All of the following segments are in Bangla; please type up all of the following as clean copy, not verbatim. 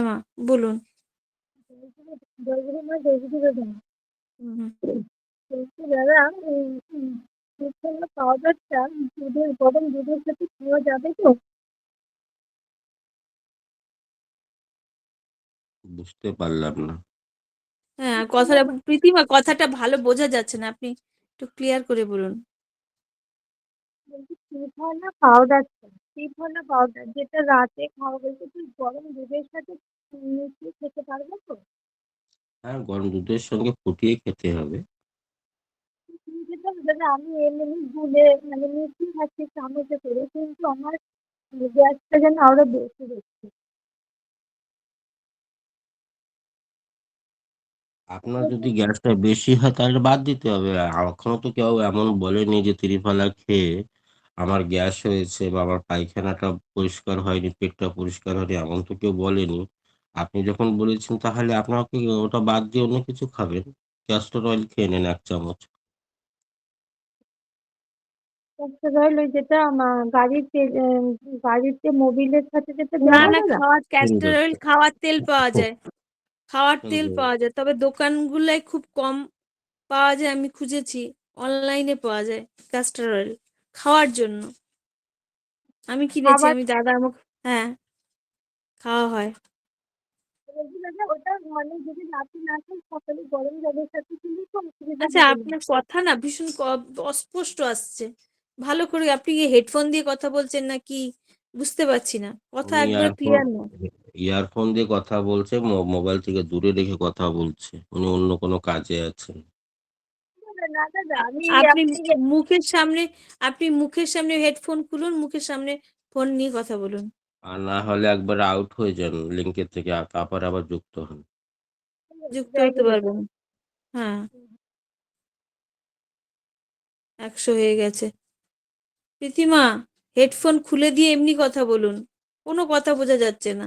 মা বলুন। দাদা পাউডারটা গরম দুধের সাথে খাওয়া যাবে তো? বুঝতে পারলাম না। হ্যাঁ, কথাটা প্রীতিমা কথাটা ভালো বোঝা যাচ্ছে না। আপনি একটু ক্লিয়ার করে বলুন। পাউডার যেটা রাতে খাওয়া বলতে কি গরম দুধের সাথে মিশিয়ে খেতে পারবো তো? হ্যাঁ, গরম দুধের সঙ্গে ফুটিয়ে খেতে হবে। যেটা দাদা আমি এমনি গুলে মানে মিশিয়ে খাচ্ছি চামচে করে, কিন্তু আমার গ্যাসটা যেন আরো বেশি হচ্ছে। আপনার যদি গ্যাসটা বেশি হয় তাহলে বাদ দিতে হবে। এখনো তো কেউ এমন বলেনি যে ত্রিফলা খেয়ে আমার গ্যাস হয়েছে বা আমার পায়খানাটা পরিষ্কার হয়নি, পেটটা পরিষ্কার হয়নি, এমন তো কেউ বলেনি। আপনি যখন বলেছেন তাহলে আপনাকে ওটা বাদ দিয়ে অন্য কিছু খাবেন। ক্যাস্টর অয়েল খেয়ে নিন 1 চামচ। একটা রইল ওই যেটা গাড়িতে গাড়িতে মোবিলের সাথে যেটা দেওয়া না, হয় না, দাদা। ক্যাস্টর অয়েল খাওয়ার তেল পাওয়া যায়। খাওয়ার তেল কিন্তু পাওয়া যায়। তবে দোকানগুলায় খুব কম পাওয়া যায়, আমি খুঁজেছি। অনলাইনে পাওয়া যায় ক্যাস্টর অয়েল খাওয়ার জন্য। আমি কিনেছি, খাবার আমি দাদা আমাকে হ্যাঁ, খাওয়া হয়। বলছি দাদা, ওটা মানে যদি রাতে না খাই সকালে গরম জলের সাথে খেলে তো অসুবিধা আচ্ছা, হবে না? আপনার কথা না ভীষণ অস্পষ্ট আসছে। ভালো করে আপনি কি হেডফোন দিয়ে কথা বলছেন নাকি বুঝতে পারছি না। কথা উনি একবারে ইয়ারফোন ক্লিয়ার না। ইয়ারফোন দিয়ে কথা বলছে, মোবাইল থেকে দূরে রেখে কথা বলছে। উনি অন্য কোনো কাজে আছেন। না দাদা, আ- আমি আপনি আপনি মুখের সামনে মুখের সামনে হেডফোন খুলুন, মুখের সামনে ফোন নিয়ে কথা বলুন। আর না হলে একবার আউট হয়ে যান লিঙ্কের থেকে, তারপর আবার যুক্ত হন। যুক্ত হতে জয়গুরু। পারবেন। হ্যাঁ, 100 হয়ে গেছে। প্রীতিমা, হেডফোন খুলে দিয়ে এমনি কথা বলুন। কোনো কথা বোঝা যাচ্ছে না।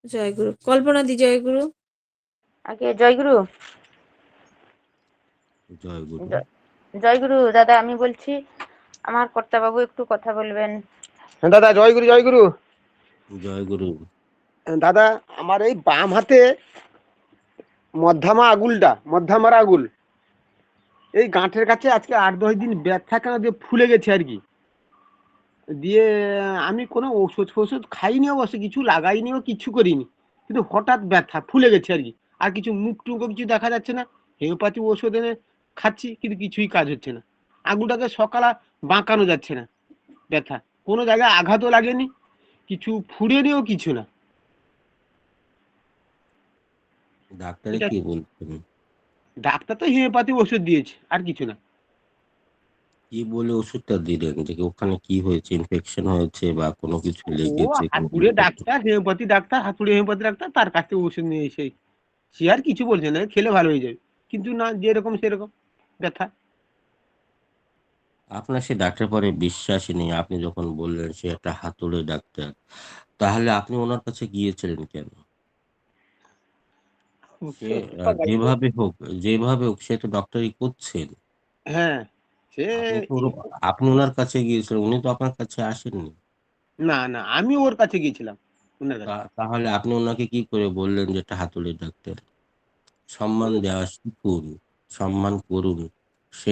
জয়গুরু। কল্পনা দি জয়গুরু। আগে জয়গুরু। জয় গুরু। জয়গুরু দাদা, আমি বলছি আমার কর্তাবাবু একটু কথা বলবেন। হ্যাঁ দাদা, জয়গুরু জয়গুরু। জয় গুরু। দাদা, আমার এই বাম হাতে মধ্যামার আগুল এই গাঁটের কাছে আজকে 8-10 দিন ব্যথা কেন দিয়ে ফুলে গেছে আর কি। দিয়ে আমি কোনো ওষুধ ফষুধ খাইনি, অবশ্য কিছু লাগাইনিও, কিছু করিনি, কিন্তু হঠাৎ ব্যথা ফুলে গেছে আর কি। আর কিছু মুখ টুকও কিছু দেখা যাচ্ছে না। হোমিওপ্যাথি ওষুধ এনে খাচ্ছি, কিন্তু কিছুই কাজ হচ্ছে না। আঙুলটাকে সকালে বাঁকানো যাচ্ছে না। ব্যথা কোনো জায়গায় আঘাতও লাগেনি, কিছু ফুড়েনিও, কিছু না। ডাক্তারে এটা কি বলছেন? ডাক্তার তো হোমিওপ্যাথি ওষুধ দিয়েছে, আর কিছু না। কি বলে ওষুধটা দিলেন? যে কি ওখানে কি হয়েছে? ইনফেকশন হয়েছে বা কোনো কিছু ও লেগেছে? হাতুড়ে ডাক্তার, হোমিওপ্যাথি ডাক্তার, হাতুড়ে হোমিওপ্যাথি ডাক্তার, তার কাছ থেকে ওষুধ নিয়ে এসে সে আর কিছু বলছে না, খেলে ভালো হয়ে যাবে। কিন্তু না, যেরকম সেরকম ব্যথা। আপনার সে ডাক্তার পরে বিশ্বাসই নেই। আপনি যখন বললেন সে একটা হাতুড়ে ডাক্তার, তাহলে আপনি ওনার কাছে গিয়েছিলেন কেন? সে যেভাবে হোক, যেভাবে হোক সে তো ডক্টরি করছেন। হ্যাঁ, সে আপনি তো আপনি ওনার কাছে গিয়েছিলেন, উনি তো আপনার কাছে আসেননি। না না, আমি ওর কাছে গিয়েছিলাম, ওনার কাছে। তাহলে আপনি ওনাকে কি করে বললেন যে এটা হাতুড়ে ডাক্তার? সম্মান দেওয়া শিখুন, সম্মান করুন। সে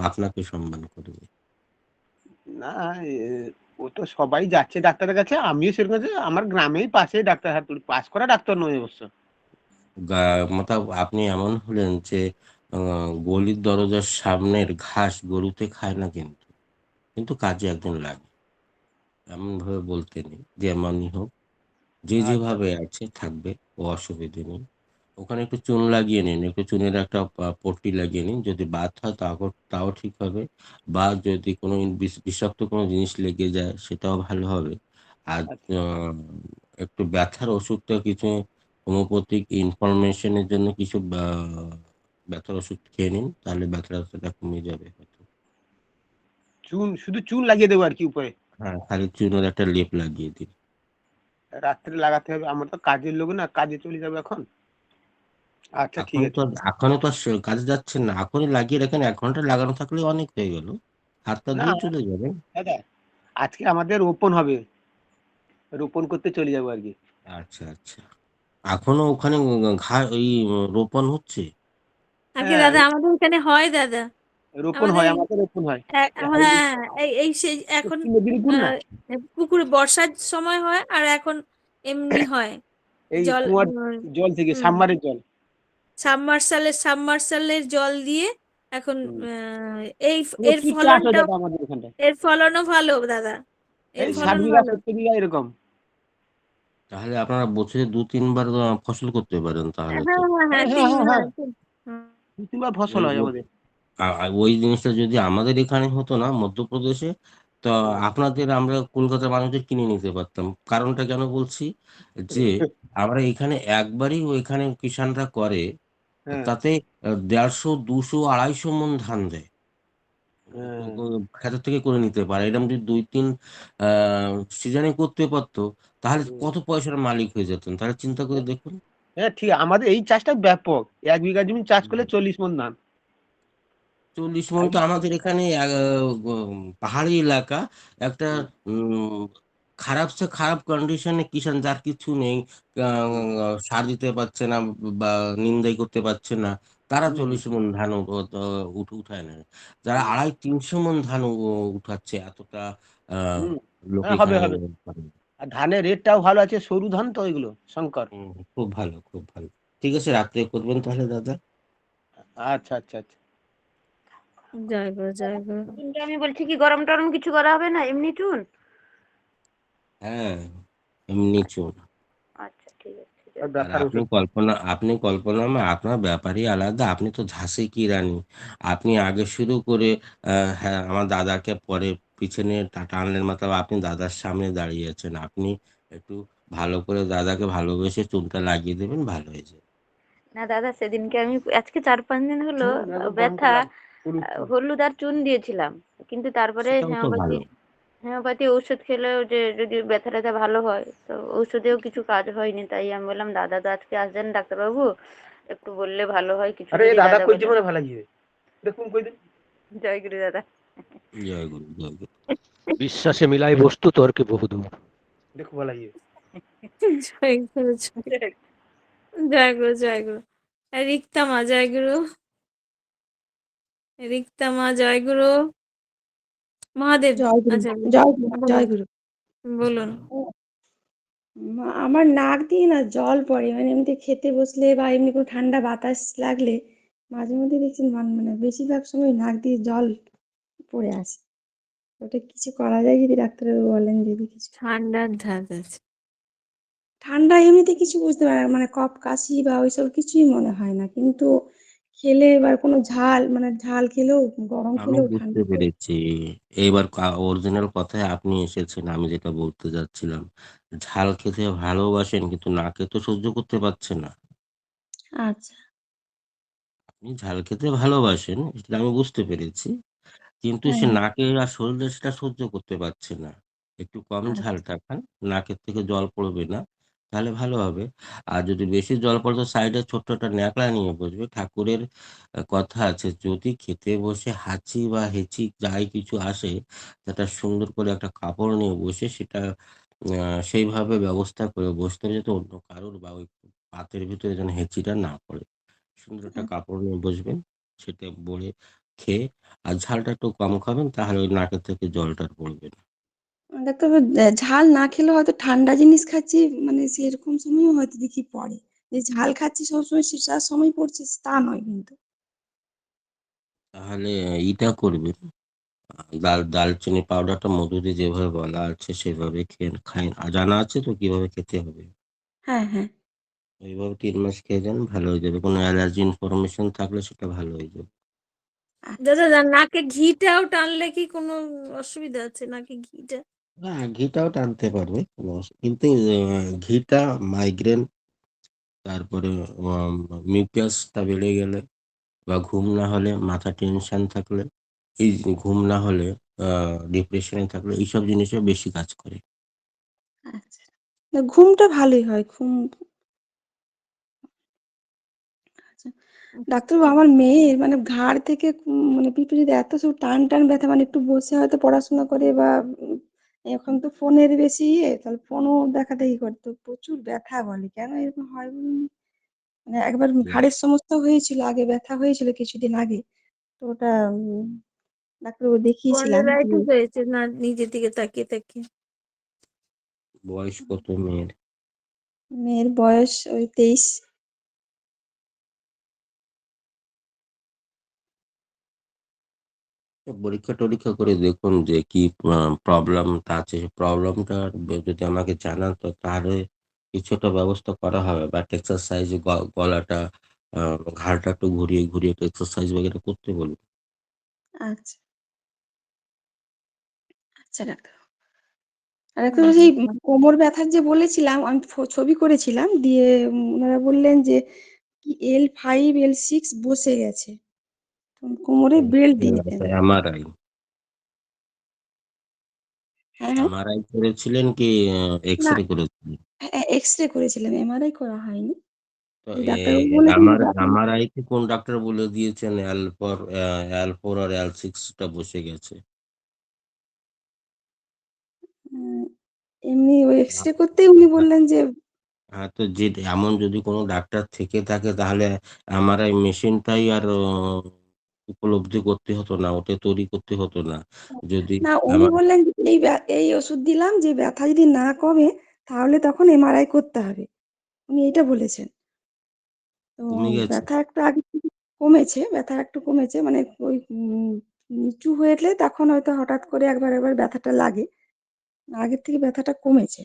আপনাকে সম্মান করবে। না, এ, ও তো সবাই যাচ্ছে ডাক্তারের কাছে, আমিও সেরকম কাছে। আমার গ্রামেই পাশে ডাক্তার, হাতুড়ি পাস করা ডাক্তার নয় অবশ্য। আপনি এমন হলেন যে গলির দরজার সামনের ঘাস গরুতে খায় না, কিন্তু কিন্তু কাজে একজন লাগে। এমন ভাবে বলতে নেই, যেমনই হোক, যে আচ্ছা যেভাবে আছে থাকবে, ও অসুবিধে নেই। ওখানে একটু চুন লাগিয়ে নিন, একটু চুনের একটা পট্টি লাগিয়ে নিন। যদি বাত হয় তাও ঠিক হবে। বা যদি কোনো বিষাক্ত কোনো জিনিস লেগে যায় সেটাও ভালো হবে। আর আচ্ছা। আহ, একটু ব্যথার ওষুধটা কিছু হোমিওপ্যাথিক ইনফরমেশনের জন্য কিছু ব্যথার ওষুধ খেয়ে নিন, তাহলে ব্যথাটা কমে যাবে হয়তো। চুন, শুধু চুন লাগিয়ে দেবো আর কি উপরে? হ্যাঁ, খালি চুনের একটা লেপ লাগিয়ে দিন। রাত্রে লাগাতে হবে, আমার তো কাজের লোক না, কাজে চলে যাবে এখন। আচ্ছা ঠিক আছে। এখনো তো আর কাজে যাচ্ছেন না, এখনই লাগিয়ে রাখেন। 1 ঘন্টা লাগানো থাকলে অনেক হয়ে গেল, হাতটা না দিয়ে চলে যাবেন। দাদা, আজকে আমাদের রোপণ হবে, রোপণ করতে চলে যাবো আর কি। আচ্ছা আচ্ছা, এখনো ওখানে ওই রোপণ হচ্ছে? আগে হ্যাঁ, দাদা আমাদের এখানে হয় দাদা। রোপণ আমাদের হয়, আমাদের রোপণ হয়। এই হাইব্রিড হ্যাঁ, এই সেই এখন মেদিনীপুর না, পুকুরে বর্ষার সময় হয় আর এখন এমনি হয় এই জল। কুয়ার জল থেকে, সাবমারের জল। সাবমার্সালের জল দিয়ে এখন হুম। এই এর প্রচুর চাষ হয় ফলনটা, দাদা আমাদের এখানটায়। এর ফলনও ভালো দাদা, এর এই 60 ফলন বিঘা ভালো। 70 বিঘা এরকম। তাহলে আপনারা বছরে 2-3 বার ফসল করতে পারেন হ্যাঁ তাহলে তো। হ্যাঁ হ্যাঁ হ্যাঁ, হ্যাঁ, তিন হ্যাঁ, হ্যাঁ। হুম, 2-3 বার ফসল ওই হয় ও- আমাদের। ওই জিনিসটা যদি আমাদের এখানে হতো না মধ্যপ্রদেশে, তো হুম। আপনাদের আমরা কলকাতার মানুষদের কিনে নিতে পারতাম। কারণটা কেন বলছি, যে আমরা এখানে একবারই ওইখানে কিষানরা করে, হ্যাঁ, তাতে 150, 200, 250 মণ ধান দেয়। হ্যাঁ, ক্ষেতের থেকে করে নিতে পারে। এরকম যদি 2-3 সিজনে করতে পারতো, তাহলে হুম। কত পয়সার মালিক হয়ে যেতেন, তাহলে চিন্তা করে দেখুন। হ্যাঁ, ঠিক। আমাদের এই চাষটা ব্যাপক। 1 বিঘা জমি চাষ করলে 40 মণ ধান। 40 মণ তো হাইব্রিড। আমাদের এখানে পাহাড়ি এলাকা, একটা হুম, উম, খারাপ সে খারাপ কন্ডিশনে কিষান, যার কিছু নেই, হুম, সার দিতে পারছে না বা নিন্দাই করতে পারছে না, তারা হুম, 40 মণ ধান উঠায় নেয়। যারা হুম, 250-300 মণ ধান উঠাচ্ছে, এতটা আহ, হুম। লোক হ্যাঁ, হবে, এখানে হবে। করে। আর ধানের রেটটাও ভালো আছে, সরু ধান তো এগুলো, শঙ্কর। খুব ভালো, খুব ভালো। ঠিক আছে, রাত্রে করবেন তাহলে দাদা। আচ্ছা, আচ্ছা, আচ্ছা। জয় গুরু জয় গুরু। কিন্তু আমি বলছি কি গরম টরম কিছু করা হবে না, এমনি চুন? হ্যাঁ, এমনি চল। আচ্ছা ঠিক আছে, আর আর ব্যথার ওষুধ। আপনি কল্পনা আপনার ব্যাপারই আলাদা। আপনি তো ঝাঁসি কি রানী। আপনি আগে শুরু করে হ্যাঁ, আমার দাদাকে পরে পিছনে টানলেন, মাত্র আপনি দাদার সামনে দাঁড়িয়েছেন। আপনি একটু ভালো করে দাদাকে ভালোবেসে চুনটা লাগিয়ে দেবেন, ভালো হয়ে যাবে। না দাদা, সেদিনকে আমি আজকে 4-5 দিন হলো চুন একদম গরম করে ব্যথা, লাগে, হলুদ চুন। হলুদ আর চুন দিয়েছিলাম, কিন্তু তারপরে সেটাও তো হোমিওপ্যাথি ভালো। হোমিওপ্যাথি ঔষধ খেলেও যে যদি ব্যথা ট্যাথা ভালো হয়, তো ঔষধেও কিছু কাজ হয়নি। তাই আমি বললাম দাদা তো আজকে আসছেন ডাক্তারবাবু, একটু বললে ভালো হয় কিছু আরে যদি। দাদা দাদা কইছে বলে মানে ভালো গিয়ে দেখুন কই দিন। জয় গুরু দাদা। জয় গুরু, জয় গুরু। বিশ্বাসে মিলাই বস্তু তর্কে বহুদূর। দেখো ভালো গিয়ে। জয় গুরু জয় গুরু জয় গুরু। রিক্তা মা জয় গুরু। রিক্তা মা জয় গুরু। মহাদেব। জয় গুরু, আচ্ছা জয় গুরু, বলুন জয় গুরু। বলুন। আমার নাক দিয়ে না জল পড়ে, মানে এমনি খেতে বসলে বা এমনি কোনো ঠান্ডা বাতাস লাগলে মাঝে মধ্যে দেখছি মানে বেশিরভাগ সময় নাক দিয়ে জল পড়ে আসে। ওটা কিছু করা যায় যদি ডাক্তারবাবু বলেন, যদি কিছু। ঠান্ডার ধাত আছে। ঠান্ডা এমনিতে কিছু বুঝতে পারে না, মানে কফ কাশি বা ওইসব কিছুই মনে হয় না, কিন্তু খেলে এবার কোনো ঝাল, মানে ঝাল খেলেও, গরম আমি খেলেও, বুঝতে ঠান্ডা খেলেও। পেরেছি। এইবার অরিজিনাল কথায় আপনি এসেছেন। আমি যেটা বলতে যাচ্ছিলাম, ঝাল খেতে ভালোবাসেন কিন্তু নাকে তো সহ্য করতে পারছেন না। আচ্ছা। আপনি ঝাল খেতে ভালোবাসেন, সেটা আমি বুঝতে পেরেছি, কিন্তু হ্যাঁ, সে হ্যাঁ। নাকে আর শরীরে সেটা সহ্য করতে পারছে না। একটু কম আচ্ছা। ঝালটা খান, নাকের থেকে জল পড়বে না, তাহলে ভালো হবে। আর যদি বেশি জল পড়ে তো সাইডে ছোট্ট একটা ন্যাকড়া নিয়ে বসবে। ঠাকুরের কথা আছে, যদি খেতে বসে হাঁচি বা হেঁচি যাই কিছু আসে, সেটা সুন্দর করে একটা কাপড় নিয়ে বসে সেটা সেইভাবে ব্যবস্থা করে বসতে হবে, যাতে অন্য কারোর বা ওই পাতের ভিতরে যেন হেঁচিটা না পড়ে। সুন্দর একটা কাপড় নিয়ে বসবেন, সেটা বলে খেয়ে, আর ঝালটা একটু কম খাবেন, তাহলে ওই নাকের থেকে জলটা আর পড়বে না। ডাক্তারবাবু, ঝাল না খেলে হয়তো ঠান্ডা জিনিস খাচ্ছি, মানে সেরকম সময়ও হয়তো দেখি পড়ে। যে ঝাল খাচ্ছি সবসময় সেটার সময় পড়ছে তা নয় কিন্তু। তাহলে ইটা করবেন, দালচিনি পাউডারটা মধু দিয়ে যেভাবে বলা আছে সেভাবে খেয়ে খান। আর জানা আছে তো কিভাবে খেতে হবে, হ্যাঁ, হ্যাঁ। ওইভাবে 3 মাস খেয়ে যান, ভালো হয়ে যাবে। কোনো অ্যালার্জি ইনফরমেশন থাকলে সেটা ভালো হয়ে যাবে। আচ্ছা। দাদা নাকে ঘিটাও টানলে কি কোনো অসুবিধা আছে নাকি ঘিটা? হ্যাঁ, ঘিটাও টানতে পারবে, কিন্তু ঘিটা মাইগ্রেন, তারপরে মিউকাসটা বেড়ে গেলে, বা ঘুম না হলে, মাথা টেনশন থাকলে, এই ঘুম না হলে, ডিপ্রেশনে থাকলে, এইসব জিনিসে বেশি কাজ করে। আচ্ছা। না, ঘুমটা ভালোই হয়, ঘুম। আচ্ছা। ডাক্তারবাবু, আমার মেয়ের মানে ঘাড় থেকে মানে পিঠে যদি এত সব টান টান ব্যথা, মানে একটু বসে হয়তো পড়াশোনা করে বা এখন তো ফোনের বেশি তাহলে ফোনও দেখাদেখি করতো, প্রচুর ব্যথা বলে, কেন এরকম হয় বলুন? মানে একবার হাড়ের সমস্যা হয়েছিল, আগে ব্যথা হয়েছিল কিছুদিন আগে, তো ওটা ডাক্তারবাবু দেখিয়েছিলাম। স্পন্ডিলাইটিস হয়েছে না নিজের দিকে তাকিয়ে তাকিয়ে? বয়স কত মেয়ের? মেয়ের বয়স ওই 23। পরীক্ষা টরীক্ষা করে দেখুন যে কি প্রবলেমটা আছে। প্রবলেমটা যদি আমাকে জানান তো তাহলে কিছুটা ব্যবস্থা করা হবে, বাট এক্সারসাইজ গলাটা ঘাড়টা একটু ঘুরিয়ে ঘুরিয়ে একটু এক্সারসাইজ বগেরা করতে বলুন। আচ্ছা আচ্ছা ডাক্তার। আর একটা সেই কোমর ব্যথার যে বলেছিলাম, আমি ছবি করেছিলাম, দিয়ে ওনারা বললেন যে কি L5 L6 বসে গেছে, তো কোমরে বেল্ট দিয়ে দেন। এমআরআই হ্যাঁ হ্যাঁ। এমআরআই করেছিলেন কি এক্স না, রে করেছিলেন? এক্স-রে করেছিলাম, এমআরআই করা হয়নি। তো ডাক্তারবাবু বলেছেন যে যখন এমআরআই তে কোন ডাক্তার বলে দিয়েছেন L4 আর L6টা বসে গেছে? উম, এমনি ওই এক্স-রে করতেই উনি বললেন যে হ্যাঁ, তো যে এমন যদি কোনো ডাক্তার থেকে থাকে তাহলে এমআরআই মেশিনটাই আর উপলব্ধি করতে হতো না, ওটা তৈরি করতে হতো না। যদি না, উনি আমার বললেন যে এই ওষুধ দিলাম, যে ব্যথা যদি না কমে তাহলে তখন এমআরআই করতে হবে, উনি এটা বলেছেন। তো কমে গেছে, ব্যথা একটু আগে থেকে কমেছে, ব্যথা একটু কমেছে, মানে ওই নিচু হয়ে গেলে তখন হয়তো হঠাৎ করে একবার একবার ব্যথাটা লাগে, আগের থেকে ব্যথাটা কমেছে।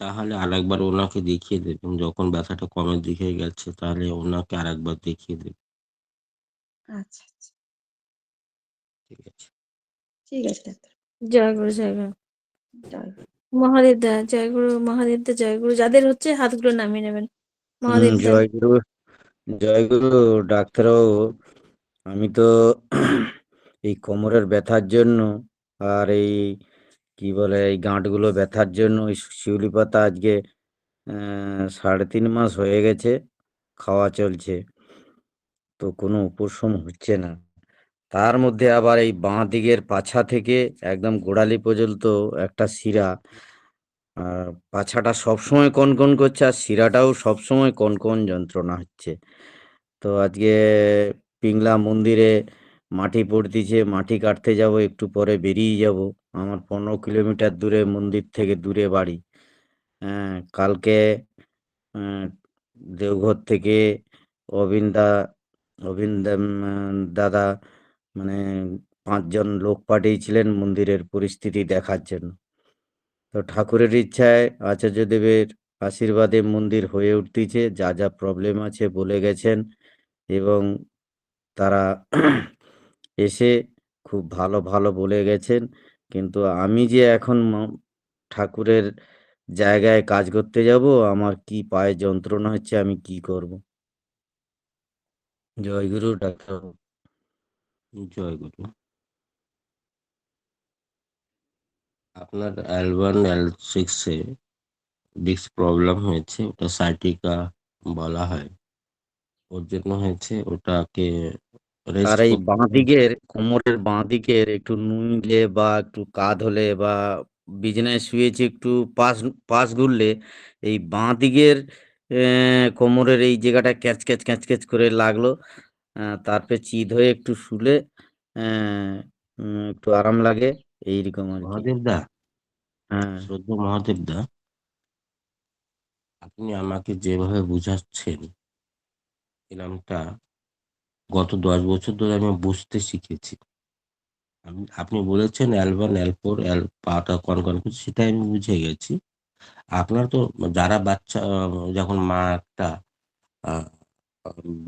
তাহলে আরেকবার ওনাকে দেখিয়ে দেবেন। যখন ব্যথাটা কমের দিকে গেছে তাহলে ওনাকে আরেকবার দেখিয়ে দেবেন। আচ্ছা আচ্ছা, ঠিক আছে। ঠিক আছে ডাক্তার। জয় গুরু, জয় গুরু। জয়। মহাদেব দা, জয় গুরু। মহাদেব দা, জয় গুরু। যাদের হচ্ছে হাতগুলো নামিয়ে নেবেন। মহাদেব দা। জয় গুরু, জয় গুরু। ডাক্তারবাবু, আমি তো এই কোমরের ব্যথার জন্য আর এই কি বলে এই গাঁটগুলো ব্যথার জন্য ওই শিউলি পাতা আজকে 3.5 মাস হয়ে গেছে খাওয়া চলছে, তো কোনো উপশম হচ্ছে না। তার মধ্যে আবার এই বাঁ দিকের পাছা থেকে একদম গোড়ালি পর্যন্ত একটা শিরা, আর পাছাটা সবসময় কনকন করছে আর শিরাটাও সবসময় কনকন যন্ত্রণা হচ্ছে। তো আজকে পিংলা মন্দিরে মাটি পড়তিছে, মাটি কাটতে যাব, একটু পরে বেরিয়ে যাব। আমার 15 কিলোমিটার দূরে, মন্দির থেকে দূরে বাড়ি। হ্যাঁ, কালকে দেওঘর থেকে অবিন্দা অবিন্দা দাদা মানে 5 জন লোক পাঠিয়েছিলেন মন্দিরের পরিস্থিতি দেখার জন্য। তো ঠাকুরের ইচ্ছায় আচার্যদেবের আশীর্বাদে মন্দির হয়ে উঠতিছে, যা যা প্রবলেম আছে বলে গেছেন, এবং তারা এসে খুব ভালো ভালো বলে গেছেন। কিন্তু আমি যে এখন ঠাকুরের জায়গায় কাজ করতে যাব, আমার কি পায়ে যন্ত্রণা হচ্ছে, আমি কি করব? জয় গুরু ডাক্তার। জয় গুরু। আপনার L1 L6 ডিস্ক প্রবলেম হয়েছে, ওটা সাইটিকা বলা হয়। ওর জন্য হয়েছে, ওটাকে আর রেস্ট এই করতে বাঁ হবে। দিকের কোমরের বাঁ দিকের একটু নুইলে বা একটু কাত হলে বা বিছানায় শুয়েছি একটু পাশ পাশ ঘুরলে এই বাঁ দিকের কোমরের এই জায়গাটা ক্যাচ ক্যাচ ক্যাচ ক্যাচ করে লাগলো। তারপরে চিত হয়ে একটু শুলে একটু আরাম লাগে, এইরকম আর কি। মহাদেব দা, হ্যাঁ। শ্রদ্ধা মহাদেব দা, আপনি আমাকে যেভাবে বুঝাচ্ছেন এরকমটা গত 10 বছর ধরে আমি বুঝতে শিখেছি। আপনি বলেছেন L1 L4 পাটা কনকন করছে, সেটা আমি বুঝে গেছি। আপনার তো যারা বাচ্চা যখন মা একটা আহ,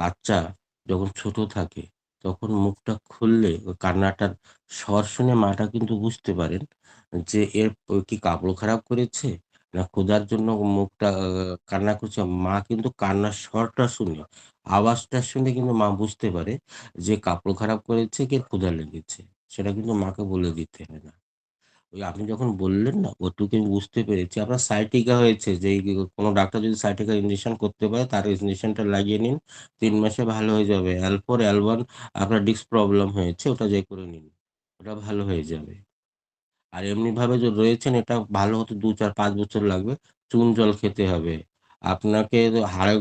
বাচ্চা যখন ছোট থাকে তখন মুখটা খুললে ওই কান্নাটার স্বর শুনে মাটা কিন্তু বুঝতে পারেন যে ওই কি কাপড় খারাপ করেছে না ক্ষুধার জন্য মুখটা কান্না করছে। মা কিন্তু কান্নার স্বরটা শুনে, আওয়াজটা শুনে কিন্তু মা বুঝতে পারে যে কাপড় খারাপ করেছে কি ক্ষুধা লেগেছে। সেটা কিন্তু মাকে বলে দিতে হয় না। ওই আপনি যখন বললেন না ওটুকু আমি বুঝতে পেরেছি। আপনার সাইটিকা হয়েছে, যে কোনো ডাক্তার যদি সাইটিকা ইঞ্জেকশন করতে পারে তার ইঞ্জেকশনটা লাগিয়ে নিন, 3 মাসে ভালো হয়ে যাবে। L4 L1 আপনার ডিস্ক প্রবলেম হয়েছে, ওটা যে করে নিন, ওটা ভালো হয়ে যাবে। আর এমনিভাবে যে রয়েছেন এটা ভালো হতে 2, 4, 5 বছর লাগবে। চুন জল খেতে হবে আপনাকে। তো হাড়ে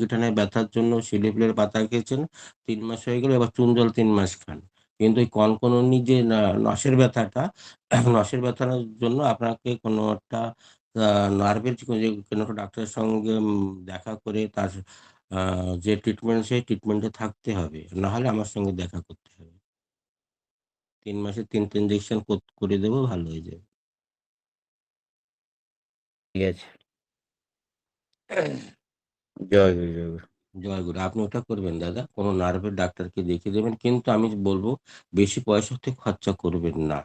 গিঠানে ব্যথার জন্য শিলিফুলের পাতা খেয়েছেন, 3 মাস হয়ে গেল, এবার চুন জল 3 মাস খান। কিন্তু এই কনকননি যে নসের ব্যথাটা, নসের ব্যথার জন্য আপনাকে কোনো একটা নার্ভের যে কোনো একটা ডাক্তারের সঙ্গে দেখা করে তার যে ট্রিটমেন্ট, সেই ট্রিটমেন্টে থাকতে হবে, না হলে আমার সঙ্গে দেখা করতে হবে। 3 মাসে 3টে ইঞ্জেকশন করে দেবো, ভালো হয়ে যাবে। ঠিক আছে। জয় গুরু, জয় গুরু। জয়গুরু, আপনি ওটা করবেন দাদা, কোনো নার্ভের ডাক্তারকে দেখিয়ে দেবেন, কিন্তু আমি বলবো বেশি পয়সাতে খরচা করবেন না।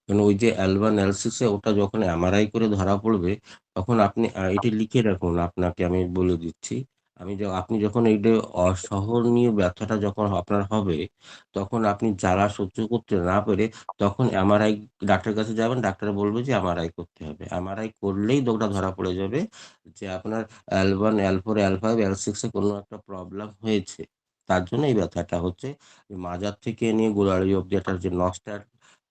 কারণ ওই যে L1 L6 ওটা যখন এমআরআই করে ধরা পড়বে, তখন আপনি এটি লিখে রাখুন, আপনাকে আমি বলে দিচ্ছি। আপনি যখন এইটা অসহনীয় ব্যথাটা যখন আপনার হবে, তখন আপনি জ্বালা সহ্য করতে না পেরে তখন এমআরআই ডাক্তারের কাছে যাবেন, ডাক্তার বলবে যে এমআরআই করতে হবে। এমআরআই করলেই ওটা ধরা পড়ে যাবে যে আপনার L1 L4 L5 L6 কোনো একটা প্রবলেম হয়েছে। তার জন্য এই ব্যথাটা হচ্ছে। মাজার থেকে নিয়ে গোড়ালি অব্দি একটা যে নসটা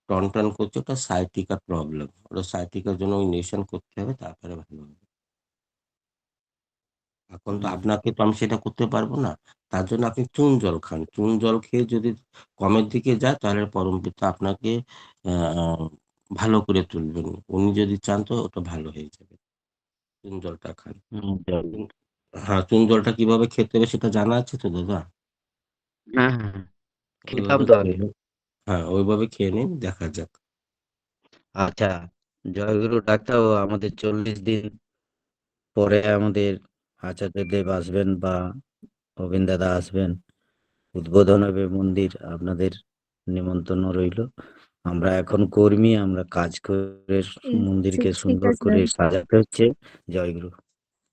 টনটন করছে, ওটা সায়াটিকা প্রবলেম। ওটা সায়াটিকার জন্য ইনজেকশন করতে হবে, তারপরে ভালো হবে। এখন তো আপনাকে তো আমি সেটা করতে পারবো না। তার জন্য আপনি চুন জল খান। চুন জল খেয়ে যদি কমের দিকে যায়, তাহলে পরমপিতা আপনাকে আহ ভালো করে তুলবেন। উনি যদি চান তো ওটা ভালো হয়ে যাবে। চুন জলটা খান। জয় গুরু। চুন- হ্যাঁ, চুন জলটা কিভাবে খেতে হবে সেটা জানা আছে তো দাদা? হ্যাঁ, হ্যাঁ, হ্যাঁ। খেতাম ওইভাবে তো খেয়ে আগে। নিন। হ্যাঁ, ওইভাবে খেয়ে নিন, দেখা যাক। আচ্ছা, জয়গুরু ডাক্তারবাবু, আমাদের 40 দিন পরে আমাদের আচার্যদেব আসবেন বা অবিন দাদা আসবেন, উদ্বোধন হবে মন্দির, আপনাদের নিমন্ত্রণ রইল। আমরা এখন কর্মী, আমরা কাজ করে মন্দিরকে ঠিক সুন্দর আছে। করে সাজাতে হচ্ছে। জয়গুরু।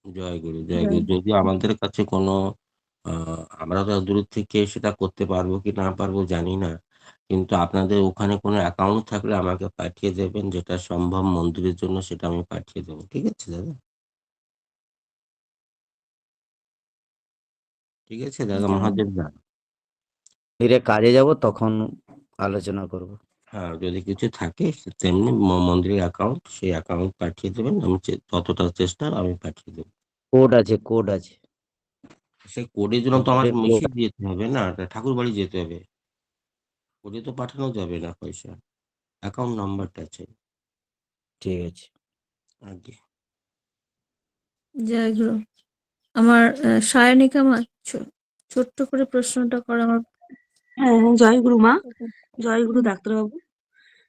জয় গুরু, জয় জয় গুরু। যদি আমাদের কাছে কোনো আমরা তো দূর থেকে সেটা করতে পারবো কি না পারবো জানি না, কিন্তু আপনাদের ওখানে কোনো অ্যাকাউন্ট থাকলে আমাকে পাঠিয়ে দেবেন, যেটা সম্ভব মন্দিরের জন্য সেটা আমি পাঠিয়ে দেবো। ঠিক আছে দাদা? ঠিক আছে দাদা, জয় মহাদেব দা। মন্দিরে কাজে যাব, তখন আলোচনা করব। হ্যাঁ, যদি কিছু থাকে তেমনি মন্দিরের অ্যাকাউন্ট, সেই অ্যাকাউন্ট পাঠিয়ে দেবেন, আমি ততটা চেষ্টা আমি পাঠিয়ে দেবো। কোড আছে, কোড আছে। সেই কোডের জন্য তো আমার মন্দিরের কোড। মিশে যেতে হবে না, ঠাকুর বাড়ি যেতে হবে। কোডে তো পাঠানো যাবে না পয়সা, অ্যাকাউন্ট নাম্বারটা আছে। ঠিক আছে। আগে জয় গুরু। আমার সায়নিকা মা, ছোট্ট করে প্রশ্নটা করা আমার। হ্যাঁ, হ্যাঁ, জয় গুরু মা। জয় গুরু ডাক্তারবাবু। জয়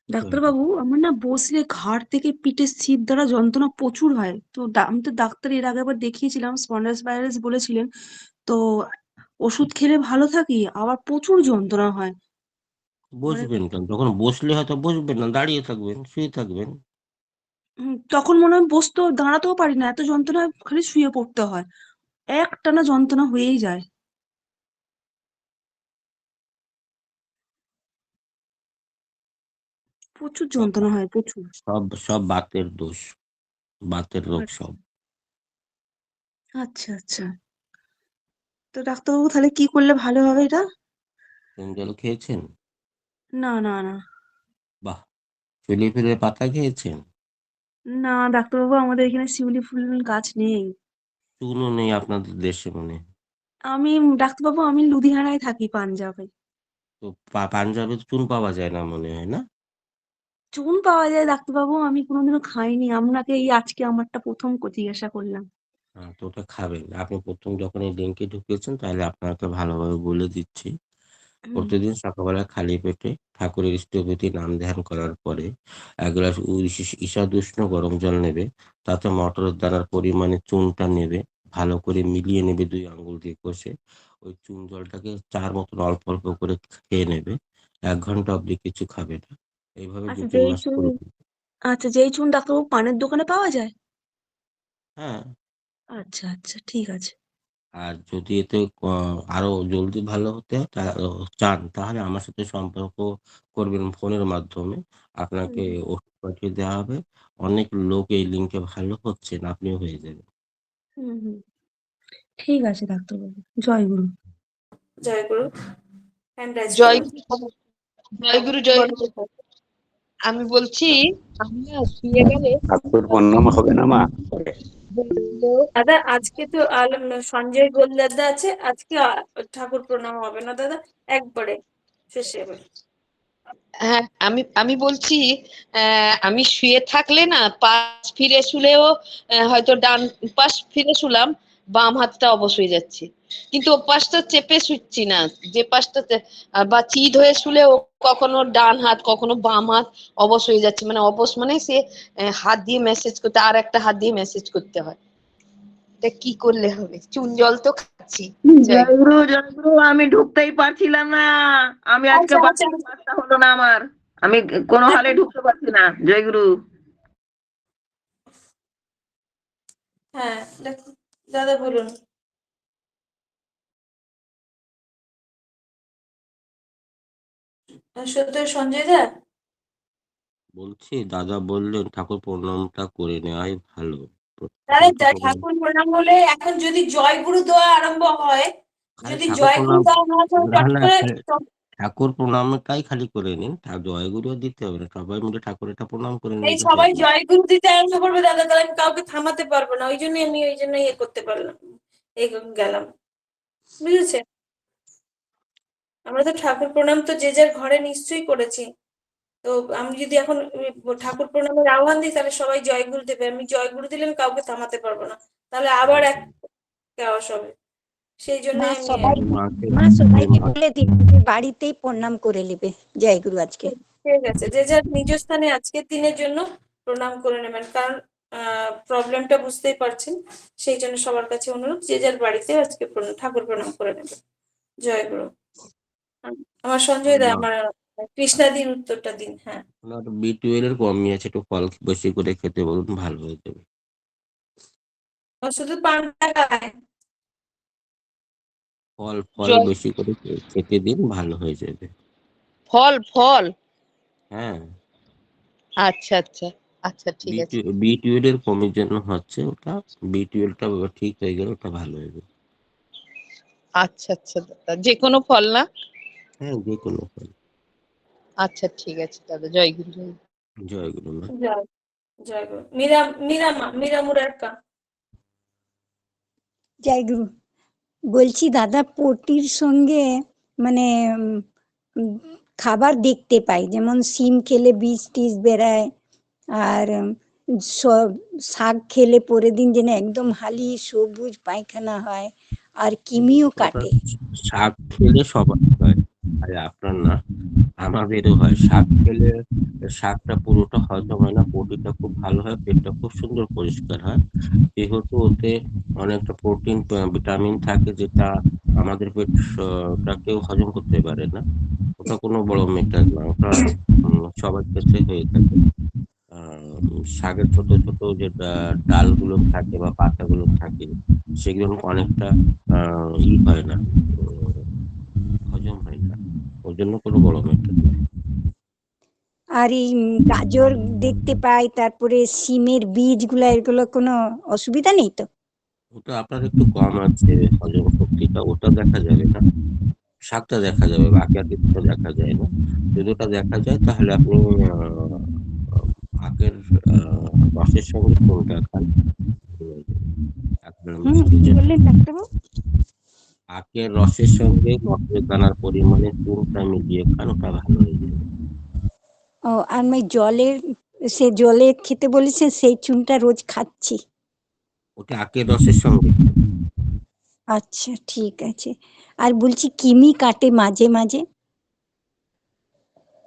গুরু। ডাক্তারবাবু, আমার না বসলে ঘাড় থেকে পিঠে শির দ্বারা যন্ত্রণা প্রচুর হয়। তো আমি তো ডাক্তার এর আগে একবার দেখিয়েছিলাম, স্পন্ডাইলাইটিস বলেছিলেন। তো ওষুধ খেলে ভালো থাকি, আবার প্রচুর যন্ত্রণা হয়। মানে বসবেন কেন? যখন বসলে হয়তো বসবেন না, দাঁড়িয়ে থাকবেন, শুয়ে থাকবেন। তখন মনে হয় বসতেও দাঁড়াতেও পারি না, এত যন্ত্রণা, খালি শুয়ে পড়তে হয়। একটানা যন্ত্রণা হয়েই যায়। প্রচুর সব যন্ত্রণা হয়, প্রচুর। সব সব বাতের দোষ, বাতের রোগ আচ্ছা, সব। আচ্ছা, আচ্ছা। তো ডাক্তারবাবু, তাহলে কি করলে ভালো হবে এটা? কোন জল খেয়েছেন? না, না, না। বাহ। ফিলিফিলের পাতা খেয়েছেন? না ডাক্তারবাবু, আমাদের এখানে শিউলি ফুল গাছ নেই। চুনও নেই আপনাদের দেশে মনে হয়। আমি ডাক্তারবাবু, আমি লুধিয়ানায় থাকি, পাঞ্জাবে। তো পাঞ্জাবে তো চুন পাওয়া যায় না মনে হয়, না? চুন পাওয়া যায় ডাক্তারবাবু, আমি কোনোদিনও খাইনি, আপনাকে এই আজকে আমারটা প্রথম জিজ্ঞাসা করলাম। হ্যাঁ, তো ওটা খাবেন। আপনি প্রথম যখন এই লিঙ্কে ঢুকেছেন, তাহলে আপনাকে ভালোভাবে বলে দিচ্ছি। হুম, প্রতিদিন সকালবেলা খালি পেটে ঠাকুরের ইষ্টভূতি নাম ধ্যান করার পরে 1 গ্লাস ঈশাদুষ্ণ গরম জল নেবে। তাতে মটরের দানার পরিমাণে চুনটা নেবে, ভালো করে মিলিয়ে নেবে 2 আঙ্গুল দিয়ে কষে। ওই চুন জলটাকে চার মতন অল্প অল্প করে খেয়ে নেবে। 1 ঘন্টা অবধি কিছু খাবে না। এইভাবে আচ্ছা, 2-3 মাস করবে। আচ্ছা, যেই চুন ডাক্তারবাবু পানের দোকানে পাওয়া যায়? হ্যাঁ। আচ্ছা, আচ্ছা, ঠিক আছে। আর যদি এতে আরো জলদি ভালো হতে হয় চান, তাহলে আমার সাথে সম্পর্ক করবেন ফোনের মাধ্যমে। হুম, আপনাকে হুম, ওষুধ পাঠিয়ে দেওয়া হবে। অনেক লোক এই লিঙ্কে ভালো হচ্ছেন, আপনিও হয়ে যাবেন। হুম, হুম। ঠিক আছে ডাক্তারবাবু। জয় গুরু। জয় গুরু। হ্যান্ড রাইজ জয় করো। গুরু, জয় গুরু, জয় গুরু। আমি বলছি আমি না শুয়ে গেলে ঠাকুর প্রণাম হবে না মা? দাদা আজকে তো সঞ্জয় গোলদাদা আছে, আজকে ঠাকুর প্রণাম হবে না দাদা, একবারে শেষে এবার। হ্যাঁ, আমি বলছি আমি শুয়ে থাকলে না পাশ ফিরে শুলেও হয়তো ডান পাশ ফিরে শুলাম, বাম হাতটা অবশ হয়ে যাচ্ছে, কিন্তু ও পাশটা চেপে শুচ্ছি না, যে পাশটাতে বা চিত হয়ে শুলেও কখনো ডান হাত কখনো বাম হাত অবশ হয়ে যাচ্ছে, মানে অবশ মানে সে হাত দিয়ে মেসেজ করতে আর একটা হাত দিয়ে মেসেজ করতে হয়। এটা কি করলে হবে? চুন জল তো খাচ্ছি। জয় গুরু। জয়গুরু, আমি ঢুকতেই পারছিলাম না। আমি আজকে আচ্ছা আচ্ছা বাথরুম পাসটা হলো না আমার। আমি কোনো হালে ঢুকতে পারছি না। জয়গুরু। হ্যাঁ দেখুন দাদা বলুন। সত্য সঞ্জয় দা, বলছি দাদা বললেন ঠাকুর প্রণামটা করে নেওয়াই ভালো। তাহলে ঠাকুরকে প্রণাম, ঠাকুর প্রণাম হলে এখন যদি জয়গুরু দেওয়া আরম্ভ হয়, খালি যদি ঠাকুর জয়গুরু প্রণাম দেওয়া না হয় না, চট না, করে ঠাকুর প্রণামটাই খালি করে নিন, জয়গুরু দিতে হবে না, সবাই মিলে ঠাকুরটা প্রণাম করে এই নিলে সবাই হবে। জয়গুরু দিতে আরম্ভ করবে দাদা, তাহলে আমি কাউকে থামাতে পারবো না, ওই জন্য ইয়ে করতে পারলাম, এই গেলাম, বুঝেছে? আমরা তো ঠাকুর প্রণাম তো যে যার ঘরে নিশ্চয়ই করেছি, তো আমি যদি এখন ঠাকুর প্রণামের আহ্বান দিই তাহলে সবাই জয়গুরু দেবে, আমি জয়গুরু দিলে আমি কাউকে থামাতে পারবো না, তাহলে আবার এক chaos হবে, সেই জন্য মা আমি সবাই মাকে মা সবাইকে বলে দিবে বাড়িতেই প্রণাম করে নেবে জয়গুরু আজকে। ঠিক আছে, যে যার নিজ স্থানে আজকের দিনের জন্য প্রণাম করে নেবেন, কারণ প্রবলেমটা বুঝতেই পারছেন, সেই জন্য সবার কাছে অনুরোধ যে যার বাড়িতে আজকে ঠাকুর প্রণাম করে নেবেন। জয় গুরু। আমার সঞ্জয় দা, আমার কৃষ্ণাদির উত্তরটা দিন। হ্যাঁ, ওনার B12 এর কমই আছে, একটু ফল বেশি করে খেতে বলুন, ভালো হয়ে যাবে। ও শুধু পান্তা খায়। ফল জয় বেশি করে খেতে দিন, ভালো হয়ে যাবে। ফল ফল। হ্যাঁ, আচ্ছা আচ্ছা আচ্ছা, ঠিক আছে। B12 এর কমের জন্য হচ্ছে ওটা, B12টা ঠিক হয়ে গেলে ওটা ভালো হয়ে যাবে। আচ্ছা আচ্ছা দাদা, যে কোনো ফল না? হ্যাঁ, যে কোনো ফল। আচ্ছা ঠিক আছে দাদা, জয় গুরু। জয় গুরু মা। জয় জয় গুরু। মীরা মুরারকা। জয়গুরু, বলছি দাদা পটির সঙ্গে মানে উম, খাবার দেখতে পাই, যেমন শিম খেলে বীজ টিজ বেরায়, আর সব শাক খেলে পরের দিন যেন একদম হালি সবুজ পায়খানা হয়, আর কিমিও ওটা কাটে। শাক খেলে সবার হয়, আরে আপনার না, আমাদেরও হয়। শাক খেলে শাকটা পুরোটা হজম হয় না, প্রোটিনটা খুব ভালো হয়, পেটটা খুব সুন্দর পরিষ্কার হয়, যেহেতু ওতে অনেকটা প্রোটিন ভিটামিন থাকে, যেটা আমাদের পেটটাকেও হজম করতে পারে না। ওটা কোনো বড় ম্যাটার না, ওটা সবার ক্ষেত্রে হয়ে থাকে। শাকের ছোট ছোট যে ডালগুলো থাকে বা পাতাগুলো থাকে, সেগুলো অনেকটা হয় না, হজম হয় না, ওর জন্য কোনো বড় ম্যাটার না। আর এই গাজর দেখতে পাই, তারপরে শিমের বীজগুলা, এগুলো কোনো অসুবিধা নেই তো? ওটা আপনার একটু কম আছে হজম শক্তিটা, ওটা দেখা যাবে না, শাকটা দেখা যাবে, বাকি আর কিছুটা দেখা যায় না। যদি ওটা দেখা যায় তাহলে আপনি আখের রসের সঙ্গে কোনটা খান, ভালো হয়ে যাবে। আপনার মিষ্টি কি যে বললেন ডাক্তারবাবু? আখের রসের সঙ্গে মটরের দানার পরিমাণে চুনটা মিলিয়ে খান, ওটা ভালো হয়ে যাবে। ও, আর আমি জলে খেতে বলেছে, সেই চুনটা রোজ খাচ্ছি। ওটা আখের রসের সঙ্গে খান। আচ্ছা ঠিক আছে। আর বলছি কিমি কাটে মাঝে মাঝে।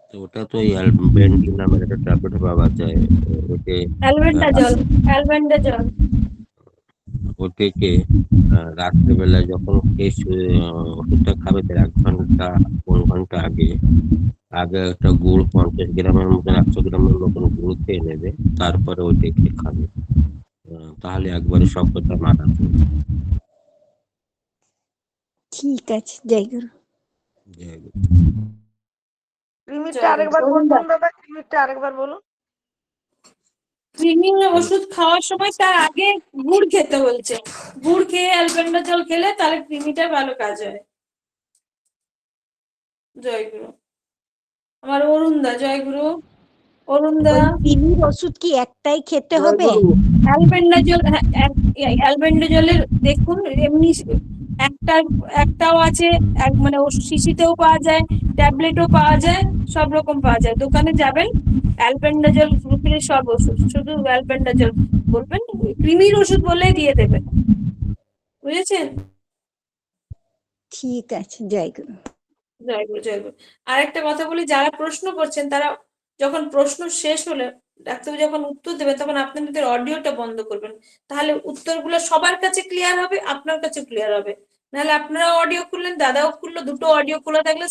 তো ওটা তো অ্যালবেন্ডিন নামের একটা ট্যাবলেট পাওয়া যায়, ওকে অ্যালবেন্ডাজল। ওটাকে রাত্রেবেলায় যখন ওষুধটা খাবে তার 1 ঘন্টা কোন ঘন্টা আগে আগে একটা গুড় 50 গ্রামের মতন, 100 গ্রামের মতন গুড় খেয়ে নেবে, তারপরে ওইটাকে খাবে, তাহলে একবারে সব কথা মারা যাবে। ঠিক আছে, জয় গুরু। জয় গুরু। লিমিটটা আরেকবার বলুন দাদা, লিমিটটা আরেকবার বলুন। ক্রিমির ওষুধ খাওয়ার সময় তার আগে গুড় খেতে বলছে, গুড় খেয়ে অ্যালবেন্ডাজল খেলে তাহলে ক্রিমিটা ভালো কাজ হয়। জয় গুরু। আমার অরুণ দা, জয় গুরু। অরুণদা, ওই কৃমির ওষুধ কি একটাই খেতে হবে? অ্যালবেন্ডাজল, অ্যালবেন্ডাজলের দেখুন এমনি একটাও আছে, মানে শিশিতেও পাওয়া যায়, ট্যাবলেটও পাওয়া যায়, সব রকম পাওয়া যায়। দোকানে যাবেন, অ্যালবেন্ডাজল গ্রুপের সব ওষুধ, শুধু অ্যালবেন্ডাজল বলবেন, কৃমির ওষুধ বলেই দিয়ে দেবেন, বুঝেছেন? ঠিক আছে, জয় গুরু। জয়গুরু, জয়গুরু। আর একটা কথা বলি, যারা প্রশ্ন করছেন তারা যখন প্রশ্ন শেষ হলে ডাক্তারবাবু যখন উত্তর দেবে তখন আপনাদের অডিওটা বন্ধ করবেন, তাহলে উত্তরগুলো সবার কাছে ক্লিয়ার হবে, আপনার কাছে ক্লিয়ার হবে। নাহলে আপনারা অডিও খুললেন, দাদাও খুললো, দুটো অডিও খোলা থাকলে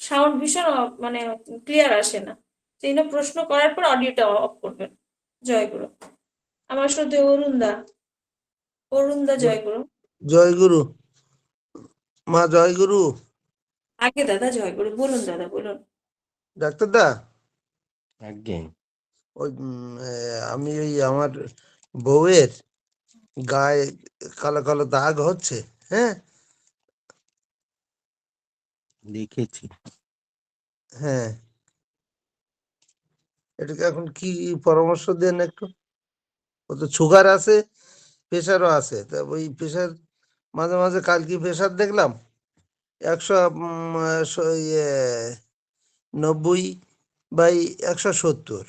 সাউন্ড ভীষণ মানে ক্লিয়ার আসে না। সেই জন্য প্রশ্ন করার পর অডিওটা অফ করবেন। জয়গুরু। আমার সাথে অরুণদা, অরুণদা, জয়গুরু। জয়গুরু মা, জয়গুরু। আগে দাদা জয়গুরু, বলুন দাদা, বলুন। ডাক্তারদা, একদম। ওই আমি ওই আমার বউয়ের গায়ে কালো কালো দাগ হচ্ছে, হ্যাঁ দেখেছি। হ্যাঁ, এটাকে এখন কি পরামর্শ দেন একটু? ও তো সুগার আছে, প্রেশারও আছে, তা ওই প্রেশার মাঝে মাঝে, কালকে প্রেশার দেখলাম 190/170।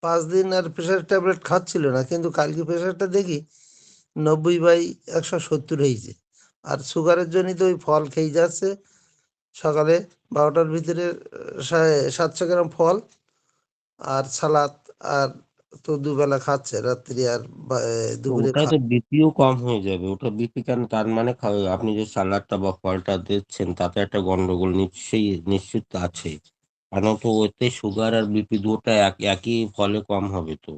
5 দিন আর প্রেশার ট্যাবলেট খাচ্ছিল না, কিন্তু কালকে প্রেশারটা দেখি 90/170 হয়েছে। আর সুগারের জন্য তো ওই ফল খেয়ে যাচ্ছে, সকালে 12টার ভিতরে 700 গ্রাম ফল আর সালাদ, আর তো দুবেলা খাচ্ছে, রাত্রি আর দুপুরে ওটা তো বিপিও কম হয়ে যাবে। ওটা বিপি কেন, তার মানে আপনি যে সালাদটা বা ফলটা দিচ্ছেন তাতে একটা গন্ডগোল নিশ্চিত আছে। কারণ তো ওতে সুগার আর বিপি দুটো একই ফলে কম হবে তো।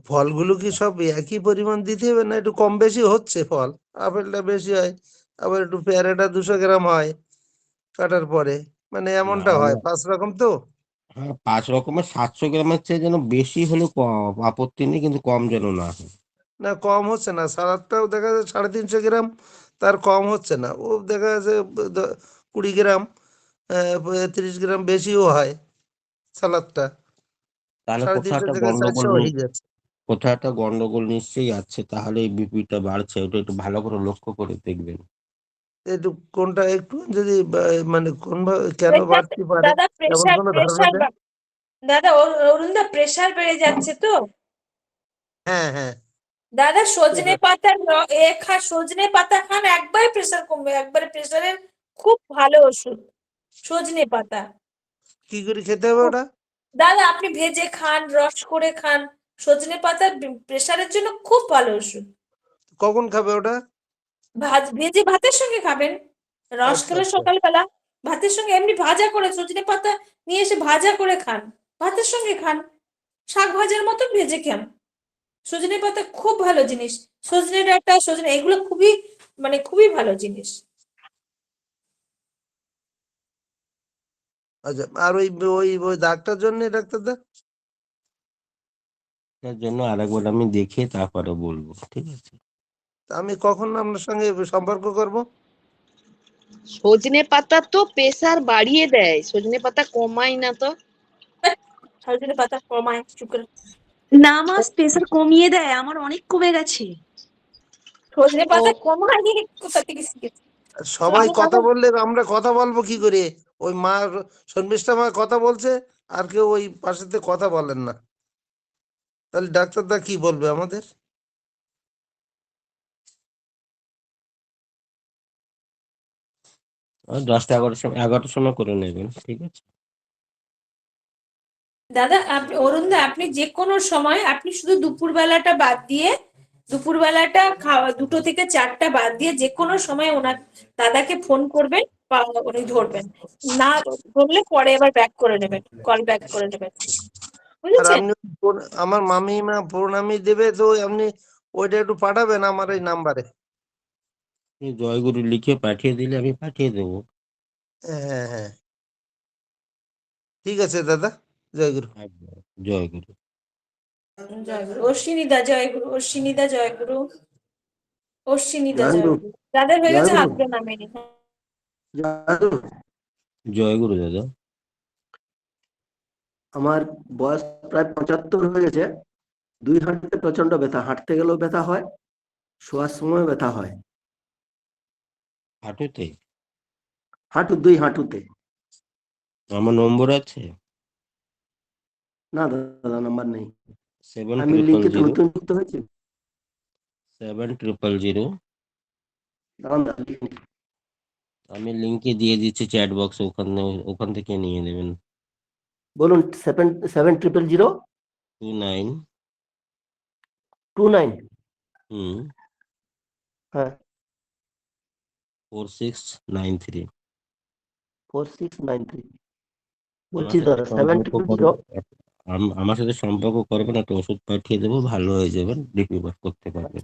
ফলগুলো কি সব একই পরিমাণ দিতে হবে, না একটু কম বেশি হচ্ছে? ফল আপেলটা বেশি হয়, আবার একটু পেয়ারাটা 200 গ্রাম হয় কাটার পরে, মানে না, এমনটা হয় 5 রকম তো। হ্যাঁ, 5 রকমের 700 গ্রামের চেয়ে যেন বেশি হলে আপত্তি নেই, কিন্তু কম যেন না হয়। না, কম হচ্ছে না, সালাদটাও দেখা যাচ্ছে 350 গ্রাম, তার কম হচ্ছে না, ও দেখা যাচ্ছে 20 গ্রাম, 30 গ্রাম বেশিও হয় সালাদটা, তাহলে 350 জায়গায় 400 হয়ে যাচ্ছে। কোথাও একটা গন্ডগোল নিশ্চয়ই আছে, তাহলে এই বিপিটা বাড়ছে। ওটা একটু ভালো করে লক্ষ্য করে দেখবেন। একটু কোনটা একটু যদি মানে কোন ভাবে কেন বাড়তে পারে দাদা এমন প্রেশার, কোনো ধারণা দেন? দাদা অরুণদা প্রেশার বেড়ে যাচ্ছে তো হ্যাঁ হ্যাঁ, দাদা, সজনে পাতার সজনে পাতা খান, একবার প্রেশার কমবে, একবারে প্রেশারের খুব ভালো ওষুধ সজনে পাতা। কি করে খেতে হবে ওটা? দাদা আপনি ভেজে খান, রস করে খান, সজনে পাতা প্রেশারের জন্য খুব ভালো ওষুধ। কখন খাবে ওটা? ভেজে ভাতের সঙ্গে খাবেন, রস আচ্ছা খেলে আচ্ছা, সকালবেলা, ভাতের সঙ্গে এমনি ভাজা করে সজনে পাতা নিয়ে এসে ভাজা করে খান, ভাতের সঙ্গে খান, শাক ভাজার মতো ভেজে খান। সজনে পাতা খুব ভালো জিনিস, সজনে ডাঁটা, সজনে, এগুলো খুবই মানে খুবই ভালো জিনিস। আচ্ছা। আর ওই ওই ওই দাগটার জন্য ডাক্তারদা? তার জন্য আরেকবার আমি দেখে তারপরে বলবো, ঠিক আছে? তা আমি কখন আপনার সঙ্গে সম্পর্ক করব? সজনে পাতা তো প্রেসার বাড়িয়ে দেয়, সজনে পাতা কমায় না তো। সজনে পাতা কমায়, শুক্র, না মা, প্রেসার কমিয়ে দেয়, আমার অনেক কমে গেছে। সজনে ও পাতা কমায়, কোথা থেকে শিখেছি? সবাই সজনে কথা পাতা, বললে আমরা কথা বলবো কি করে? ওই মা, শর্মিষ্ঠা মা কথা বলছে, আর কেউ ওই পাশেতে কথা বলেন না, তাহলে ডাক্তারদা কি বলবে আমাদের? ওই 10টা 11টার সময় করে নেবেন, ঠিক আছে? দাদা আপনি অরুণদা, আপনি যে কোনো সময়, আপনি শুধু দুপুরবেলাটা বাদ দিয়ে, দুপুরবেলাটা খাওয়া 2টো থেকে 4টা বাদ দিয়ে যে কোনো সময় ওনার দাদাকে ফোন করবেন বা উনি ধরবেন, না ধরলে পরে আবার ব্যাক করে নেবেন, কল ব্যাক করে নেবেন, আর বুঝেছেন? আপনি আমার মামিমা প্রণামী দেবে, তো আপনি ওইটা একটু পাঠাবেন আমার এই নাম্বারে। এই জয়গুরু লিখে পাঠিয়ে দিলে আমি পাঠিয়ে দেবো। হ্যাঁ হ্যাঁ, ঠিক আছে দাদা, জয়গুরু। একদম। জয়গুরু। জয়গুরু। অশ্বিনীদা জয়গুরু, অশ্বিনীদা জয়গুরু, অশ্বিনীদা জয়গুরু, জয়গুরু। যাদের হয়ে গেছে জয়গুরু, হাতটা নামিয়ে নিন। জয়গুরু। জয়গুরু দাদা। আমার বয়স প্রায় 75 হয়ে গেছে। 2 হাঁটুতে প্রচন্ড ব্যথা, হাঁটতে গেলেও ব্যথা হয়, শোয়ার সময় ব্যথা হয়। হাঁটুতে? দুই হাঁটুতে। আমার নম্বর আছে? না দাদা, নাম্বার নেই। আমি 7000 লিঙ্কে নতুন যুক্ত হয়েছি। 7000। দাঁড়ান দাদা, আমি লিঙ্কে দিয়ে দিচ্ছি চ্যাট বক্সে, ওখান থেকে নিয়ে নেবেন। বলুন। 7000 29 29 হ্যাঁ 4693। 4693। আমার বলছি সাথে দাদা সম্পর্ক 7000 করবেন, আমার সাথে সম্পর্ক করবেন, একটা ওষুধ পাঠিয়ে দেবো, ভালো হয়ে যাবেন, রিকভার করতে পারবেন।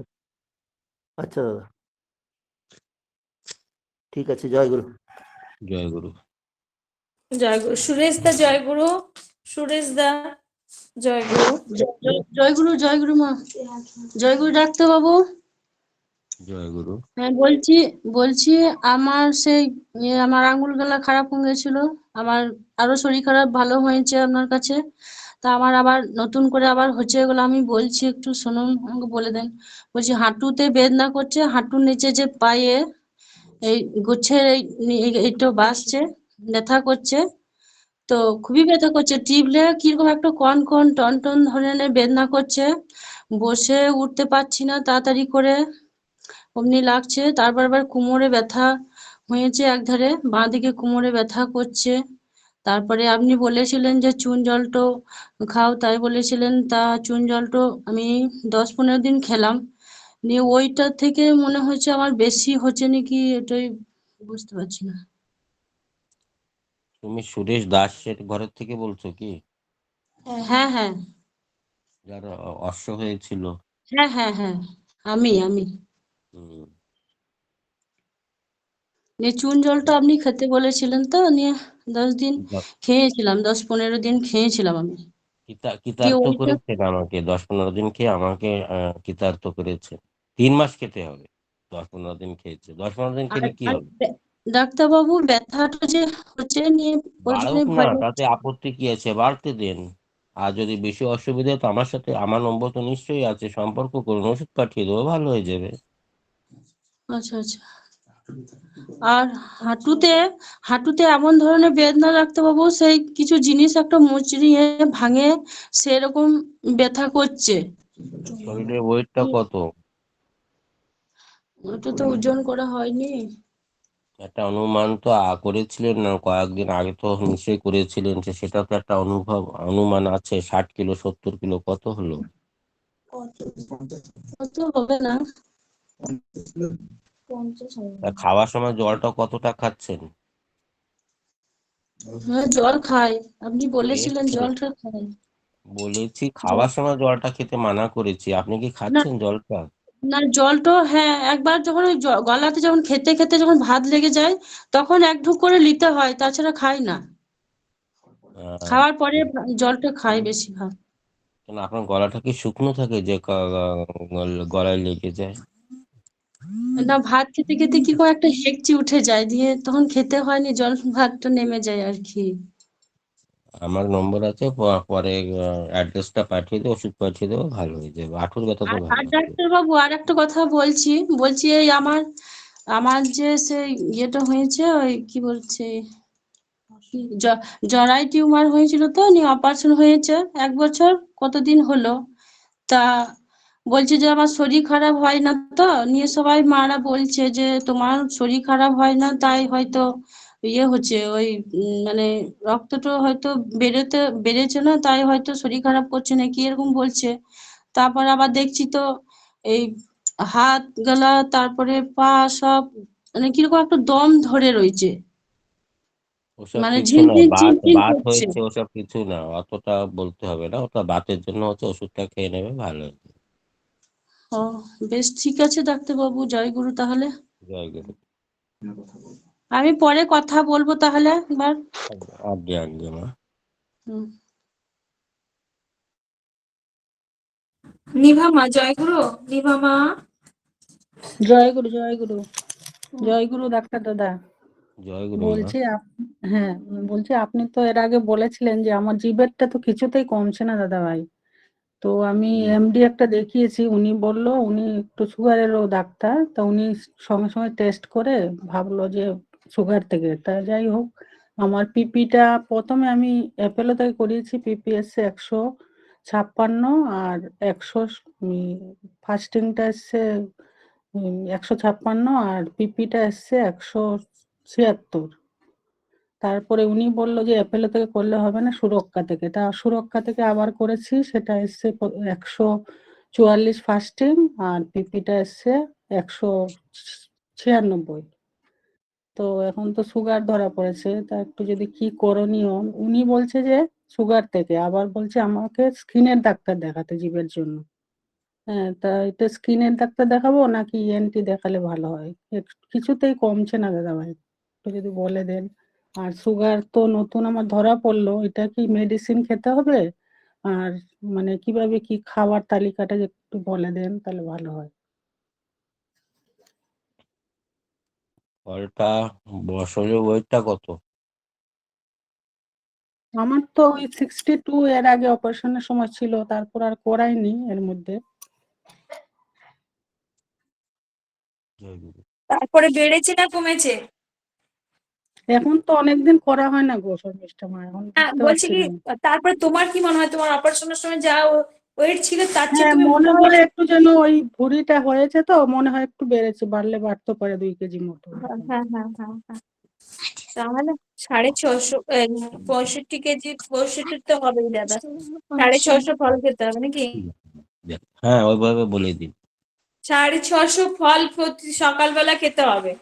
আচ্ছা দাদা, ঠিক আছে। জয় গুরু। জয় গুরু। জয় গুরু। সুরেশ দা জয় গুরু। সুরেশ দা জয় গুরু। জয় গুরু, জয় গুরু মা, জয় গুরু ডাক্তারবাবু। জয় গুরু। হ্যাঁ বলছি আমার সেই আমার আঙুলগুলা খারাপ হয়ে গেছিল, আমার আরো শরীর খারাপ ভালো হয়েছে আপনার কাছে। তা আমার আবার নতুন করে আবার হচ্ছে, এগুলো আমি বলছি, একটু শুনুন, আমাকে বলে দেন। বলছি হাঁটুতে বেদনা করছে, হাঁটুর নিচে যে পায়ে এই গোছের এইটা বাসছে, ব্যথা করছে। তো খুবই ব্যথা করছে, টিপলে কিরকম একটা কন কন টন টন ধরনের বেদনা করছে, বসে উঠতে পারছি না তাড়াতাড়ি করে, অমনি লাগছে। তারপর আবার কোমরে ব্যথা হয়েছে একধারে, বাঁ দিকে কোমরে ব্যথা করছে। তারপরে আপনি বলেছিলেন যে চুন জলটো খাও, তাই বলেছিলেন, তা চুন জলটো আমি 10-15 দিন খেলাম, নিয়ে ওইটা থেকে মনে হচ্ছে আমার বেশি হচ্ছে নাকি, এটাই বুঝতে পারছি না। তুমি সুরেশ দাসের ঘরের থেকে বলছো কি? হ্যাঁ হ্যাঁ যার অশ্ব হয়েছিল? হ্যাঁ হ্যাঁ হ্যাঁ আমি হুম। নিয়ে চুন জলটা আপনি খেতে বলেছিলেন, তো নিয়ে 10 দিন খেয়েছিলাম, 10-15 দিন খেয়েছিলাম আমি। দিয়ে কৃতার্থ ওইটা করেছেন আমাকে, 10-15 দিন খেয়ে আমাকে কৃতার্থ করেছে। 3 মাস খেতে হবে, 10-15 দিন খেয়েছে। 10-15 দিন আর খেলে কি আর হবে? ডাক্তারবাবু ব্যথাটা যে হচ্ছে নিয়ে ওই জন্য বাড়ুক না, ভয় তাতে লাগছে। আপত্তি কি আছে, বাড়তে দেন। আর যদি বেশি অসুবিধা হয় তো আমার সাথে, আমার নম্বর তো নিশ্চয়ই আছে, সম্পর্ক করুন, ওষুধ পাঠিয়ে দেবো, ভালো হয়ে যাবে। আচ্ছা আচ্ছা। আর হাঁটুতে হাঁটুতে এমন ধরনের বেদনা ডাক্তারবাবু, সেই কিছু জিনিস একটা মুচড়িয়ে ভাঙে সেরকম ব্যথা করছে। শরীরের ওয়েটটা কত? ওটা তো ওজন করা হয়নি। একটা অনুমান তো করেছিলেন না কয়েকদিন আগে, তো নিশ্চয়ই করেছিলেন, সেটা তো একটা অনুমান আছে। 60 কিলো, 70 কিলো, কত হলো? অত হবে না। তা খাওয়ার সময় জলটা কতটা খাচ্ছেন? হ্যাঁ জল খাই, আপনি বেশ বলেছিলেন তো, জলটা খাই। বলেছি জল খাওয়ার সময় জলটা খেতে মানা করেছি, আপনি কি না খাচ্ছেন জলটা? না, জলটা হ্যাঁ, একবার যখন ওই গলাতে যখন খেতে খেতে যখন ভাত লেগে যায়, তখন এক ঢুক করে নিতে হয়, তাছাড়া খাই না। আহ, খাওয়ার পরে জলটা খাই বেশিরভাগ। কেন আপনার গলাটা কি শুকনো থাকে যে গলায় লেগে যায়? না, ভাত খেতে খেতে কি করে একটা হেঁচকি উঠে যায়, দিয়ে তখন খেতে হয়নি, জল ভাতটা নেমে যায় আর কি। আমার নম্বর আছে, পরে অ্যাড্রেসটা পাঠিয়ে দেবো, ওষুধ পাঠিয়ে দেবো, ভালো হয়ে যাবে, হাঁটুর ব্যথা তো আর ভালো আর হয়ে যাবে। ডাক্তারবাবু আর একটা কথা বলছি এই আমার আমার যে সেই ইয়েটা হয়েছে, ওই কি বলছে, জরাই টিউমার হয়েছিল, তো নিয়ে অপারেশন হয়েছে 1 বছর কতদিন হলো। তা বলছে যে আমার শরীর খারাপ হয় না, তো নিয়ে সবাই মারা বলছে যে তোমার শরীর খারাপ হয় না, তাই হয়তো ইয়ে হচ্ছে ওই মানে রক্তটা হয়তো বেড়েছে না, তাই হয়তো শরীর খারাপ করছে না কি এরকম বলছে। তারপর আবার দেখছি তো এই হাত গলা তারপরে পা সব মানে কিরকম একটা দম ধরে রয়েছে, ওসব মানে কিছু না, ঝিনঝিন বাত ঝিনঝিন বাত করছে। হয়েছে, ওসব কিছু না, অতটা বলতে হবে না, ওটা বাতের জন্য হচ্ছে, ওষুধটা খেয়ে নেবে, ভালো হয়ে যাবে। ও বেশ, ঠিক আছে ডাক্তারবাবু, জয় গুরু তাহলে। জয় গুরু। আমি পরে কথা বলবো তাহলে একবার। আজ্ঞে আজ্ঞে মা। হুম। নিভা মা জয় গুরু। নিভা মা জয় গুরু, জয় গুরু, জয় গুরু ডাক্তার দাদা। জয় গুরু মা। বলছি হ্যাঁ, বলছি আপনি তো এর আগে বলেছিলেন যে আমার জিভেরটা তো কিছুতেই কমছে না দাদা ভাই। তো আমি এমডি একটা দেখিয়েছি, উনি বলল উনি একটু সুগারেরও ডাক্তার, তা উনি সঙ্গে সঙ্গে টেস্ট করে ভাবলো যে সুগার থেকে। তা যাই হোক, আমার পিপিটা প্রথমে আমি অ্যাপেলো থেকে করিয়েছি, পিপি এসছে 156 আর 100, ফাস্টিংটা এসছে 156 আর পিপিটা এসছে 176। তারপরে উনি বললো যে অ্যাপেলো থেকে করলে হবে না, সুরক্ষা থেকে। তা সুরক্ষা থেকে আবার করেছি, সেটা এসছে 144 ফাস্টিং আর পিপিটা এসছে 196। তো এখন তো সুগার ধরা পড়েছে, তা একটু যদি কি করণীয়। উনি বলছে যে সুগার থেকে, আবার বলছে আমাকে স্কিনের ডাক্তার দেখাতে জিভের জন্য। হ্যাঁ, তা এটা স্কিনের ডাক্তার দেখাবো নাকি ইএনটি দেখালে ভালো হয়? কিছুতেই কমছে না দাদা ভাই, একটু যদি বলে দেন। আর সুগার তো নতুন আমার ধরা পড়লো, এটা কি মেডিসিন খেতে হবে? আর মানে কিভাবে কি খাবার তালিকাটা যদি একটু বলে দেন তাহলে ভালো হয়। ফলটা বছরের ওয়েটটা কত? আমার তো ওই 62 এর আগে অপারেশনের সময় ছিল, তারপর আর করাইনি এর মধ্যে। জয় গুরু। তারপরে বেড়েছে না কমেছে? এখন তো অনেকদিন করা হয় না গো শর্মিষ্ঠা মা, এখন হ্যাঁ, বুঝতে বলছি পারছি কি, না। তারপরে তোমার কি মনে হয় তোমার অপারেশনের সময় যা ওয়েট ছিল তার চেয়ে হ্যাঁ, তুমি মনে মোটা হয় হয়েছো? একটু যেন ওই ভুঁড়িটা হয়েছে, তো মনে হয় একটু বেড়েছে, বাড়লে বাড়তে পারে 2 কেজি মতো। হ্যাঁ হ্যাঁ হ্যাঁ হ্যাঁ হ্যাঁ। তাহলে 650, 65 কেজি, 65 তো হবেই দাদা। 650 ফল খেতে হবে নাকি? হ্যাঁ, ওইভাবে বলে দিন। 650 ফল প্রতি সকালবেলা খেতে হবে।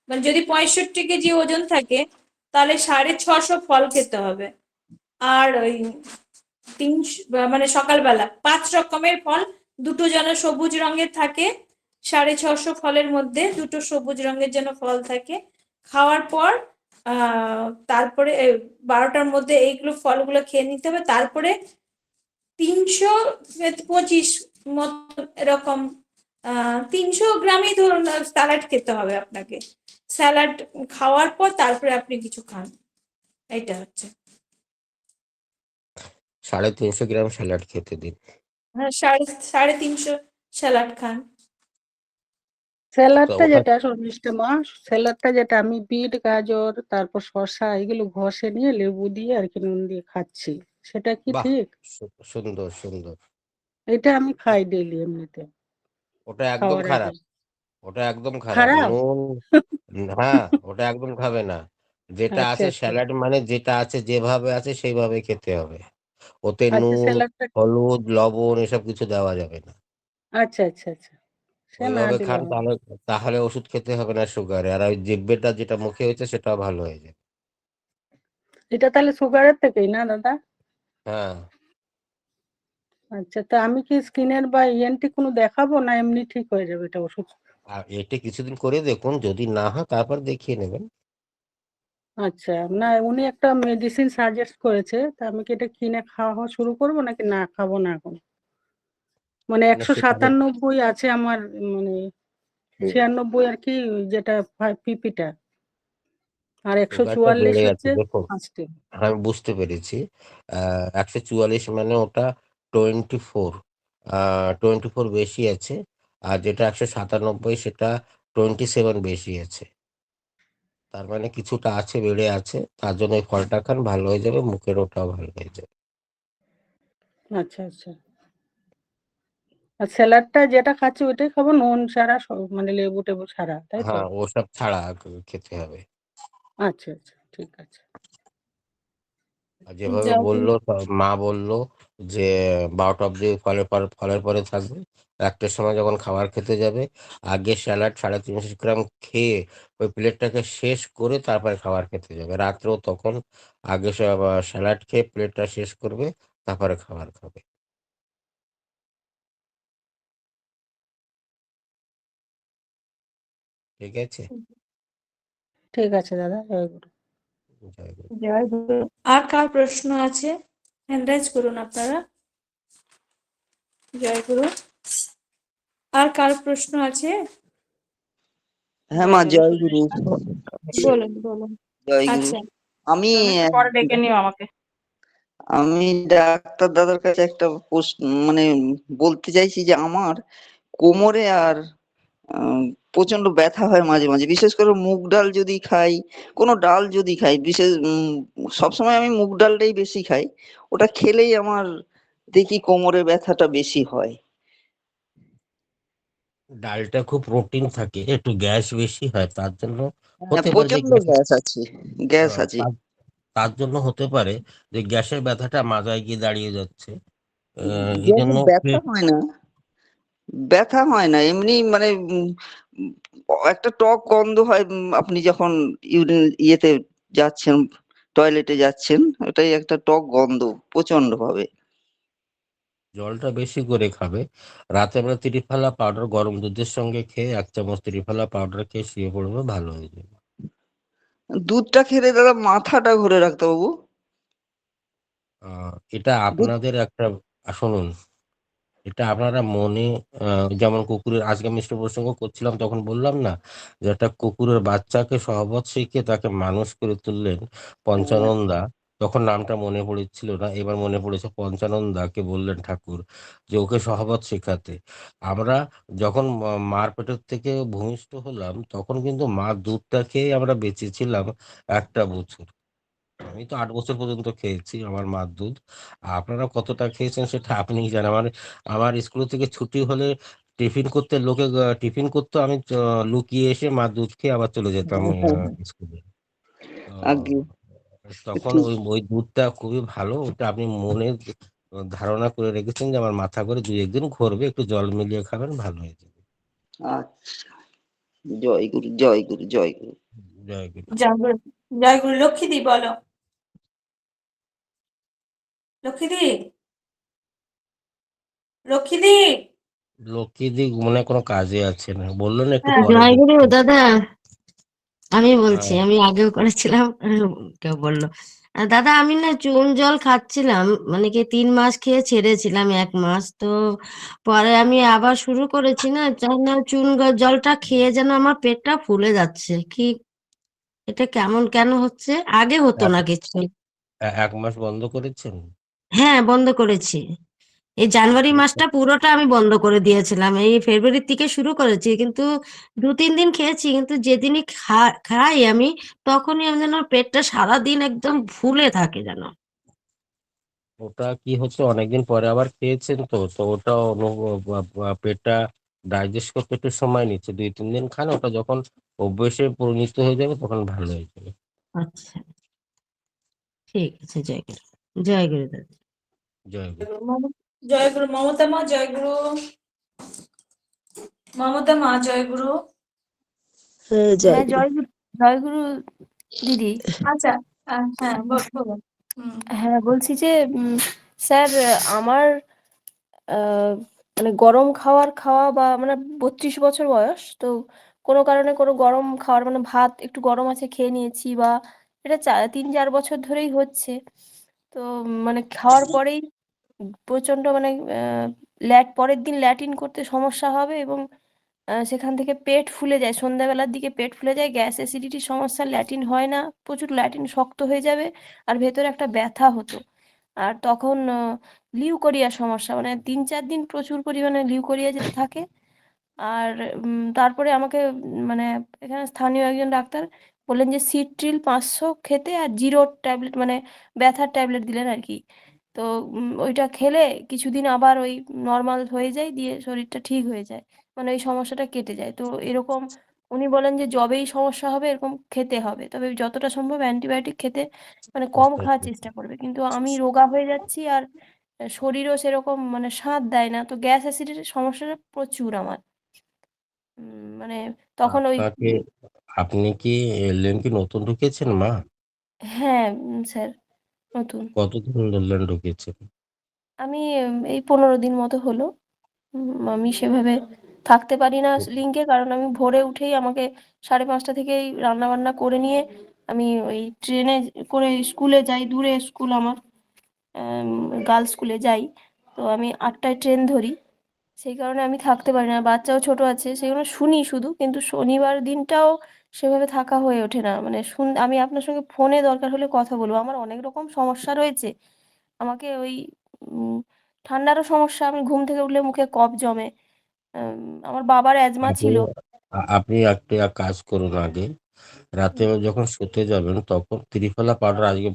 মানে যদি 65 কেজি ওজন থাকে তাহলে 650 ফল খেতে হবে। আর ওই 300, মানে সকালবেলা 5 রকমের ফল, দুটো যেন সবুজ রঙের থাকে। 650 ফলের মধ্যে দুটো সবুজ রঙের যেন ফল থাকে। খাওয়ার পর তারপরে 12টার মধ্যে এইগুলো ফলগুলো খেয়ে নিতে হবে। তারপরে 325 মতো এরকম 300 গ্রামই ধরুন স্যালাড খেতে হবে আপনাকে। স্যালাড খাওয়ার পর তারপরে আপনি কিছু খান, এটা হচ্ছে। 350 গ্রাম স্যালাড খেতে দিন। হ্যাঁ, 350 স্যালাড খান। তো স্যালাডটা ওটা যেটা শর্মিষ্ঠা মা, স্যালাডটা যেটা আমি বিট, গাজর, তারপর শসা এগুলো ঘষে নিয়ে লেবু দিয়ে আর কি নুন দিয়ে খাচ্ছি, সেটা কি বাহ, ঠিক? সুন্দর সুন্দর। এটা আমি খাই ডেইলি এমনিতে ওটা একদম খাওয়ার আগে। খারাপ, ওটা একদম খারাপ খারাপ? নুন। হ্যাঁ, ওটা একদম খাবে না। যেটা আচ্ছা আছে আচ্ছা স্যালাড মানে যেটা আছে যেভাবে আছে সেইভাবে খেতে হবে। ওতে আচ্ছা। নুন, স্যালাডটা হলুদ, লবণ এসব কিছু দেওয়া যাবে না। আচ্ছা আচ্ছা আচ্ছা, সে না ওইভাবে খান, দিলাম। তাহলে তাহলে ওষুধ খেতে হবে না সুগারে। আর ওই জিভেটা যেটা মুখে হয়েছে সেটাও ভালো হয়ে যাবে। এটা তাহলে সুগারের থেকেই না দাদা? হ্যাঁ, আচ্ছা, তা আমি কি স্কিনের বা ইএনটি কোনো দেখাবো না এমনি ঠিক হয়ে যাবে এটা ওষুধ? আর এটা কিছুদিন করে দেখুন, যদি না হয় তারপর দেখিয়ে নেবেন। আচ্ছা, না উনি একটা মেডিসিন সাজেস্ট করেছে, তা আমি কি এটা কিনে খাওয়া শুরু করবো নাকি না খাবো না এখন? মানে না, সেটা 197 আছে আমার, মানে 96 আর কি, যেটা পিপিটা, আর সুগারটা বেড়ে 144 গেছে হচ্ছে দেখুন। ফাস্টিং। আমি বুঝতে পেরেছি। 144 মানে ওটা 24, 24 বেশি আছে। আর যেটা 197 সেটা 27 বেশি আছে। তার মানে কিছুটা আছে, বেড়ে আছে। তার জন্য এই ফলটা খান, ভালো হয়ে যাবে, মুখের ওটাও ভালো হয়ে যাবে। আচ্ছা আচ্ছা। আর স্যালাডটা যেটা খাচ্ছি ওইটাই খাবো, নুন ছাড়া মানে লেবু টেবু ছাড়া, তাই তো? হ্যাঁ, ওসব ছাড়া খেতে হবে। আচ্ছা আচ্ছা, ঠিক আছে। আর যেভাবে যাও বললো মা বললো যে 12টা অব্দি ফলের পরে থাকবে। 1টার সময় যখন খাবার খেতে যাবে, আগে স্যালাড 350 গ্রাম খেয়ে ওই প্লেটটাকে শেষ করে তারপরে খাবার খেতে যাবে। রাত্রেও তখন আগে স্যালাড খেয়ে প্লেটটা শেষ করবে, তারপরে খাবার খাবে। ঠিক আছে? ঠিক আছে দাদা, জয়গুরু। জয় গুরু। জয় গুরু। আর কার প্রশ্ন আছে? হ্যান্ড রাইজ করুন আপনারা। জয় গুরু। আর কার প্রশ্ন আছে? হ্যাঁ মা, জয় গুরু। বলুন বলুন। জয় গুরু। আচ্ছা, আমি তুমি একটু পরে ডেকে নিও আমাকে। আমি ডাক্তার দাদার কাছে একটা মানে বলতে চাইছি যে আমার কোমরে আর প্রচন্ড ব্যথা হয় মাঝে মাঝে, বিশেষ করে মুগ ডাল যদি খাই, কোনো ডাল যদি খাই, বিশেষ সবসময় আমি মুগ ডালটাই বেশি খাই, ওটা খেলেই আমার দেখি কোমরে ব্যথাটা বেশি হয়। ডালটা খুব প্রোটিন থাকে, একটু গ্যাস বেশি হয়, তার জন্য হ্যাঁ, হতে পারে যে প্রচন্ড গ্যাস আছে, গ্যাস আছে। তার জন্য হতে পারে যে গ্যাসের ব্যথাটা মাথায় গিয়ে দাঁড়িয়ে যাচ্ছে। এই জন্য গ্যাসের ব্যথা হয় না, ব্যথা হয় না, এমনি মানে একটা টক গন্ধ হয়, আপনি যখন ইয়েতে যাচ্ছেন, টয়লেটে যাচ্ছেন, ওটাই একটা টক গন্ধ প্রচন্ড ভাবে। জলটা বেশি করে খাবে। রাতের বেলা ত্রিফলা পাউডার গরম দুধের সঙ্গে খেয়ে 1 চামচ ত্রিফলা পাউডার খেয়ে শুয়ে পড়বে, ভালো হয়ে যাবে। দুধটা খেলে দাদা মাথাটা ঘুরে, ডাক্তারবাবু। এটা দুধ আপনাদের একটা শুনুন, এটা আপনারা মনে যেমন কুকুরের, আজকে আমি মিষ্টি প্রসঙ্গ করছিলাম তখন বললাম না যে একটা কুকুরের বাচ্চাকে সহবত শিখে তাকে মানুষ করে তুললেন পঞ্চানন্দা, তখন নামটা মনে পড়েছিল না, এবার মনে পড়েছে। পঞ্চানন্দাকে বললেন ঠাকুর যে ওকে সহবত শেখাতে। আমরা যখন মার পেটের থেকে ভূমিষ্ঠ হলাম তখন কিন্তু মার দুধটা খেয়ে আমরা বেঁচেছিলাম 1টা বছর। আমি তো 8 বছর পর্যন্ত খেয়েছি আমার মার দুধ। আপনারা কতটা খেয়েছেন সেটা আপনিই জানেন। আমার আমার স্কুল থেকে ছুটি হলে টিফিন করতে লোকে টিফিন করতো, আমি লুকিয়ে এসে মার দুধ খেয়ে আবার চলে যেতাম স্কুলে। তো আগে তখন ঠিক। ওই ওই দুধটা খুবই ভালো, ওটা আপনি মনে ধারণা করে রেখেছেন যে আমার মাথা করে 2-1 দিন ঘুরবে, একটু জল মিলিয়ে খাবেন, ভালো হয়ে যাবে। আচ্ছা, জয় গুরু, জয় গুরু, জয় গুরু। জয় গুরু। জয় গুরু, জয় গুরু। লক্ষ্মীদি বলো, লক্ষ্মীদি, লক্ষ্মীদি। লক্ষ্মীদি মনে হয় কোনো কাজে আছে, না বললেন একটু হ্যাঁ, পরে জয়গুরু দেখতে। দাদা, আমি বলছি, হ্যাঁ, আমি আগেও করেছিলাম, কেউ বললো। দাদা আমি না চুন জল খাচ্ছিলাম, মানে কি 3 মাস খেয়ে ছেড়েছিলাম, 1 মাস তো পরে আমি আবার শুরু করেছি না, না জলটা খেয়ে যেন আমার পেটটা ফুলে যাচ্ছে, কি এটা কেমন কেন হচ্ছে? আগে হতো না এক কিছু। 1 মাস বন্ধ করেছেন। হ্যাঁ, বন্ধ করেছি। এই জানুয়ারি মাসটা পুরোটা আমি বন্ধ করে দিয়েছিলাম, এই ফেব্রুয়ারি থেকে শুরু করেছি, কিন্তু 2-3 দিন খেয়েছি, কিন্তু যেদিনই খাই আমি, তখনই আমি যেন পেটটা সারাদিন একদম ফুলে থাকে যেন। ওটা কি হচ্ছে, অনেকদিন পরে আবার খেয়েছেন তো তো ওটা পেটটা ডাইজেস্ট করতে একটু সময় নিচ্ছে, 2-3 দিন খান, ওটা যখন অভ্যেসে পরিণত হয়ে যাবে তখন ভালো হয়ে যাবে। আচ্ছা, ঠিক আছে, জয় গুরু, জয় গুরু দাদা। জয় গুরু। জয় গুরু। মমতা মা জয় গুরু, মমতা মা জয় গুরু। হ্যাঁ, জয় গুরু দিদি। আচ্ছা, হ্যাঁ বলুন। হ্যাঁ, বলছি যে স্যার, আমার মানে গরম খাওয়া বা মানে 32 বছর বয়স তো, কোনো কারণে কোনো গরম খাওয়ার মানে ভাত একটু গরম আছে খেয়ে নিয়েছি, বা এটা 3-4 বছর ধরেই হচ্ছে। তো মানে খাওয়ার পরেই প্রচন্ড মানে পরের দিন ল্যাটিন করতে সমস্যা হবে, এবং সেখান থেকে পেট ফুলে যায়, সন্ধ্যাবেলার দিকে পেট ফুলে যায়, গ্যাস অ্যাসিডিটির সমস্যা, ল্যাটিন হয় না, প্রচুর ল্যাটিন শক্ত হয়ে যাবে, আর ভেতরে একটা ব্যথা হতো। আর তখন লিউকোরিয়ার সমস্যা, মানে 3-4 দিন প্রচুর পরিমাণে লিউকোরিয়া যেতে থাকে। আর তারপরে আমাকে মানে এখানে স্থানীয় একজন ডাক্তার বললেন যে সিট্রিল 500 খেতে, আর জিরো ট্যাবলেট মানে ব্যথার ট্যাবলেট দিলেন আর কি। তো ওইটা খেলে কিছুদিন আবার ওই নর্মাল হয়ে যায়, দিয়ে শরীরটা ঠিক হয়ে যায়, মানে ওই সমস্যাটা কেটে যায়। তো এরকম উনি বলেন যে যবেই সমস্যা হবে এরকম খেতে হবে, তবে যতটা সম্ভব অ্যান্টিবায়োটিক খেতে মানে কম আচ্ছা, খাওয়ার আচ্ছা। চেষ্টা করবে। কিন্তু আমি রোগা হয়ে যাচ্ছি, আর শরীরও সেরকম মানে সাথ দেয় না, তো গ্যাস অ্যাসিডিটির সমস্যাটা প্রচুর আমার। মানে তখন ওই আপনাকে আপনি কি এলেন কি নতুন ঢুকেছেন মা? হ্যাঁ স্যার, নতুন। কতদিন ধরলেন ঢুকেছেন? আমি এই 15 দিন মতো হলো। আমি সেভাবে থাকতে পারি না লিঙ্কে, কারণ আমি ভোরে উঠেই আমাকে 5:30 থেকেই রান্না বান্না করে নিয়ে আমি ওই ট্রেনে করে স্কুলে যাই, দূরে স্কুল আমার, গার্লস স্কুলে যাই। তো আমি 8টায় ট্রেন ধরি, সেই কারণে আমি থাকতে পারি না, বাচ্চাও ছোট আছে, সেই কারণে শুনি শুধু। কিন্তু শনিবার দিনটাও সেভাবে থাকা হয়ে ওঠে না। মানে আমি আপনার সঙ্গে ফোনে দরকার হলে কথা বলবো। আমার অনেক রকম সমস্যা রয়েছে। আমাকে ওই উম ঠান্ডারও সমস্যা, আমি ঘুম থেকে উঠলে মুখে কফ জমে। আমার বাবার অ্যাজমা আপনি ছিল। আপনি একটা কাজ করুন আগে, রাতে যখন শুতে যাবেন তখন ত্রিফলা পাউডার আজকে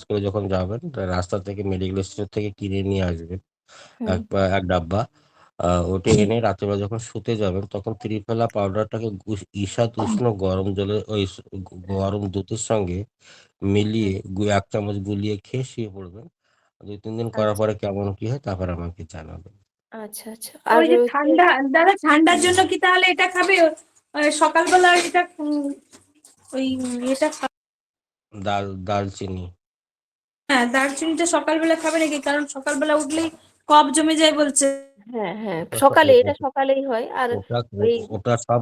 স্কুলে যখন যাবেন রাস্তা থেকে মেডিকেল স্টোর থেকে কিনে নিয়ে আসবেন হুম। এক ডাব্বা। ওটা এনে রাত্রেবেলা যখন শুতে যাবেন তখন ত্রিফলা পাউডারটাকে ঈষৎ উষ্ণ গরম জলে ওই গরম দুধের সঙ্গে মিলিয়ে এক চামচ গুলিয়ে খেয়ে শুয়ে পড়বেন। 2-3 দিন করার আচ্ছা, পরে কেমন কি হয় তারপর আমাকে জানাবেন। আচ্ছা, আচ্ছা। আর আর ওই যে হচ্ছে ঠান্ডা, দাদা ঠান্ডার জন্য কি তাহলে এটা খাবে? সকালবেলা এটা ওই এটা দালচিনি। হ্যাঁ, দারচিনিটা সকালবেলা খাবে নাকি? কারণ সকালবেলা উঠলেই কফ জমে যায় বলছে। হ্যাঁ, হ্যাঁ, ওটা সকালে, ও- এটা ও- সকালেই হয়। আর ওটা ওই ওটা সব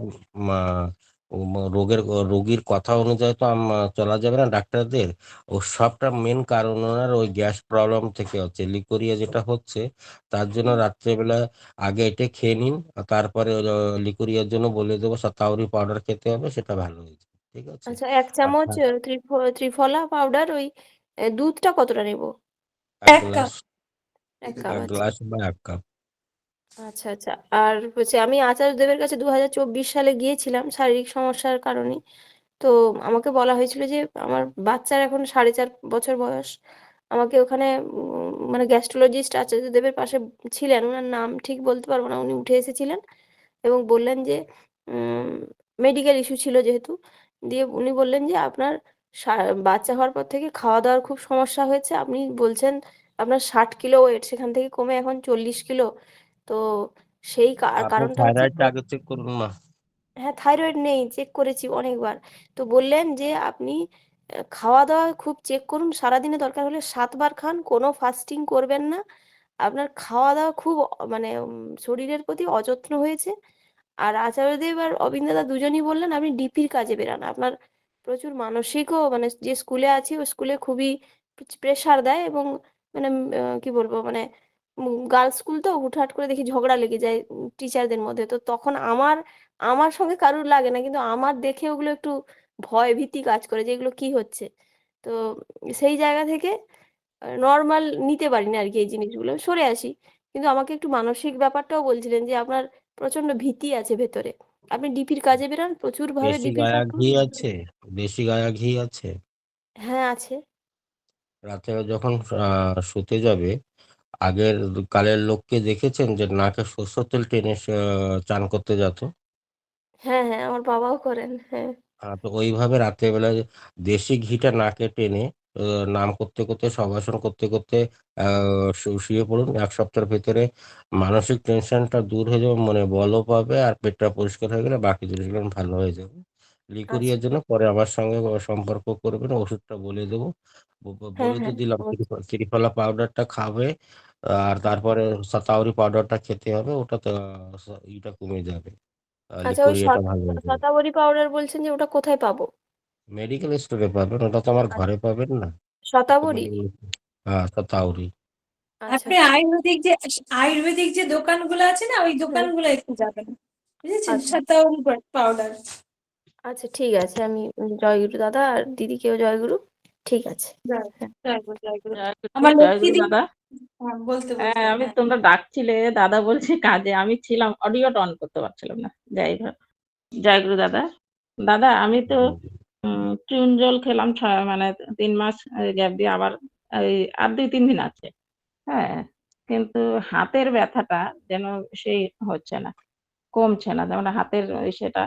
রোগীর কথা অনুযায়ী তো চলা যাবে না ডাক্তারদের। ও সবটা মেন কারণ ওনার ওই গ্যাস প্রবলেম থেকে হচ্ছে, লিকোরিয়া যেটা হচ্ছে তার জন্য রাত্রেবেলা আগে এটা খেয়ে নিন, আর তারপরে লিকোরিয়ার জন্য বলে দেবো শতাবরী পাউডার খেতে হবে, সেটা ভালো হয়েছে। ঠিক আছে। আচ্ছা, 1 চামচ আর ত্রিফলা পাউডার, ওই দুধটা কতটা নেব? এক এক গ্লাস কাপ। 1 কাপ, এক আচ্ছা। গ্লাস বা 1 কাপ। আচ্ছা, আচ্ছা। আর হচ্ছে আমি আচার্যদেবের কাছে 2024 সালে গিয়েছিলাম শারীরিক সমস্যার কারণে। তো আমাকে বলা হয়েছিল যে আমার বাচ্চার এখন 4.5 বছর বয়স। আমাকে ওখানে মানে গ্যাস্ট্রোলজিস্ট আচার্যদেবের পাশে ছিলেন, ওনার নাম ঠিক বলতে পারবো না, উনি উঠে এসেছিলেন এবং বললেন যে মেডিকেল ইস্যু ছিল যেহেতু, দিয়ে উনি বললেন যে আপনার বাচ্চা হওয়ার পর থেকে খাওয়া দাওয়ার খুব সমস্যা হয়েছে। আপনি বলছেন আপনার 60 কিলো ওয়েট, সেখান থেকে কমে এখন 40 কিলো। তো সেই আপনার কারণটা হচ্ছে, থাইরয়েডটা আগে চেক করুন মা। হ্যাঁ, থাইরয়েড নেই, চেক করেছি অনেকবার। তো বললেন যে আপনি খাওয়া দাওয়া খুব চেক করুন, সারাদিনে দরকার হলে 7 বার খান, কোনো ফাস্টিং করবেন না। আপনার খাওয়া দাওয়া খুব মানে শরীরের প্রতি অযত্ন হয়েছে। আর আচার্যদেব আর অবিন্দাদা দুজনই বললেন আপনি ডিপির কাজে বেরান। আপনার প্রচুর মানসিকও, মানে যে স্কুলে আছি ওই স্কুলে খুবই প্রেশার দেয় এবং মানে কি বলবো, মানে গার্লস স্কুল তো হুটহাট করে দেখি ঝগড়া লেগে যায় টিচারদের মধ্যে। তো তখন আমার আমার সঙ্গে কারুর লাগে না, কিন্তু আমার দেখে ওগুলো একটু ভয় ভীতি কাজ করে যে এগুলো কি হচ্ছে। তো সেই জায়গা থেকে নর্মাল নিতে পারি না আর কি এই জিনিসগুলো, সরে আসি। কিন্তু আমাকে একটু মানসিক ব্যাপারটাও বলছিলেন যে আপনার প্রচন্ড ভীতি আছে ভেতরে, আপনি ডিপির কাজে বেরান, প্রচুর ভাবে দেশি ডিপির গায়া কাজ ঘি করুন। আছে? দেশি গায়া ঘি আছে? হ্যাঁ, আছে। রাতে যখন শুতে যাবে আগের কালের লোককে দেখেছেন যে নাকে সরষের তেল টেনে চান করতে যেত? হ্যাঁ, হ্যাঁ, আমার বাবাও করেন, হ্যাঁ। তো ওইভাবে রাত্রেবেলা দেশি ঘিটা নাকে টেনে নাম করতে করতে সবাসন করতে করতে শুয়ে পড়ুন। 1 সপ্তাহের ভিতরে মানসিক টেনশনটা দূর হয়ে যাবে, মনে বলও পাবে, আর পেটটা পরিষ্কার হয়ে গেলে বাকি জিনিসগুলো ভালো হয়ে যাবে। আচ্ছা, লিকোরিয়ার জন্য পরে আমার সঙ্গে সম্পর্ক করবেন, ওষুধটা বলে দেবো। হ্যাঁ, বলে তো হ্যাঁ, দিলাম অবশ্যই। ত্রিফলা পাউডারটা খাবে, আর তারপরে শতাবরী পাউডারটা খেতে হবে, ওটা তো ইটা কমে যাবে, আচ্ছা, ওই লিকোরিয়াটা ভালো হয়ে যাবে। শতাবরী পাউডার বলছেন যে ওটা কোথায় পাবো? মেডিকেল স্টোরে পাবেন, ওটা তো আমার ঘরে পাবেন না। তো শতাবরী? হ্যাঁ, শতাবরী। আচ্ছা, আপনি আয়ুর্বেদিক যে দোকানগুলো আছে না, ওই হ্যাঁ, দোকানগুলো একটু যাবেন, বুঝেছেন? আচ্ছা, শতাবরী পাউডার। আচ্ছা, ঠিক আছে। আমি জয়গুরু দাদা আর দিদিকেও জয়গুরু। ঠিক আছে। জয় হ্যাঁ। জয় গুরু, জয় গুরু। জয়গুরু আমার লক্ষ্মী জয়গুরু দি, দাদা। হ্যাঁ, বলতে হ্যাঁ, বলতে আমি হ্যাঁ। তোমরা ডাকছিলে, দাদা বলছে কাজে, আমি ছিলাম, অডিওটা অন করতে পারছিলাম না। যাই হোক, জয়গুরু দাদা। দাদা আমি তো চুন জল খেলাম, মানে 3 মাস গ্যাপ দিয়ে, আবার এই আর 2-3 দিন আছে। হ্যাঁ, কিন্তু হাতের ব্যথাটা যেন সেই হচ্ছে না, কমছে না, যেমন হাতের ওই সেটা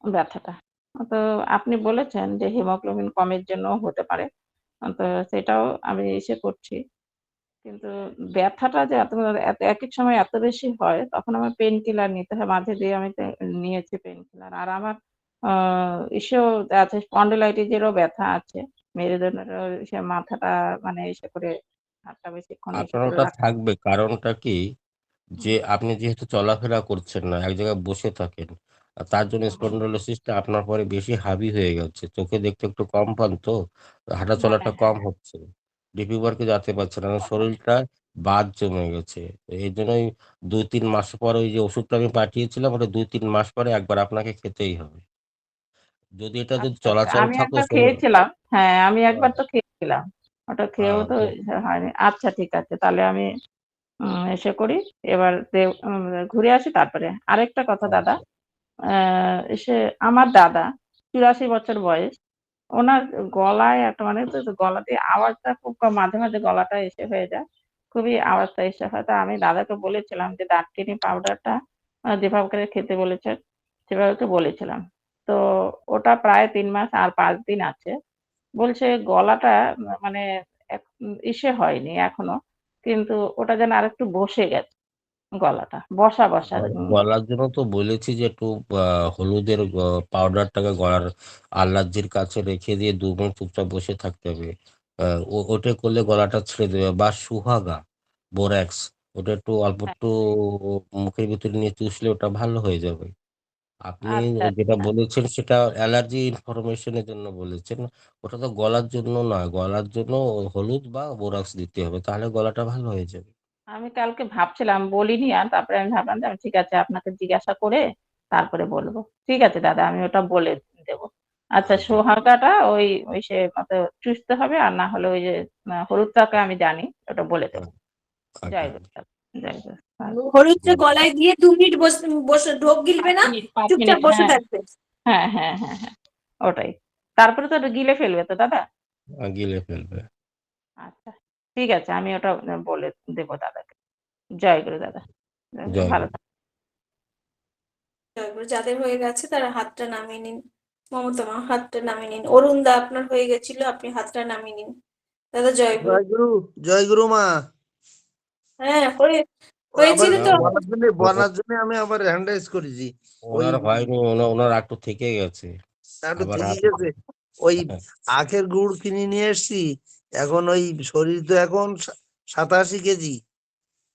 ব্যথাটা। তো আপনি বলেছেন যে হিমোগ্লোবিন কমের জন্য হতে পারে। তো সেটাও আমি করছি। কিন্তু ব্যথাটা যে একেক সময় এত বেশি হয়, তখন আমার পেইন কিলার নিতে হয়। মাঝে দিয়ে আমি নিয়েছি পেইন কিলার। আর আমার আ ইসেও আছে, স্পন্ডিলাইটিসেরও ব্যথা আছে। মেরুদণ্ডেরও সে মাথাটা মানে করে হাতটা বেশিক্ষণ আপনার করে ওটা রাখা। থাকবে, কারণটা কি যে হুম, আপনি যেহেতু চলাফেরা করছেন না, এক জায়গায় বসে থাকেন, আর তার জন্য হুম। স্পন্ডিলোসিসটা আপনার পরে বেশি হাবি হয়ে গেছে, চোখে দেখতে একটু কম পান, তো হাঁটা হ্যাঁ, চলাটা হ্যাঁ। কম হচ্ছে, ডিপি ওয়ার্কে যেতে পারছেন না, শরীরটা বাদ জমে গেছে। তো এই জন্যই 2-3 মাস পর ওই যে ওষুধটা আমি পাঠিয়েছিলাম, ওটা 2-3 মাস পরে একবার আপনাকে খেতেই হবে। যদি এটা যদি আচ্ছা আচ্ছা চলাচল আমি থাকে একবার শরীর খেয়েছিলাম, হ্যাঁ আমি একবার তো খেয়েছিলাম, ওটা খেয়েও তো তো হয়নি। আচ্ছা ঠিক আছে, তাহলে আমি এসে করি এবার ঘুরে আসি তারপরে। আরেকটা কথা দাদা, এসে আমার দাদা 84 বছর বয়স, ওনার গলায় একটা মানে তো গলা দিয়ে আওয়াজটা খুব কম, মাঝে মাঝে গলাটা এসে হয়ে যায়, খুবই আওয়াজটা এসে হয়। তা আমি দাদাকে বলেছিলাম যে দারচিনি পাউডারটা যেভাবে করে খেতে বলেছেন সেভাবে করে বলেছিলাম। তো ওটা প্রায় ৩ মাস আর ৫ দিন আছে। বলছে গলাটা মানে ইসে হয়নি এখনো, কিন্তু ওটা যেন আরেকটু বসে গেছে গলাটা, বসা বসা গলার জন্য তো বলেছি যে একটু হলুদের পাউডারটাকে গলার আল্লাজির কাছে রেখে দিয়ে 2 মিনিট চুপচাপ বসে থাকতে হবে। ওটা করলে গলাটা ছেড়ে দেবে। বা সুহাগা, বোরাক্স, ওটা একটু অল্প হ্যাঁ, একটু মুখের ভিতরে নিয়ে চুষলে ওটা ভালো হয়ে যাবে। আপনি আচ্ছা যেটা আচ্ছা বলেছেন সেটা অ্যালার্জি ইনফরমেশনের জন্য বলেছেন। ওটা তো গলার জন্য না, গলার জন্য হলুদ বা বোরাক্স দিতে হবে, তাহলে গলাটা ভালো হয়ে যাবে। আমি কালকে ভাবছিলাম বলিনি, আর তারপরে আমি ভাবলাম যে আমি ঠিক আছে আপনাকে জিজ্ঞাসা করে তারপরে বলবো। ঠিক আছে দাদা, আমি ওটা বলে দেবো। আচ্ছা আচ্ছা সোহাগাটা ওই ওই সে মতো চুষতে হবে, আর না হলে ওই যে হলুদটাকে আমি জানি, ওটা বলে দেবো। জয় গুরু দাদা, জয় গুরু। হলুদটা গলায় দিয়ে 2 মিনিট বসে বসে ঢোক গিলবে না, 5 চুপচাপ মিনিট, বসে হ্যাঁ থাকবে। হ্যাঁ হ্যাঁ হ্যাঁ হ্যাঁ, ওটাই। তারপরে তো ওটা গিলে ফেলবে তো দাদা? গিলে ফেলবে। আচ্ছা ঠিক আছে, আমি ওটা বলে দেবো দাদাকে। জয় গুরু দাদা, জয় গুরু, জয় ভালো গুরু। থাকবেন। তারপর যাদের হয়ে গেছে তারা হাতটা নামিয়ে নিন। মমতা মা হাতটা নামিয়ে নিন। অরুণ দা আপনার হয়ে গেছিল, আপনি হাতটা নামিয়ে নিন। দাদা জয়গুরু। জয় গুরু, জয় গুরু মা। হ্যাঁ আবার হয়েছিল না তো। বলার জন্য আমি আবার হ্যান্ড রাইজ করেছি। ওই ওনার হয়নি, ওনার একটু থেকে গেছে। একটু আবার থেকে হাত গেছে। ওই আখের গুড় কিনে নিয়ে এসছি। এখন ওই শরীর তো এখন 87 কেজি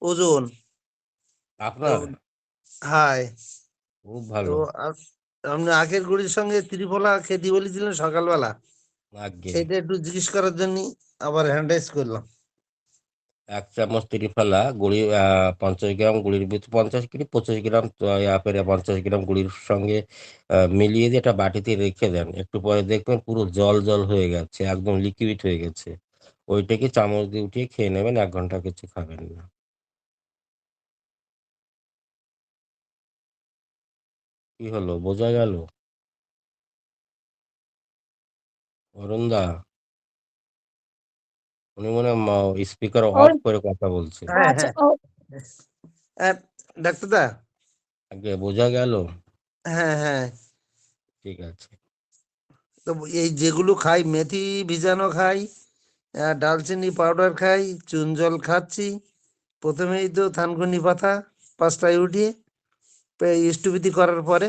ওজন। তো আপনার হাই, খুব তো ভালো। আপনি আখের গুড়ের সঙ্গে ত্রিফলা খেতে বলেছিলেন সকালবেলা, আগে সেটা একটু জিজ্ঞেস করার জন্য আবার হ্যান্ড রাইজ করলাম। 1 চামচ ত্রিফলা গুড়ি, 50 গ্রাম গুড়ির ভিতর 50 কি 25 গ্রাম আপেল, 50 গ্রাম গুড়ির সঙ্গে মিলিয়ে দিয়ে একটা বাটিতে রেখে দেন। একটু পরে দেখবেন পুরো জল জল হয়ে গেছে, একদম লিকুইড হয়ে গেছে। ওইটাকে চামচ দিয়ে উঠিয়ে খেয়ে নেবেন, 1 ঘন্টা কিছু খাবেন না। কি হলো, বোঝা গেল? অরুণদা, উনি মনে হয় স্পিকার অফ করে কথা বলছে। হ্যাঁ আচ্ছা হ্যাঁ হ্যাঁ, ডাক্তারদা। আগে বোঝা গেল? হ্যাঁ হ্যাঁ, ঠিক আছে। তো এই যেগুলো খাই, মেথি ভিজানো খাই, ডালচিনি পাউডার খাই, চুন জল খাচ্ছি। প্রথমেই তো থানকুনি পাতা 5টায় উঠিয়ে ইষ্টবিধি করার পরে,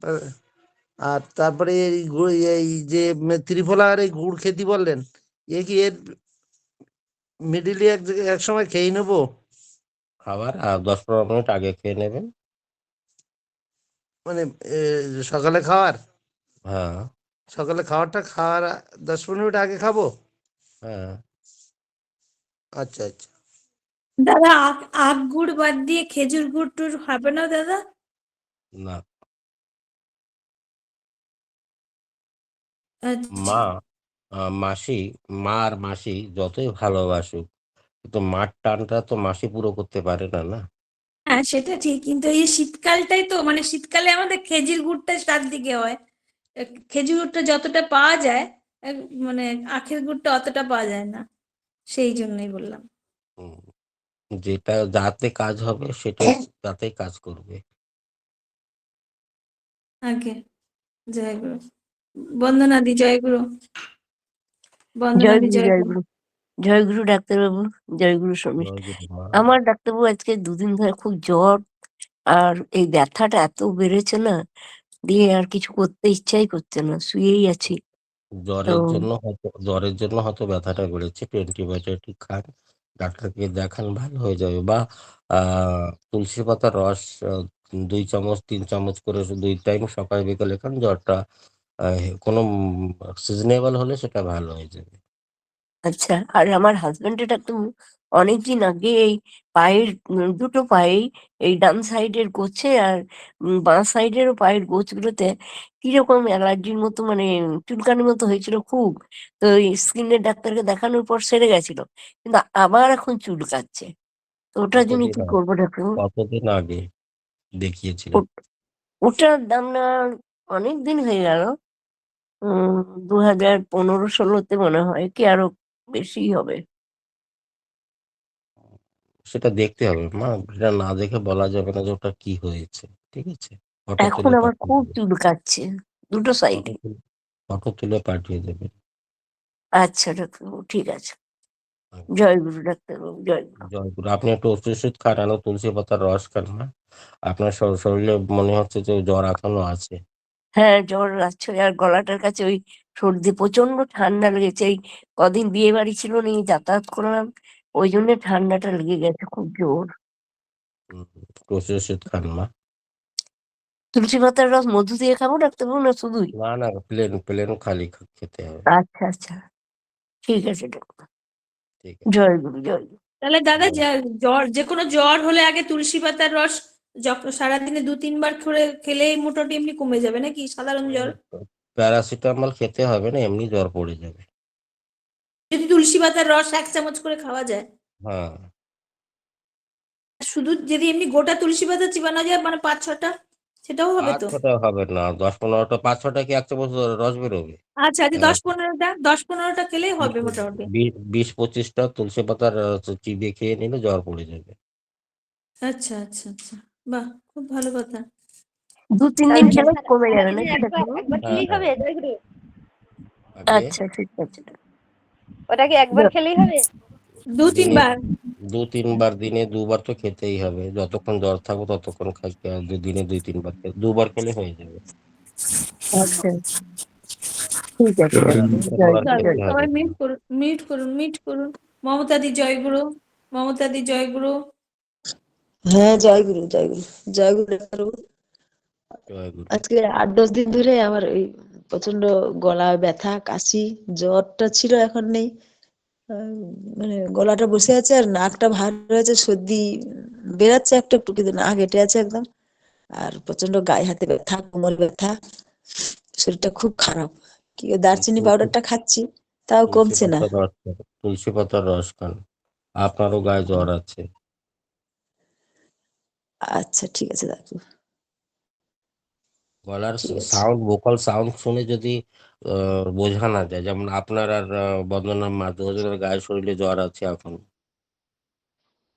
আহ, আর তারপরে এই এই যে ত্রিফলা আর এই গুড় খেতে বললেন, এ কি এর মিডিলে এক সময় খেয়ে নেবো? খাবার 10-15 মিনিট আগে খেয়ে নেবেন। মানে সকালে খাওয়ার, হ্যাঁ সকালে খাওয়ার 10-15 মিনিট আগে খাবো? হ্যাঁ। আচ্ছা আচ্ছা। দাদা আখ গুড় বাদ দিয়ে খেজুর গুড় টুর হবে না দাদা? না, আচ্ছা। মা মাসি, মা আর মাসি যতই ভালোবাসুক, কিন্তু মার টানটা তো মাসি পুরো করতে পারে না, না। হ্যাঁ সেটা ঠিক, কিন্তু এই শীতকালটাই তো, মানে শীতকালে আমাদের খেজুর গুড়টা চারদিকে হয়। খেজুর গুড়টা যতটা পাওয়া যায়, মানে আখের গুড়টা অতটা পাওয়া যায় না, সেই জন্যই বললাম। হুম, যেটা যাতে কাজ হবে সেটাই তাতেই কাজ করবে। আগে জয় গুরু। বন্দনা দি জয় গুরু। বন্দনা জয় দি গুরু, জয় জয় গুরু। গুরু, জয় গুরু ডাক্তারবাবু, জয় গুরু সমীর। জয় গুরু মা। আমার ডাক্তারবাবু আজকে 2 দিন ধরে খুব জ্বর, আর এই ব্যথাটা এত বেড়েছে না, দিয়ে আর কিছু করতে ইচ্ছাই করছে না, শুয়েই আছি। তো জ্বরের জন্য হয়তো ব্যথাটা বেড়েছে, একটু অ্যান্টিবায়োটিক খান, ডাক্তারকে দেখান, ভালো হয়ে যাবে। বা তুলসী পাতার রস 2 চামচ 3 চামচ করে 2 টাইম সকাল বিকালে খান, জ্বরটা কোনো সিজনেবল হলে সেটা ভালো হয়ে যাবে। আচ্ছা, আর আমার হাজবেন্ডের একদম অনেকদিন আগে এই পায়ের দুটো পায়েই এই ডান সাইডের গোছে আর বাঁ সাইডেরও পায়ের গোছগুলোতে কিরকম অ্যালার্জির মতো মানে চুলকানির মতো হয়েছিল খুব। তো এই স্কিনের ডাক্তারকে দেখানোর পর সেরে গেছিল, কিন্তু আবার এখন চুলকাচ্ছে। তো ওটার জন্য কতদিন কি আগে করবো ডাক্তারবাবু? কতদিন আগে দেখিয়েছিলেন? ওটার দাম না অনেক দিন হয়ে গেল, 2015-16-তে মনে হয়, কি আরো বেশি হবে। সেটা দেখতে হবে মা, এটা না দেখে বলা যাবে না যে ওটা কি হয়েছে। ঠিক আছে, ফটো এখন তুলে আবার পাঠিয়ে খুব দেবেন। চুলকাচ্ছে দুটো সাইডে। ফটো তুলে পাঠিয়ে দেবেন। আচ্ছা ডাক্তারবাবু, ঠিক আছে। জয় গুরু ডাক্তারবাবু, জয় গুরু। জয়গুরু। আপনি একটু ওষুধ খান, আরো তুলসী পাতার রস খান না। আপনার শরীরে মনে হচ্ছে যে জ্বর এখনো আছে। হ্যাঁ, জ্বর আছে, আর গলাটার কাছে ওই সর্দি, প্রচন্ড ঠান্ডা লেগেছে। এই কদিন বিয়ে বাড়ি ছিল, নিয়ে যাতায়াত করলাম, ওই জন্য ঠান্ডাটা লেগে গেছে খুব জোর। একটু ওষুধ খান মা। তুলসী পাতার রস মধু দিয়ে খাবো ডাক্তারবাবু, না শুধুই? না না, প্লেন প্লেন খালি খেতে হবে। আচ্ছা আচ্ছা, ঠিক আছে ডাক্তার। ঠিক আছে। জয় গুরু, জয় গুরু। তাহলে দাদা জ্বর, যে কোনো জ্বর হলে আগে তুলসী পাতার রস যখন সারাদিনে 2-3 বার করে খেলেই মোটামুটি এমনি কমে যাবে নাকি সাধারণ জ্বর? প্যারাসিটামল খেতে হবে না, এমনি জ্বর পড়ে যাবে। যদি তুলসী পাতার রস 1 চামচ করে খাওয়া যায়, হ্যাঁ, শুধু যদি এমনি গোটা তুলসী পাতা চিবানো যায় মানে 5-6টা, সেটাও হবে তো? 5-6টা হবে না, 10-15টা। 5-6টা কি 1 চামচ রস বেরোবে? আচ্ছা আচ্ছা, 10-15টা খেলেই হবে মোটামুটি। 20-25টা তুলসী পাতার চিবিয়ে খেয়ে নিলে জ্বর পড়ে যাবে। আচ্ছা আচ্ছা আচ্ছা, বাহ, খুব ভালো কথা। 2-3 দিন খেলে কমে যাবে নাকি ডাক্তারবাবু? একবার হ্যাঁ খেলেই হ্যাঁ। হবে জয়গুরু? আগে আচ্ছা, ঠিক আছে। ওটা কি একবার খেলেই হবে? 2-3 দিনে বার? 2-3 বার, দিনে 2 বার তো খেতেই হবে। যতক্ষণ জ্বর থাকবে ততক্ষণ খাইতে হবে। দিনে 2-3 বার 2 বার খেলে হয়ে যাবে। আচ্ছা, ঠিক আছে ডাক্তারবাবু, জয় গুরু, আর চলো খেতে জয় গুরু। হবে সবাই না। মিট করুন। মমতাদি জয়গুরু, মমতাদি জয়গুরু। হ্যাঁ, জয় গুরু, জয় গুরু, জয় গুরু ডাক্তারবাবু। জয় গুরু। আজকে 8-10 দিন ধরে আমার ওই প্রচন্ড গলা ব্যথা, কাশি, জ্বরটা ছিল, এখন নেই। মানে গলাটা বসে আছে আর নাকটা ভার হয়েছে, সর্দি বেরাচ্ছে একটু একটু, কিন্তু না ঘেটে আছে একদম। আর প্রচন্ড গায়ে হাতে ব্যথা, কোমর ব্যথা, শরীরটা খুব খারাপ। কি দারচিনি পাউডারটা খাচ্ছি, তাও তুলসী কমছে না। পাতার রস খান, তুলসী পাতার রস খান। আপনারও গায়ে জ্বর আছে। আচ্ছা, ঠিক আছে ডাক্তার, গলার ঠিক আছে। সাউন্ড, ভোকাল সাউন্ড শুনে যদি বোঝা না যায়, যেমন আপনার আর বন্দনার মা দুজনের গায়ে শরীরে জ্বর আছে এখন।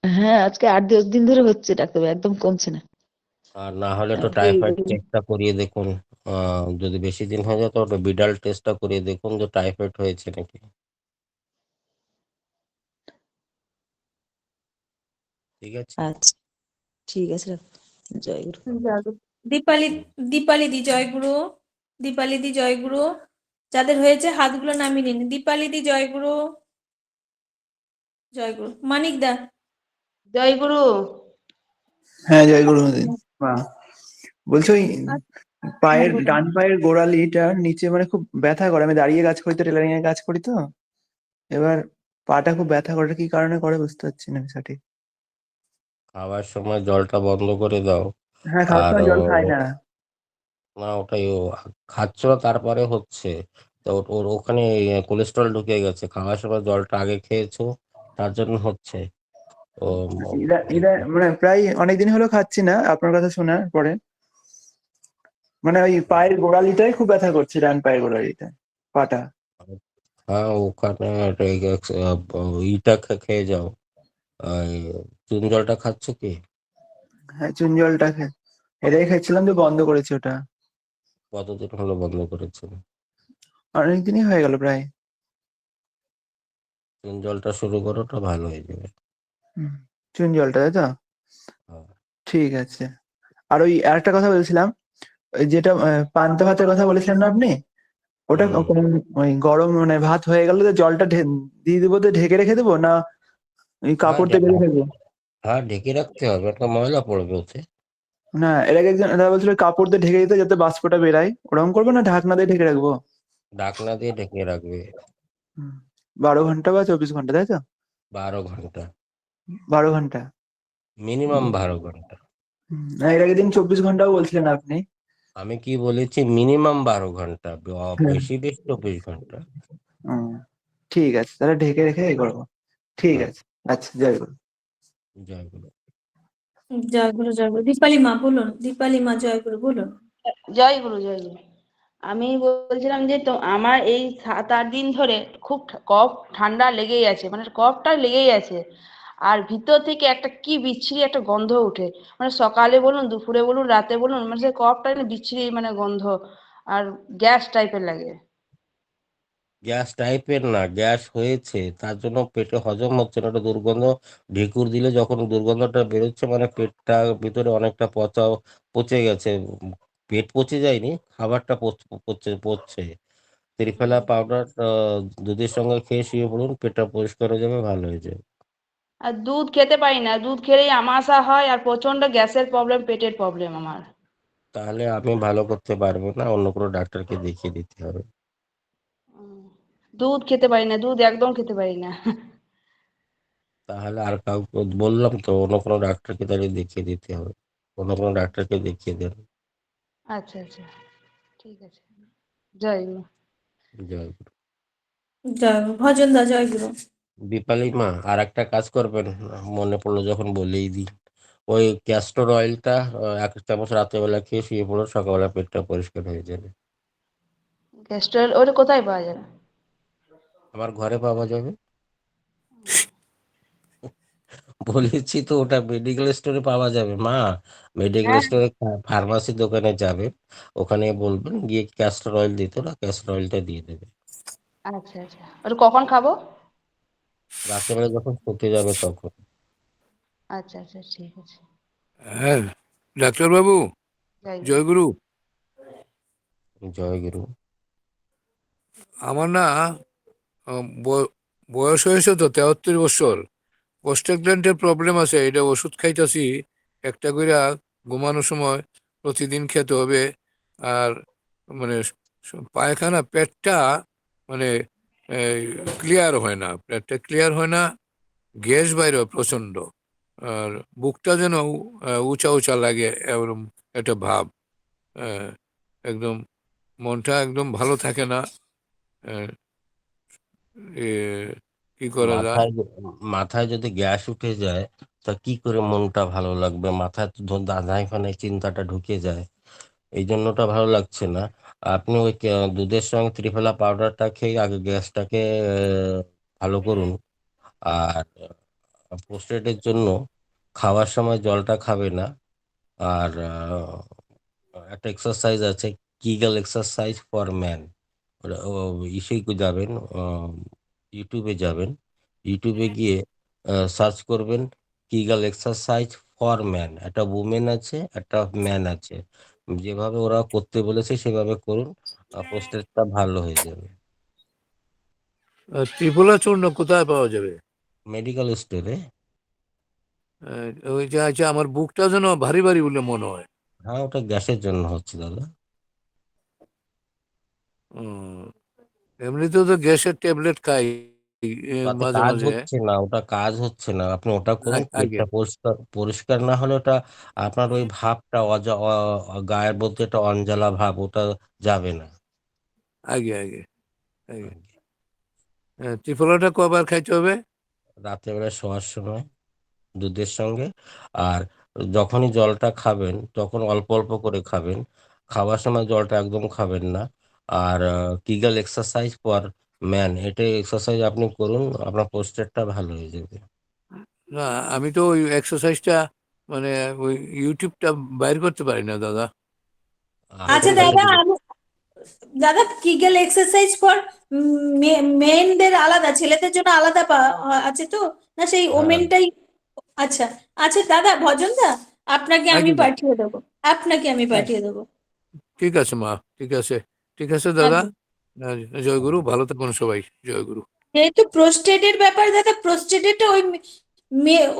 হ্যাঁ, আজকে 8-10 দিন ধরে হচ্ছে ডাক্তার, একদম কমছে না। আর না হলে তো আজকে টাইফয়েড টেস্টটা করিয়ে দেখুন। যদি বেশি দিন হয়ে যায় তো ওটা বিডাল টেস্টটা করিয়ে দেখুন যে টাইফয়েড হয়েছে নাকি। ঠিক আছে। আচ্ছা, ঠিক আছে ডাক্তার, জয় গুরু। দীপালি দি জয়গুরু, দীপালি দি জয়গুরু। যাদের হয়েছে হাতগুলো নামিয়ে নিন। দীপালি দি জয়গুরু, জয়গুরু। মানিক দা জয় গুরু। হ্যাঁ, জয় গুরু মা। বলছি ওই হ্যাঁ, পায়ের বলুন। ডান পায়ের গোড়ালিটার নিচে মানে খুব ব্যথা করে। আমি দাঁড়িয়ে কাজ করি তো, টেলারিং এর কাজ করি তো। এবার পাটা খুব ব্যথা করে, কি কারণে করে বুঝতে পারছি না আমি সঠিক। খাওয়ার সময় জলটা বন্ধ করে দাও। হ্যাঁ, খাওয়ার আর সময় জল খাই না। না, ওটাই ও খাচ্ছ না, তারপরে হচ্ছে। তো ওর ওখানে কোলেস্ট্রল ঢুকে গেছে। খাওয়ার সময় জলটা আগে খেয়েছো, তার জন্য হচ্ছে। ও এরা মানে প্রায় অনেকদিন হলো খাচ্ছি না আপনার কথা শোনার পরে। মানে ওই পায়ের গোড়ালিটাই খুব ব্যথা করছে, ডান পায়ের গোড়ালিটা, পাটা। হ্যাঁ, ওখানে ইটা খেয়ে যাও। চুন জলটা খাচ্ছ কি? হ্যাঁ, চুন জলটা এটাই খাচ্ছিলাম, তো বন্ধ করেছি ওটা। কতদিন হলো বন্ধ করেছিল? অনেকদিনই হয়ে গেল প্রায়। চুন জলটা শুরু করো, ওটা ভালো হয়ে যাবে। চুন জলটা, তাই তো? হ্যাঁ। ঠিক আছে। আর ওই আরেকটা কথা বলছিলাম, ওই যেটা পান্তা ভাতের কথা বলেছিলেন না আপনি, ওটা ওই গরম মানে ভাত হয়ে গেল তো জলটা দিয়ে দেবো, তো ঢেকে রেখে দেবো না ওই কাপড় দিয়ে বেঁধে দেবো? হ্যাঁ, ঢেকে রাখতে হবে, একটা ময়লা পড়বে ওতে। না, এর আগে একজন দাদা বলছিল কাপড় দিয়ে ঢেকে দিতে যাতে বাষ্পটা বেরায়, ওরকম করবো না ঢাকনা দিয়ে ঢেকে রাখবো? ঢাকনা দিয়ে ঢেকে রাখবে। 12 ঘন্টা বা 24 ঘন্টা, তাই তো? 12 ঘন্টা। 12 ঘন্টা? মিনিমাম 12 ঘন্টা। না, এর আগের দিন 24 ঘন্টাও বলছিলেন আপনি। আমি কি বলেছি? মিনিমাম 12 ঘন্টা, হ্যাঁ। বেশি 24 ঘন্টা। হুম, ঠিক আছে, তাহলে ঢেকে রেখে এ করবো। ঠিক হুম, আছে, আচ্ছা, জয় গুরু। জয় গুরু। জয় গুরু, জয় গুরু। দীপালি মা বলুন, দীপালি মা জয় গুরু বলুন। জয় গুরু, জয় গুরু। আমি বলছিলাম যে তো আমার এই 7-8 দিন ধরে খুব কফ ঠান্ডা লেগেই আছে, মানে কফটা লেগেই আছে। আর ভিতর থেকে একটা কি বিচ্ছিরি একটা গন্ধ ওঠে, মানে সকালে বলুন, দুপুরে বলুন, রাতে বলুন, মানে সেই কফটা না বিচ্ছিরি মানে গন্ধ, আর গ্যাস টাইপের লাগে। গ্যাস টাইপের না, গ্যাস হয়েছে, তার জন্য পেটে হজম হচ্ছে না, একটা দুর্গন্ধ। ঢেকুর দিলে যখন দুর্গন্ধটা বেরোচ্ছে মানে পেটটা ভিতরে অনেকটা পচে গেছে। পেট পচে যায়নি, খাবারটা পচছে পচছে। ত্রিফলা পাউডার দুধের সঙ্গে খেয়ে শুয়ে পড়ুন, পেটটা পরিষ্কার হয়ে যাবে, ভালো হয়ে যাবে। আর দুধ খেতে পারি না, দুধ খেলেই আমাশা হয়, আর প্রচন্ড গ্যাসের প্রবলেম, পেটের প্রবলেম আমার। তাহলে আমি ভালো করতে পারবো না, অন্য কোনো ডাক্তারকে দেখিয়ে দিতে হবে। দুধ খেতে পারি না, দুধ একদম খেতে পারি না। তাহলে আর কাউকে বললাম তো, অন্য কোনো ডাক্তারকে তাহলে দেখিয়ে দিতে হবে, অন্য কোনো ডাক্তারকে দেখিয়ে দেন। আচ্ছা আচ্ছা, ঠিক আছে। জয় গুরু। জয় গুরু। জয় গুরু। ভজন দা জয় গুরু। দীপালি মা, আর একটা কাজ করবেন, মনে পড়লো যখন বলেই দিই, ওই ক্যাস্টর অয়েলটা 1 চামচ রাত্রেবেলা খেয়ে শুয়ে পড়ুন, সকালবেলা পেটটা পরিষ্কার হয়ে যাবে। গ্যাস্ট্রল ওটা কোথায় পাওয়া যাবে? আমার ঘরে পাওয়া যাবে। বলেছি তো, ওটা মেডিকেল স্টোরে পাওয়া যাবে মা। মেডিকেল হ্যাঁ। স্টোরে, ফার্মাসি দোকানে যাবেন, ওখানে বলবেন গিয়ে ক্যাস্টর অয়েল দিতে, ওরা ক্যাস্টর অয়েলটা দিয়ে দেবে। আচ্ছা আচ্ছা, ওটা কখন খাবো? রাত্রেবেলা যখন শুতে যাবে তখন। আচ্ছা আচ্ছা, ঠিক আছে। হ্যাঁ, ডাক্তারবাবু, জয় গুরু। জয় গুরু। জয় গুরু। আমার না বয়স হয়েছে তো 73 বছর, কোষ্ঠগ্ল্যান্ডের প্রবলেম আছে, এটা ওষুধ খাইতেছি একটা কইরা, ঘুমানোর সময় প্রতিদিন খেতে হবে। আর মানে পায়খানা, পেটটা মানে ক্লিয়ার হয় না, পেটটা ক্লিয়ার হয় না, গ্যাস বাইরে হয় প্রচন্ড। আর বুকটা যেন উঁচা উঁচা লাগে, এরকম একটা ভাব। আহ, একদম মনটা একদম ভালো থাকে না। আহ, এ, কি করা যায়? মাথায় যদি গ্যাস উঠে যায়, তা কি করে মনটা ভালো লাগবে? মাথায় তো দাঁড়ায় ফানায় চিন্তাটা ঢুকে যায়, এই জন্যটা ভালো লাগছে না। আপনি ওই দুধের সঙ্গে ত্রিফলা পাউডারটা খেয়ে আগে গ্যাসটাকে ভালো করুন। আর প্রোস্টেটের জন্য খাওয়ার সময় জলটা খাবে না। আর একটা এক্সারসাইজ আছে, কিগল এক্সারসাইজ ফর ম্যান। ইসেই যাবেন, ইউটিউবে যাবেন, ইউটিউবে গিয়ে সার্চ করবেন কিগল এক্সারসাইজ ফর ম্যান। একটা উমেন আছে, একটা ম্যান আছে, যেভাবে ওরা করতে বলেছে সেভাবে করুন, প্রোস্টেটটা ভালো হয়ে যাবে। ত্রিফলা চূর্ণ কোথায় পাওয়া যাবে? মেডিকেল স্টোরে। ওই যে আছে, আমার বুকটা যেন ভারী ভারী বলে মনে হয়। হ্যাঁ, ওটা গ্যাসের জন্য হচ্ছে দাদা। এমনিতেও তো গ্যাসের ট্যাবলেট খাই তাতে মাঝে কাজ মাঝে। হচ্ছে না, ওটা কাজ হচ্ছে না, আপনি ওটা করুন। আগে পেটটা পরিষ্কার পরিষ্কার না হলে ওটা আপনার ওই ভাবটা গায়ের মধ্যে একটা অঞ্জলা ভাব, ওটা যাবে না। আগে আগে আগে ত্রিফলাটা কবার খাইতে হবে? রাত্রেবেলা শোয়ার সময় দুধের সঙ্গে। আর যখনই জলটা খাবেন তখন অল্প অল্প করে খাবেন, খাওয়ার সময় জলটা একদম খাবেন না। আর কিগল এক্সারসাইজ ফর ম্যান, এটা এক্সারসাইজ আপনি করুন, আপনার পোস্টারটা ভালো হয়ে যাবে। না, আমি তো ওই এক্সারসাইজটা মানে ওই ইউটিউবটা বাইর করতে পারি না দাদা। আচ্ছা কোনটা দাদা, করবো? দাদা কিগেল এক্সারসাইজ ফর মেনদের আলাদা, ছেলেদের জন্য আলাদা আছে তো, না সেই হ্যাঁ, ওমেনটাই? আচ্ছা আচ্ছা দাদা, ভজন দা, আপনাকে আমি আগে পাঠিয়ে দেবো, আপনাকে আমি পাঠিয়ে দেবো। ঠিক আছে মা, ঠিক আছে, ঠিক আছে দাদা। একদম। জয় গুরু, ভালো থাকুন সবাই, জয় গুরু। যেহেতু প্রোস্টেটের ব্যাপার দাদা, প্রোস্টেটেরটা ওই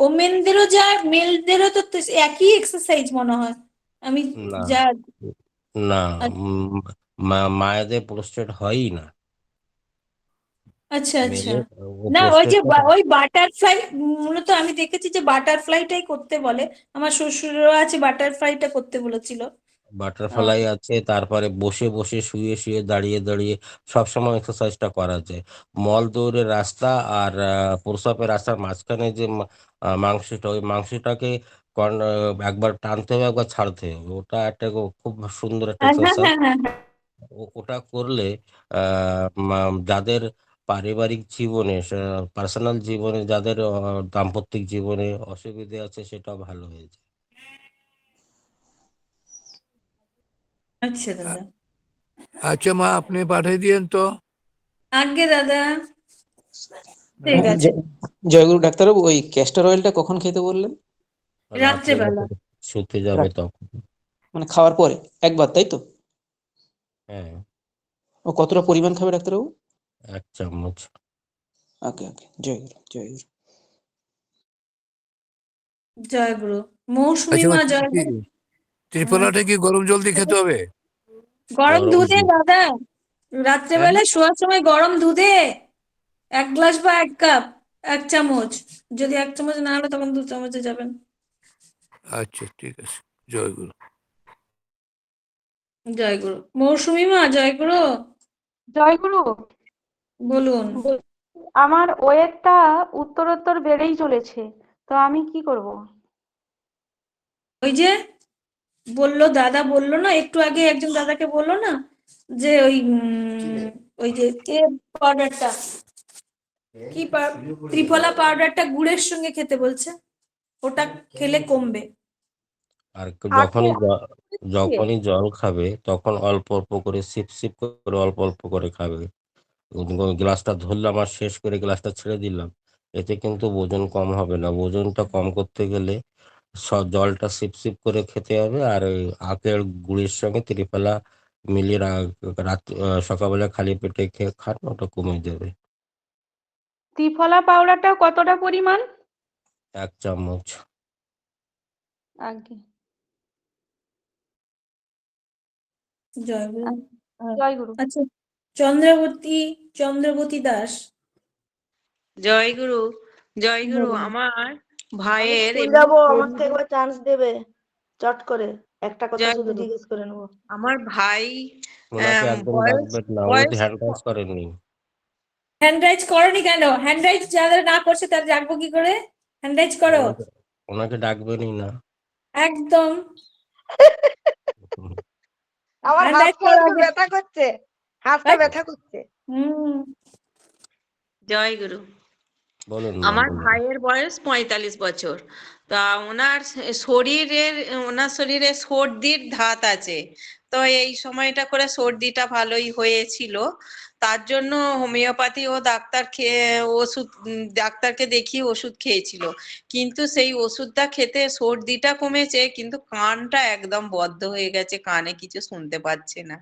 ওমেনদেরও যা মেলদেরও তো একই এক্সারসাইজ মনে হয়, আমি না যা। না, আচ্ছা, মায়েদের প্রোস্টেট হয়ই না। আচ্ছা আচ্ছা মেলে ও না ওই যে প্রোস্টেটটা ওই বাটারফ্লাই, মূলত আমি দেখেছি যে বাটারফ্লাইটাই করতে বলে, আমার শ্বশুরও আছে বাটারফ্লাইটা করতে বলেছিল। আহ, বাটারফ্লাই আছে, তারপরে বসে বসে শুয়ে শুয়ে দাঁড়িয়ে দাঁড়িয়ে সবসময় এক্সারসাইজটা করা যায়। মল দৌড়ের রাস্তা আর প্রস্রাবের রাস্তার মাঝখানে যে মাংসটা, ওই মাংসটাকে একবার টানতে হবে একবার ছাড়তে হবে, ওটা একটা খুব সুন্দর একটা হ্যাঁ হ্যাঁ এক্সারসাইজ। হ্যাঁ হ্যাঁ। ওটা করলে যাদের পারিবারিক জীবনে, পার্সোনাল জীবনে, যাদের দাম্পত্যিক জীবনে অসুবিধে আছে সেটা ভালো হয়ে যায়। আচ্ছা দাদা। আচ্ছা মা, আপনি পাঠিয়ে দিয়েন তো। আজ্ঞে দাদা, ঠিক আছে। জয়গুরু ডাক্তারবাবু, ওই ক্যাস্টর অয়েলটা কখন খেতে বললেন? রাত্রেবেলা। রাত্রেবেলা শুতে যাবে রাত- তখন। মানে খাওয়ার পরে একবার, তাই তো? হ্যাঁ, ও কতটা পরিমাণ খাবে ডাক্তারবাবু? 1 চামচ। ওকে ওকে, জয়গুরু জয়গুরু। জয় গুরু। মৌসুমী আচ্ছা মা, মা জয় গুরু। ত্রিফলাটা কি গরম জল দিয়ে খেতে হবে? গরম গরম দুধে দুধ। দাদা, হ্যাঁ, রাত্রেবেলা শোয়ার সময় গরম দুধে 1 গ্লাস বা 1 কাপ, 1 চামচ। যদি 1 চামচ না হলে তখন 2 চামচে যাবেন। আচ্ছা ঠিক আছে, জয় গুরু। জয় গুরু। মৌসুমী মা জয় গুরু। জয়গুরু, বলুন। আমার ওয়েটটা উত্তরোত্তর বেড়েই চলেছে, তো আমি কি করব? ওই যে বললো দাদা, বললো না একটু আগে, একজন দাদাকে বললো না যে ওই যে পাউডারটা, ত্রিফলা পাউডারটা গুড়ের সঙ্গে খেতে বলছে, ওটা খেলে কমবে। আর আগে যখনই জল খাবে তখন অল্প অল্প করে, সিপ সিপ করে অল্প অল্প করে খাবে। গ্লাসটা ধরলাম আর শেষ করে গ্লাসটা ছেড়ে দিলাম, এতে কিন্তু ওজন কম হবে না। ওজনটা কম করতে গেলে জলটা সিপ সিপ করে খেতে হবে, আর ওই আখের গুড়ের সঙ্গে ত্রিফলা মিলিয়ে সকালবেলা খালি পেটে খেয়ে খান, ওটা কমে যাবে। ত্রিফলা পাউডারটা কতটা পরিমাণ? 1 চামচ। আগে জয় গুরু। জয়গুরু। আচ্ছা, চন্দ্রবতী, চন্দ্রবতী দাস জয়গুরু, জয়গুরু। বলুন। আমার আমি ভাইয়ের স্কুল এমনি যাবো, আমাকে শরীরে- একবার চান্স দেবে চট করে? একটা কথা শুধু জয়গুরু, জিজ্ঞেস করে নেবো। আমার ভাই ওনাকে একদম বয়স ডাকবেন না, উনি তো বয়স হ্যান্ড রাইজ করেননি। হ্যান্ড রাইজ করনি কেন? হ্যান্ড রাইজ যাদের না করছে তার জাগবো কি করে? হ্যান্ড রাইজ করো ওনাকে ওনাকে ডাকবেনই না। একদম। আমার হ্যান্ড রাইজ হাতটা করো একটু আগে। ব্যথা করছে, হাতটা ব্যথা করছে। হুম। জয়গুরু। বলুন মা, আমার বলুন। ভাইয়ের বয়স 45 বছর। তা ওনার শরীরে সর্দির ধাত আছে। তো এই সময়টা করে সর্দিটা ভালোই হয়েছিল। তার জন্য হোমিওপ্যাথি ও ডাক্তারকে দেখিয়ে ওষুধ খেয়েছিল। কিন্তু সেই ওষুধটা খেতে সর্দিটা কমেছে, কিন্তু কানটা একদম বদ্ধ হয়ে গেছে, কানে কিছু শুনতে পাচ্ছে না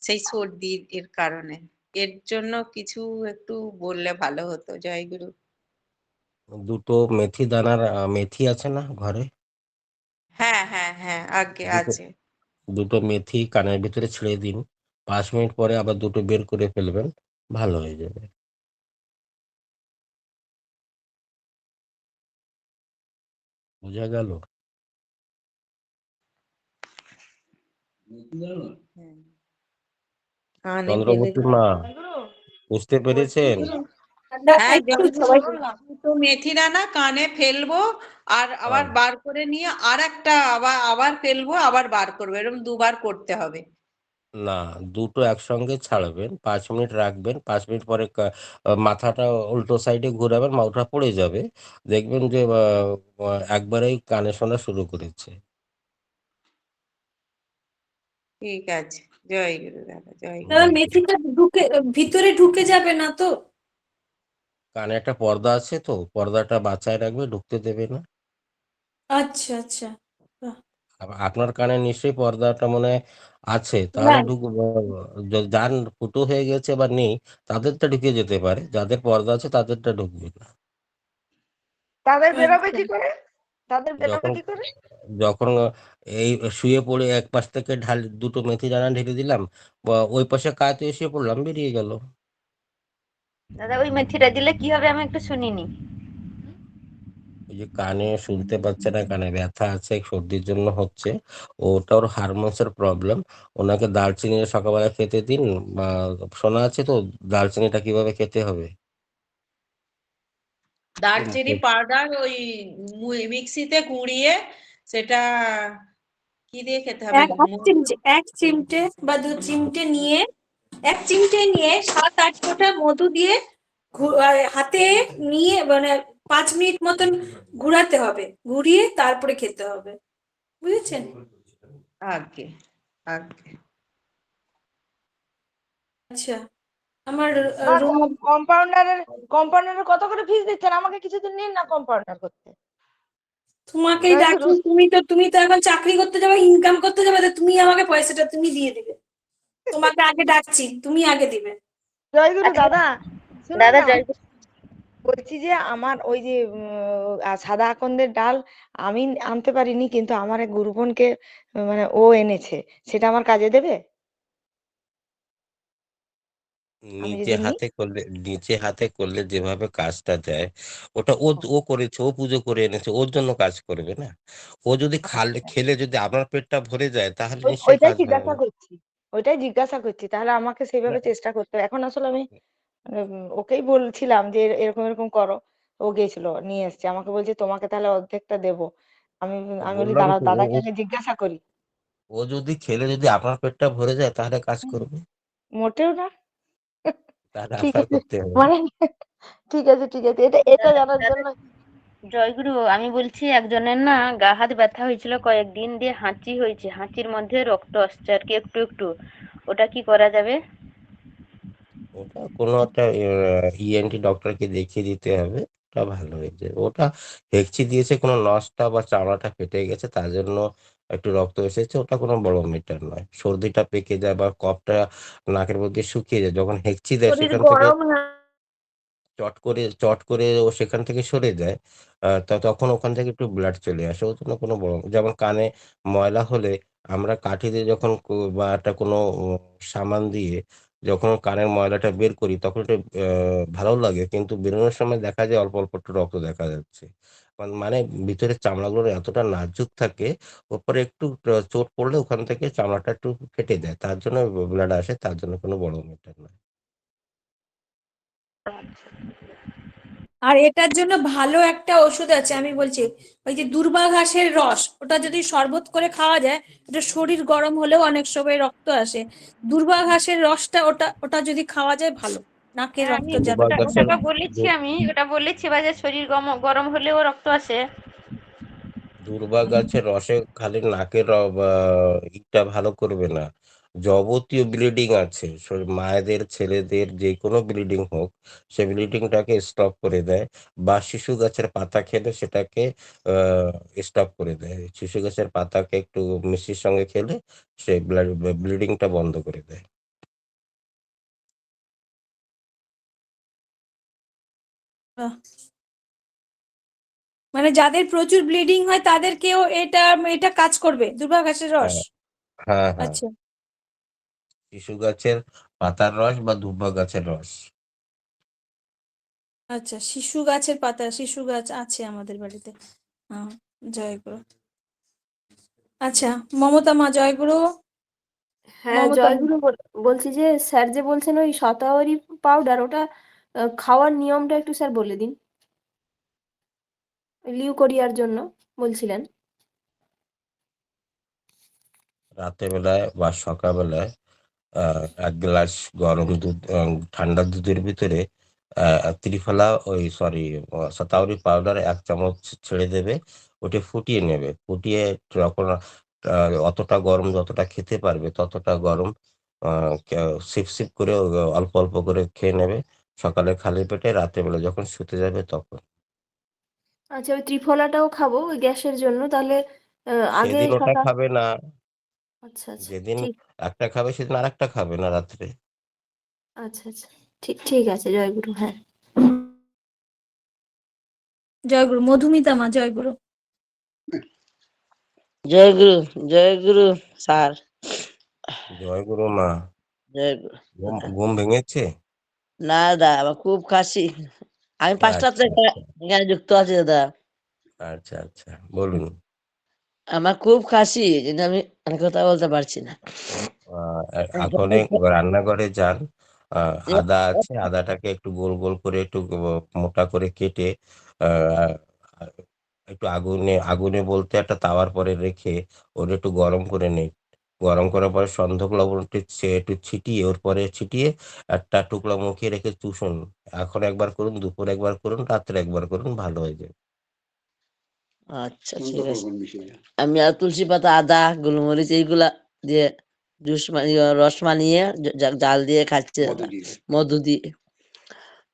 সেই সর্দির এর কারণে। এর জন্য কিছু একটু বললে ভালো হতো। জয়গুরু। 2টো মেথি দানার মেথি আছে না ঘরে? হ্যাঁ হ্যাঁ হ্যাঁ, আগে দুটো আছে। 2টো মেথি কানের ভিতরে ছেড়ে দিন, 5 মিনিট পরে আবার 2টো বের করে ফেলবেন, ভালো হয়ে যাবে। বোঝা গেল? হ্যাঁ, কানে ফেলে চন্দ্রবতী মা, দিয়েছে। বুঝতে পেরেছেন? হ্যাঁ একটু জয়গুরু, সবাই। দুটো মেথি দানা কানে ফেলবো, আর আবার হ্যাঁ, বার করে নিয়ে আর একটা আবার আবার ফেলবো, আবার বার করবো, এরকম দুবার করতে হবে। না, 2টো একসঙ্গে ছাড়বেন, 5 মিনিট রাখবেন, 5 মিনিট পরে মাথাটা উল্টো সাইডে ঘুরাবেন, মাথাটা পড়ে যাবে, দেখবেন যে একবারেই কানে শোনা শুরু করেছে। ঠিক আছে। জয়গুরু দাদা, জয়গুরু। দাদা মেথিটা ঢুকে, ভিতরে ঢুকে যাবে না তো? কানে একটা পর্দা আছে, তো পর্দাটা বাঁচায় রাখবে, ঢুকতে দেবে না। আচ্ছা আচ্ছা। বাহ। আপনার কানে নিশ্চয়ই পর্দাটা মনে হয় আছে, তাহলে নাই। যার ফুটো হয়ে গেছে বা নেই তাদেরটা ঢুকে যেতে পারে, যাদের পর্দা আছে তাদেরটা ঢুকবে না। তাদের বেরোবে আচ্ছা। কি করে? তাদের বেরোবে যখন কি করে? যখন এই শুয়ে পড়ে এক পাশ থেকে 2টো মেথি দানা ঢেলে দিলাম, বা ওই পাশে কাতে শুয়ে পড়লাম, বেরিয়ে গেল। দাদা ওই মেথিটা দিলে কি হবে আমি একটু শুনিনি। ওই যে কানে শুনতে পাচ্ছে না, কানে ব্যথা আছে, সর্দির জন্য হচ্ছে, ওটা ওর হারমোনসের প্রবলেম। ওনাকে দারচিনি সকালবেলা খেতে দিন। বা শোনা আছে তো দারচিনিটা কিভাবে খেতে হবে? দারচিনি পাউডার ওই মিক্সিতে গুঁড়িয়ে সেটা কি দিয়ে খেতে হবে? এক চিমটে বা 2 চিমটে নিয়ে, 1 চিমটে নিয়ে 7-8 ফোঁটা মধু দিয়ে হাতে নিয়ে মানে 5 মিনিট মতন ঘুরাতে হবে, ঘুরিয়ে তারপরে খেতে হবে, বুঝেছেন? আগে আগে আচ্ছা, আমার মা রুম কম্পাউন্ডারের কত করে ফিস দিচ্ছেন? আমাকে কিছুদিন নিন না কম্পাউন্ডার করতে। তোমাকেই ডাকি, তুমি তো এখন চাকরি করতে যাবে, ইনকাম করতে যাবে, তো তুমি আমাকে পয়সাটা তুমি দিয়ে দিবে। তোমাকে আগে ডাকছি, তুমি আগে দিবে। জয়গুরু দাদা, শুনুন দাদা না, জয়গুরু। বলছি যে আমার ওই যে সাদা আকন্দের ডাল আমি আনতে পারিনি, কিন্তু আমার এক গুরুবোনকে মানে ও এনেছে, সেটা আমার কাজে দেবে আমি নিজে যদি নিই? হাতে করলে, নিজে হাতে করলে যেভাবে কাজটা দেয়, ওটা ও ও করেছে, ও পুজো করে এনেছে, ওর জন্য কাজ করবে না। ও যদি খেলে যদি আপনার পেটটা ভরে যায় তাহলে নিশ্চয়ই ওইটাই কাজ জিজ্ঞাসা হবে। করছি, ওইটাই জিজ্ঞাসা করছি, তাহলে আমাকে সেইভাবে চেষ্টা করতে হবে। এখন আসলে আমি ওকেই বলছিলাম যে এরকম এরকম করো, ও গেছিল নিয়ে এসছে, আমাকে বলছে তোমাকে তাহলে অর্ধেকটা দেবো। আমি আমি বলি বললাম দাঁড়াও তো দাদাকে আগে জিজ্ঞাসা করি। ও যদি খেলে যদি আপনার পেটটা ভরে যায় তাহলে কাজ করবে, মোটেও না। তাহলে ঠিক আপনার আছে, করতে হবে না। মানে ঠিক আছে ঠিক আছে, এটা এটা জানার জন্য। জয়গুরু, আমি বলছি একজনের না গা হাত ব্যথা হয়েছিল কয়েকদিন, দিয়ে হাঁচি হয়েছে, হাঁচির মধ্যে রক্ত আসছে আর কি একটু একটু, ওটা কি করা যাবে? ওটা কোনো একটা ইএনটি ডক্টরকে দেখিয়ে দিতে হবে, ওটা ভালো হয়ে যাবে। ওটা হেঁচি দিয়েছে, কোনো নসটা বা চামড়াটা ফেটে গেছে তার জন্য একটু রক্ত এসেছে, ওটা কোনো বড় ম্যাটার নয়। সর্দিটা পেকে যায় বা কফটা নাকের মধ্যে শুকিয়ে যায়, যখন হেঁচি দেয় শরীর সেখান থেকে গরম না। চট করে ও সেখান থেকে সরে যায়। তখন ওখান থেকে একটু ব্লাড চলে আসে, ওর জন্য কোনো বড়, যেমন কানে ময়লা হলে আমরা কাঠি দিয়ে যখন বা একটা কোনো সাবান দিয়ে যখন কানের ময়লাটা বের করি তখন একটু ভালো লাগে, কিন্তু বেরোনোর সময় দেখা যায় অল্প অল্প একটু রক্ত দেখা যাচ্ছে। মানে ভিতরে চামড়াগুলো এতটা নাজুক থাকে, ওপরে একটু চোট পড়লে ওখান থেকে চামড়াটা একটু ফেটে যায়, তার জন্য ব্লাড আসে, তার জন্য কোনো বড় ম্যাটার নয়। আর এটার জন্য ভালো একটা ওষুধ আছে, আমি বলছি, ওই যে দূর্বা ঘাসের রস, ওটা যদি শরবত করে খাওয়া যায়, এটা শরীর গরম হলেও অনেক সময় রক্ত আসে। দূর্বা ঘাসের রসটা, ওটা ওটা যদি খাওয়া যায় ভালো, নাকে হ্যাঁ রক্ত আমি যাবে। দুর্বা গাছের ওটাকে বলেছি, আমি ওটা বলেছি বা যে শরীর গরম গরম হলেও রক্ত আসে। দূর্বা গাছের রসে খালি নাকের ইটা ভালো করবে না, যাবতীয় ব্লিডিং আছে মায়েদের ছেলেদের যে কোনো ব্লিডিং হোক, সে ব্লিডিংটাকে স্টপ করে দেয়। বা শিশু গাছের পাতা খেলে সেটাকে স্টপ করে দেয়, শিশু গাছের পাতাকে একটু মিষ্টির সঙ্গে খেলে সে ব্লিডিংটা বন্ধ করে দেয়। আহ, মানে যাদের প্রচুর ব্লিডিং হয় তাদেরকেও এটা এটা কাজ করবে দূর্বা ঘাসের রস? হ্যাঁ, হ্যাঁ, হ্যাঁ। আচ্ছা শিশু গাছের পাতার রস বা দুর্বা গাছের রস। আচ্ছা, শিশু গাছের পাতা, শিশু গাছ আছে আমাদের বাড়িতে। হ্যাঁ, জয়গুরু। আচ্ছা, মমতা মা, জয়গুরু। হ্যাঁ মমতা মা, জয়গুরু, বলছি যে স্যার যে বলছেন ওই শতাবরী পাউডার, ওটা খাওয়ার নিয়মটা একটু স্যার বলে দিন, লিউকোরিয়ার জন্য বলছিলেন। রাতের বেলায় বা সকালবেলায় 1 গ্লাস গরম দুধ, ঠান্ডা দুধের ভিতরে ত্রিফলা ওই সরি শতাবরী পাউডার 1 চামচ ছেড়ে দেবে, ওটা ফুটিয়ে নেবে, ফুটিয়ে যখন অতটা গরম যতটা খেতে পারবে ততটা গরম সিপ সিপ করে অল্প অল্প করে খেয়ে নেবে সকালে খালি পেটে, রাতের বেলা যখন শুতে যাবে তখন। আচ্ছা, ওই ত্রিফলাটাও খাবো ওই গ্যাসের জন্য তাহলে? আগে সেদিন ওটা সকাল, খাবে না, আচ্ছা আচ্ছা যেদিন ঠিক, একটা খাবে সেদিন আরেকটা খাবে না রাত্রে। আচ্ছা আচ্ছা ঠিক ঠিক আছে জয়গুরু, হ্যাঁ। জয়গুরু। মধুমিতা মা, জয়গুরু। জয়গুরু, জয়গুরু স্যার, জয় গুরু মা। জয়গুরু। ঘুম ভেঙেছে? না দাদা, আমার খুব কাশি। আমি 5টা আচ্ছা থেকে আচ্ছা এখানে যুক্ত আছি দাদা। আচ্ছা আচ্ছা, বলুন। আমার খুব কাশি, এই জন্য আমি অনেক কথা বলতে পারছি না। এখন রান্নাঘরে যান, আদা আছে, আদাটাকে একটু গোল গোল করে একটু মোটা করে কেটে আহ, একটু আগুনে আগুনে বলতে একটা তাওয়ার পরে রেখে ওটা একটু গরম করে নিন। গরম করার পরে সন্ধক লবণটা একটু ছিটিয়ে ওর পরে ছিটিয়ে একটা টুকরা মুখিয়ে রেখে চুষুন। এখন একবার করুন, দুপুরে একবার করুন, রাত্রে একবার করুন, ভালো হয়ে যাবে। আচ্ছা ঠিক আছে। আমি আর তুলসী পাতা, আদা, গোলমরিচ এইগুলা দিয়ে জুস বানিয়ে, রস বানিয়ে জাল দিয়ে খাচ্ছি দাদা, মধু দিয়ে,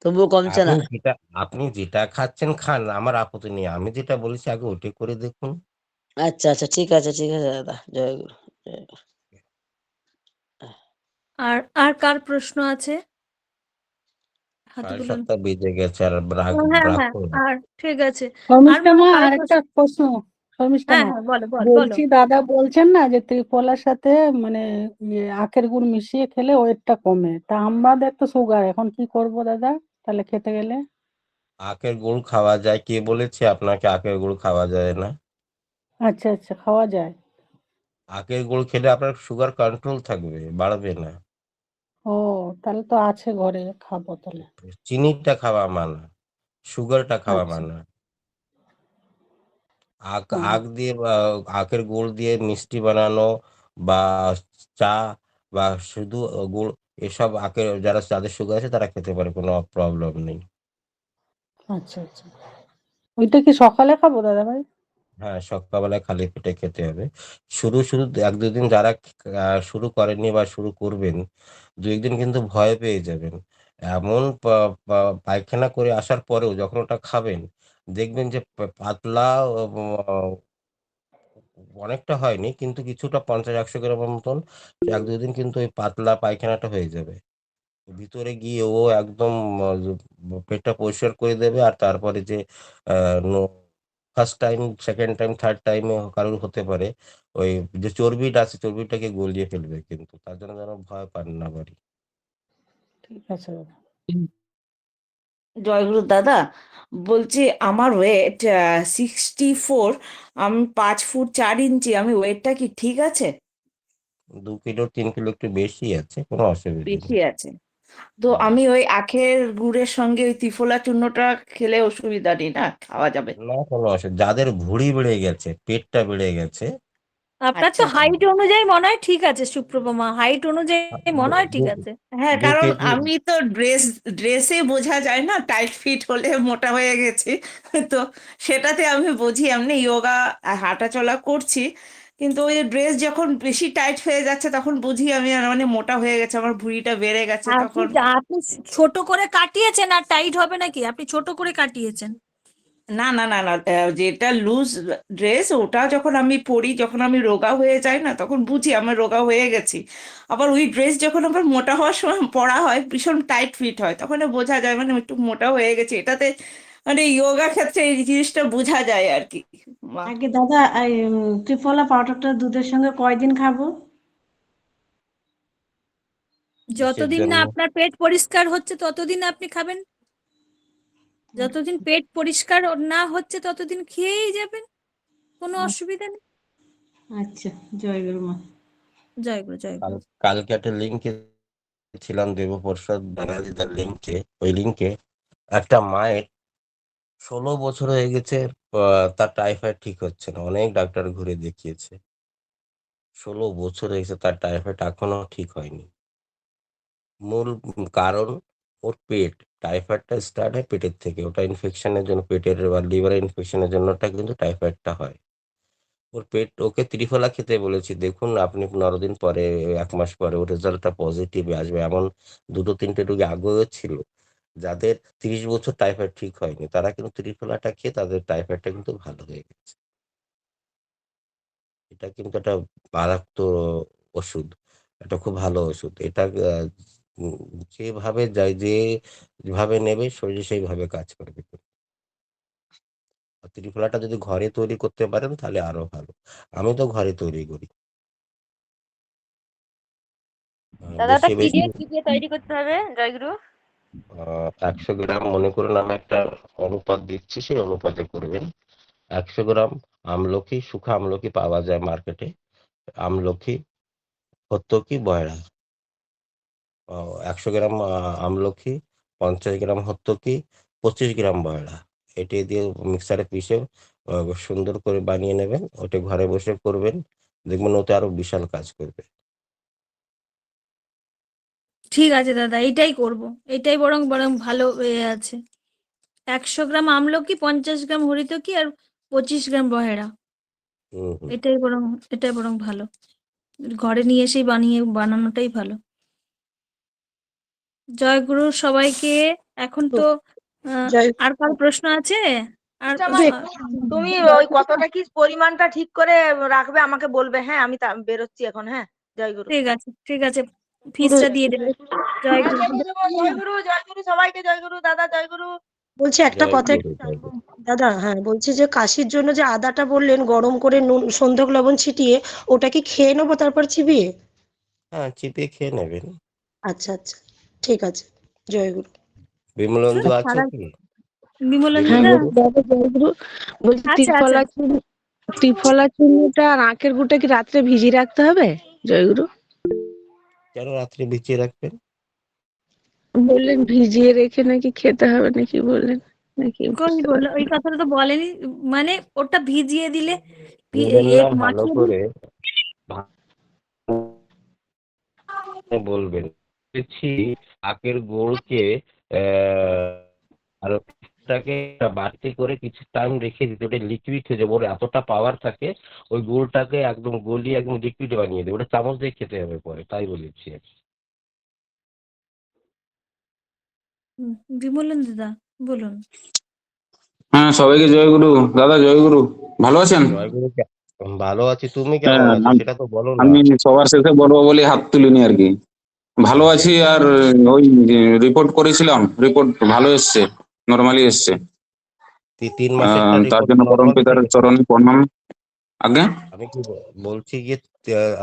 তবুও কমছে আপনি না। যেটা আপনি যেটা খাচ্ছেন খান, আমার আপত্তি নেই। আমি যেটা বলেছি আগে ওটাই করে দেখুন। আচ্ছা আচ্ছা, ঠিক আছে ঠিক আছে দাদা, জয় গুরু, জয় গুরু। আর আর কার প্রশ্ন আছে? হাত সাড়ে তুলুন। 7টা বেজে গেছে, আর হ্যাঁ হ্যাঁ, রাখুন। আর ঠিক আছে। আর শর্মিষ্ঠা মনে মা, কারো আরেকটা প্রশ্ন। শর্মিষ্ঠা হ্যাঁ মা, হ্যাঁ, বলো বলো বলো। বলছি দাদা বলছেন না যে ত্রিফলার সাথে মানে আখের গুড় মিশিয়ে খেলে ওয়েটটা কমে, তা আমাদের তো সুগার, এখন কি করব দাদা তাহলে খেতে গেলে? আখের গুড় খাওয়া যায়? কে বলেছে আপনাকে আখের গুড় খাওয়া যায় না? আচ্ছা আচ্ছা, খাওয়া যায়। আখের গুড় খেলে আপনার সুগার কন্ট্রোল থাকবে, বাড়বে না। ও, তাহলে তো আছে ঘরে, খাবো তাহলে। চিনিটা খাওয়া মানা, সুগারটা খাওয়া আচ্ছা। মানা। আখ হুম। আখ দিয়ে বা আখের গুড় দিয়ে মিষ্টি বানানো বা চা বা শুধু গুড়, এসব আখের যাদের সুগার আছে তারা খেতে পারে, কোনো প্রবলেম নেই। আচ্ছা আচ্ছা, ওইটা কি সকালে খাবো দাদা ভাই? হ্যাঁ, সকালবেলায় খালি পেটে খেতে হবে। শুরু শুরু 1-2 দিন যারা শুরু করেননি বা শুরু করবেন, 2-1 দিন কিন্তু ভয় পেয়ে যাবেন। এমন পায়খানা করে আসার পরেও যখন ওটা খাবেন, দেখবেন যে পাতলা, অনেকটা হয়নি কিন্তু কিছুটা 50-100 গ্রামের মতন, 1-2 দিন কিন্তু ওই পাতলা পায়খানাটা হয়ে যাবে। ভিতরে গিয়ে ও একদম পেটটা পরিষ্কার করে দেবে। আর তারপরে যে first time, second time, third টাইমে কারোর হতে পারে, ওই যে চর্বিটা আছে চর্বিটাকে গলিয়ে ফেলবে, কিন্তু তার জন্য যেন ভয় পান না বাড়ি। ঠিক আছে দাদা। জয়গুরু দাদা, বলছি আমার ওয়েট 64, আমি 5 ফুট 4 ইঞ্চি, আমি ওয়েটটা কি ঠিক আছে? 2 কিলো 3 কিলো একটু বেশি আছে, কোনো অসুবিধা বেশি নেই। আছে তো আমি ওই আখের গুড়ের সঙ্গে ওই ত্রিফলা চূর্ণটা খেলে অসুবিধা নেই না, খাওয়া যাবে? না, কোনো অসুবিধা, যাদের ভুঁড়ি বেড়ে গেছে, পেটটা বেড়ে গেছে, আপনার আচ্ছা তো আচ্ছা। হাইট অনুযায়ী মনে হয় ঠিক আছে সুপ্রভা মা, হাইট অনুযায়ী মনে হয় ঠিক দু- আছে। হ্যাঁ, দু কারণ কেজি আমি তো ড্রেসে বোঝা যায় না, টাইট ফিট হলে মোটা হয়ে গেছি। তো সেটাতে আমি বুঝি, এমনি যোগা হাঁটা চলা করছি, কিন্তু ওই ড্রেস যখন বেশি টাইট হয়ে যাচ্ছে তখন বুঝি আমি মানে মোটা হয়ে গেছে, আমার ভুঁড়িটা বেড়ে গেছে আপনি তখন। আপনি ছোট করে কাটিয়েছেন আর টাইট হবে নাকি? আপনি ছোট করে কাটিয়েছেন। না না না না, যেটা লুজ ড্রেস ওটা যখন আমি পরি, যখন আমি রোগা হয়ে যাই না, তখন বুঝি আমার রোগা হয়ে গেছি। আবার ওই ড্রেস যখন আবার মোটা হওয়ার সময় পরা হয়, ভীষণ টাইট ফিট হয়, তখন বোঝা যায় মানে একটু মোটা হয়ে গেছে। এটাতে মানে যোগা ক্ষেত্রে এই জিনিসটা বোঝা যায় আর কি। মা, আগে দাদা, এই ত্রিফলা পাউডারটা দুধের সঙ্গে কয়দিন খাবো? কিসের যতদিন না জন্য? আপনার পেট পরিষ্কার হচ্ছে ততদিন আপনি খাবেন, যতদিন পেট পরিষ্কার না হচ্ছে ততদিন খেয়েই যাবেন, কোনো অসুবিধা নেই। আচ্ছা, জয় গুরু মা। জয় গুরু জয় গুরু। কালকে একটা লিঙ্কে ছিলাম, দেবপ্রসাদ ব্যানার্জিদার লিঙ্কে, ওই লিঙ্কে একটা মায়ের 16 বছর হয়ে গেছে, তার টাইফয়েড ঠিক হচ্ছে না, অনেক ডাক্তার ঘুরে দেখিয়েছে। 16 বছর হয়ে গেছে, তার টাইফয়েড এখনো ঠিক হয়নি। মূল কারণ ওর পেট। টাইফয়েডটা স্টার্ট হয় পেটের থেকে, ওটা ইনফেকশনের জন্য, পেটের বা লিভারের ইনফেকশনের জন্যটা কিন্তু টাইফয়েডটা হয়। ওর পেট, ওকে ত্রিফলা খেতে বলেছি, দেখুন আপনি 15 দিন পরে, 1 মাস পরে ওর রেজাল্টটা পজিটিভ আসবে। এমন 2-3টে রোগী আগেও ছিল যাদের 30 বছর টাইফয়েড ঠিক হয়নি, তারা কিন্তু ত্রিফলাটা খেয়ে তাদের টাইফয়েডটা কিন্তু ভালো হয়ে গেছে। এটা কিন্তু একটা মারাত্মক ওষুধ, এটা খুব ভালো ওষুধ। এটা উম, যেভাবে যায়, যেভাবে নেবে শরীরে সেইভাবে কাজ করবে। আর ত্রিফলাটা যদি ঘরে তৈরি করতে পারেন তাহলে আরো ভালো। আমি তো ঘরে তৈরি করি। দাদা ওটা বেশি কি বেশি দিয়ে তৈরি করতে হবে জয়গুরু? 100 গ্রাম মনে করুন আমি একটা অনুপাত দিচ্ছি, সেই অনুপাতে করবেন। 100 গ্রাম আমলকি, শুকনো আমলকি পাওয়া যায় মার্কেটে। আমলকি, হত্তকি, বয়রা। 100 গ্রাম আমলকি, 50 গ্রাম হত্তকি, 25 গ্রাম বয়রা, এটি দিয়ে মিক্সারে পিষে সুন্দর করে বানিয়ে নেবেন। ওটা ঘরে বসে করবেন, দেখবেন ওতে আরো বিশাল কাজ করবে। ঠিক আছে দাদা, এটাই করব। এটাই বরং বরং ভালো আছে। 100 গ্রাম আমলকি, 50 গ্রাম হরিতকি আর 25 গ্রাম বহেরা। হুম হুম। এটাই বরং ভালো। ঘরে নিয়ে এসেই বানানোটাই ভালো। জয়গুরু সবাইকে। এখন তো জয় আর কারো প্রশ্ন আছে? আর আচ্ছা, আমার তুমি ওই কতটা কি পরিমাণটা ঠিক করে রাখবে, আমাকে বলবে। হ্যাঁ, আমি বেরোচ্ছি এখন। হ্যাঁ, জয়গুরু। ঠিক আছে, ঠিক আছে, ফিসটা দিয়ে দেবে। জয় হ্যাঁ, গুরু। দেবো দেবো। জয়গুরু, জয়গুরু সবাইকে। জয়গুরু দাদা, জয়গুরু। বলছি একটা জয় কথা গুরু, একটু জয় জানবো গুরু। দাদা। হ্যাঁ, বলছি যে কাশির জন্য যে আদাটা বললেন গরম করে নুন সন্ধক লবণ ছিটিয়ে, ওটা কি খেয়ে নেবো তারপর চিবিয়ে? হ্যাঁ, চিপে খেয়ে নেবেন। আচ্ছা আচ্ছা, ঠিক আছে। জয়গুরু। বিমলেন্দু আছে সারা কি? বিমলান হ্যাঁ দাদা। বিমলেন্দু, দাদা জয়গুরু, বলছি আচ্ছা আচ্ছা। ত্রিফলা চূর্ণটা আর আখের গুড়টা কি রাত্রে ভিজিয়ে রাখতে হবে জয়গুরু? কেন রাত্রে ভিজিয়ে রাখবেন? বললেন ভিজিয়ে রেখে নাকি খেতে হবে, নাকি বললেন, নাকি কই বুঝতে বললো? পারছি ওই কথাটা তো বলেনি। মানে ওটা ভিজিয়ে দিলে নেবেন না, ভালো মাখিয়ে দিলে। করে বলবেন। বলছি, আখের গুড়কে আর ওটাকে বাড়তি করে কিছু টাইম রেখে দিতে, ওটা লিকুইড হয়ে যাবে। ওর এতটা পাওয়ার থাকে, ওই গুড়টাকে একদম গলিয়ে একদম লিকুইড বানিয়ে দেবে। ওটা চামচ দিয়ে খেতে হবে পরে, তাই বলেছি আর কি। বিমলান দাদা বলুন। হ্যাঁ, সবাইকে জয়গুরু। দাদা জয়গুরু, ভালো আছেন? জয় গুরু। ভালো আছি, তুমি হ্যাঁ, কেমন আছো সেটা তো বলো না। আমি সবার শেষে বলবো বলে হাত তুলিনি আর কি। ভালো আছি। আর ওই রিপোর্ট করেছিলাম, রিপোর্ট ভালো এসছে, নর্মালি এসছে। 3 মাসেরটা তার রিপোর্ট জন্য পরম নর্মাল পিতার থেকে। চরণে প্রণাম। আজ্ঞা। আমি কি বলছি গিয়ে,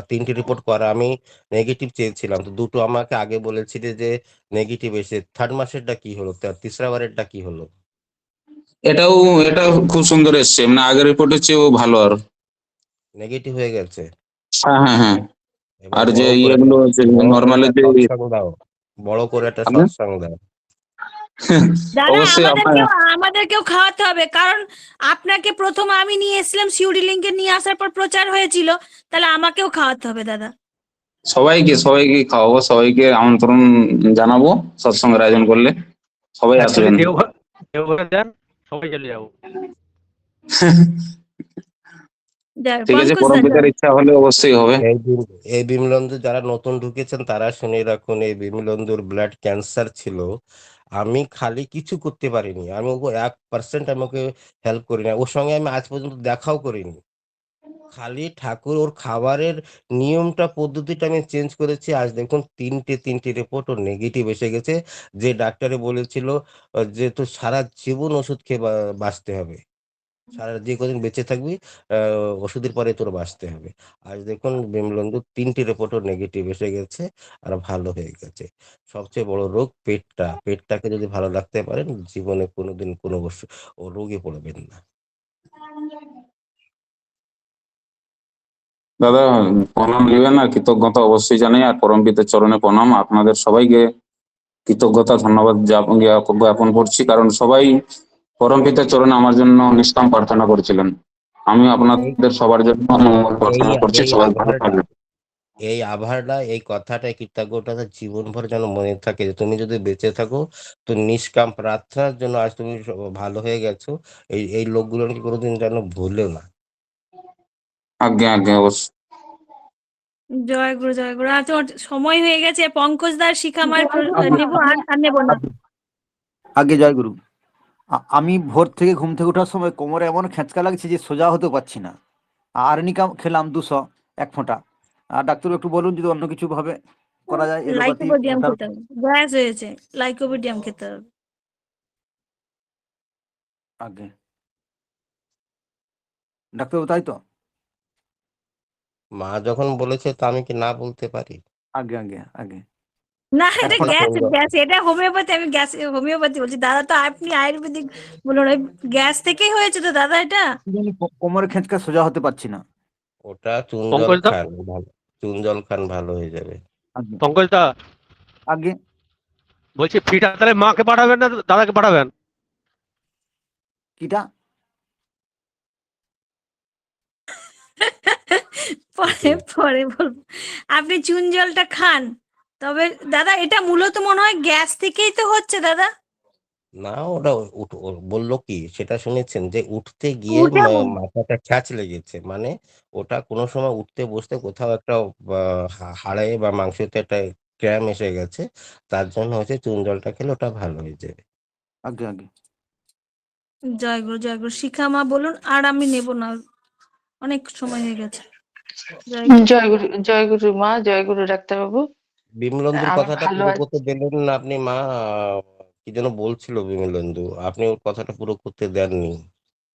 3টে রিপোর্ট করা, আমি নেগেটিভ চেয়েছিলাম, তো দুটো আমাকে আগে বলেছিলে যে নেগেটিভ এসে। 3rd মাসেরটা কি হলো? 3রা বারেরটা কি হলো? এটাও এটা খুব সুন্দর এসছে, মানে আগের রিপোর্টের চেয়েও ভালো। আর নেগেটিভ হয়ে গেছে। হ্যাঁ হ্যাঁ হ্যাঁ। এবার আর যে বড় করে ইয়েগুলো আছে বড় করে নর্মালি একটা যে সৎসঙ্গ দাও। বড় করে একটা আজ্ঞা? সৎসঙ্গ দাও। দাদা অবশ্যই আপনার আমাদেরকেও খাওয়াতে হবে, কারণ আপনাকে প্রথম আমি নিয়ে এসেছিলাম, সিউডি লিংকে নিয়ে আসার পর প্রচার হয়েছিল। তাহলে আমাকেও খাওয়াতে হবে দাদা। সবাইকে সবাইকে খাওয়াবো, সবাইকে আমন্ত্রণ জানাবো সৎসঙ্গের আয়োজন করলে। সবাই এক যদি আসবেন। দেওঘরে দেন, সবাই চলে যাবো। জয় ঠিক আছে, পঙ্কজ পরম দাদা। পিতার ইচ্ছা হলে অবশ্যই হবে। এই বিমলেন্দু যারা নতুন ঢুকেছেন তারা শুনে রাখুন, এই বিমলেন্দুর ব্লাড ক্যান্সার ছিল। আমি খালি কিছু করতে পারিনি, আমি ওকে 1% আমাকে হেল্প করি না, ওর সঙ্গে আমি আজ পর্যন্ত দেখাও করিনি। খালি ঠাকুর ওর খাবারের নিয়মটা পদ্ধতিটা আমি চেঞ্জ করেছি। আজ দেখুন তিনটে রিপোর্ট ওর নেগেটিভ এসে গেছে। যে ডাক্তারে বলেছিল যে তো সারা জীবন ওষুধ খেয়ে বাঁচতে হবে, সারা যে কদিন বেঁচে থাকবি ওষুধের পরে তোর বাঁচতে হবে। আজ দেখুন বিমলেন্দু 3টে রিপোর্টও নেগেটিভ এসে গেছে, আর ভালো হয়ে গেছে। সবচেয়ে বড় রোগ পেটটাকে যদি ভালো রাখতে পারেন, জীবনে কোনোদিন কোনো ও রোগে পড়বেন না। দাদা প্রণাম নেবেন, আর কৃতজ্ঞতা অবশ্যই জানাই। আর পরম পিতার চরণে প্রণাম। আপনাদের সবাইকে কৃতজ্ঞতা ধন্যবাদ জ্ঞাপন করছি, কারণ সবাই পরম পিতার চরণে আমার জন্য নিষ্কাম প্রার্থনা করেছিলেন। আমি এই আপনাদের সবার জন্য মঙ্গল এই প্রার্থনা করছি। এই সবাই ভালো আভারটা থাকবেন। এই আভারটা এই কথাটা কৃতজ্ঞতা জীবনভর যেন মনে থাকে, যে তুমি যদি বেঁচে থাকো তো নিষ্কাম প্রার্থনার জন্য আজ তুমি ভালো হয়ে গেছো। এই লোকগুলোকে কোনোদিন যেন ভুলেও না। আজ্ঞা আজ্ঞা, অবশ্যই। জয় গুরু, জয় গুরু। আচ্ছা, ওর সময় হয়ে গেছে। পঙ্কজ দার শিখামার নেবো আর নেবো না। আগে জয় গুরু। আমি ভোর থেকে ঘুম থেকে ওঠার সময় কোমরে এমন খেঁচকা লাগছে যে সোজা হতে পারছি না। আর্নিকা খেলাম 200 1 ফোঁটা। আর ডাক্তার একটু বলুন যদি অন্য কিছু ভাবে করা যায়, এলোপ্যাথি লাইকোপোডিয়াম ওটার। খেতে হবে, গ্যাস হয়েছে। লাইকোপোডিয়াম খেতে হবে। আগে ডাক্তারবাবু, তাই তো? মা যখন বলেছে তা আমি কি না বলতে পারি? আগে আগে আগে না এক এটা ফোঁটা গ্যাস, সুন্দর গ্যাস এটা হোমিওপ্যাথি, আমি গ্যাস হোমিওপ্যাথি বলছি দাদা, তো আপনি আয়ুর্বেদিক বলুন, ওই গ্যাস থেকেই হয়েছে তো দাদা এটা। কি জানি কোমরে খেঁচকা সোজা হতে পারছি না। ওটা চুন জল পঙ্কজ দা, খান, ভালো চুন জল খান ভালো হয়ে যাবে। আগে পঙ্কজ দা আগে বলছি ফিটা তাহলে মাকে পাঠাবেন না দাদাকে পাঠাবেন? কিটা পরে পরে বলবো। আপনি চুন জলটা খান, তবে দাদা এটা মূলত মনে হয় গ্যাস থেকেই তো হচ্ছে দাদা। না ওটা বললো কি সেটা শুনেছেন যে উঠতে গিয়ে উঠে মাথাটা খ্যাচ লেগেছে, মানে ওটা কোনো সময় উঠতে বসতে কোথাও একটা হাড়ে বা মাংসতে একটা ক্র্যাম এসে গেছে, তার জন্য হচ্ছে চুন জলটা খেলে ওটা ভালো হয়ে যাবে। আগে আগে জয় গুরু জয় গুরু, শিখা মা বলুন, আর আমি নেব না, অনেক সময় হয়ে গেছে। জয় গুরু। জয় গুরু মা, জয় গুরু ডাক্তারবাবু। বিমলেন্দুর আমি কথাটা ভালো পুরো আছি। করতে দিলেন না আপনি মা, কি যেন বলছিল বিমলেন্দু, আপনি ওর কথাটা পুরো করতে দেননি।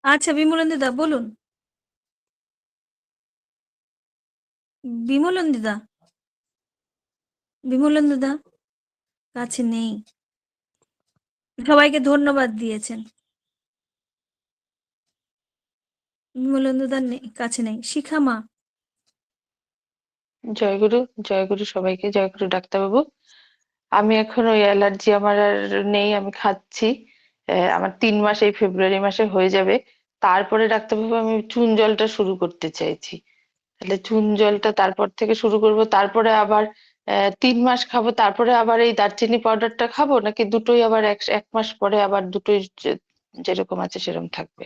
আচ্ছা বিমলেন্দু দা বলুন, বিমলেন্দু দা, বিমলেন্দু দা কাছে নেই, সবাইকে ধন্যবাদ দিয়েছেন, বিমলেন্দু দা কাছে নেই। শিখা মা। জয় গুরু সবাইকে, জয় গুরু ডাক্তারবাবু। আমি এখন ওই অ্যালার্জি আমার আর নেই, আমি খাচ্ছি। আমার 3 মাস এই ফেব্রুয়ারি মাসে হয়ে যাবে। তারপরে ডাক্তারবাবু আমি চুন জলটা শুরু করতে চাইছি। তাহলে চুন জলটা তারপর থেকে শুরু করব, তারপরে আবার 3 মাস খাবো, তারপরে আবার এই দারচিনি পাউডারটা খাবো, নাকি দুটোই আবার 1 মাস পরে আবার দুটোই যেরকম আছে সেরকম থাকবে?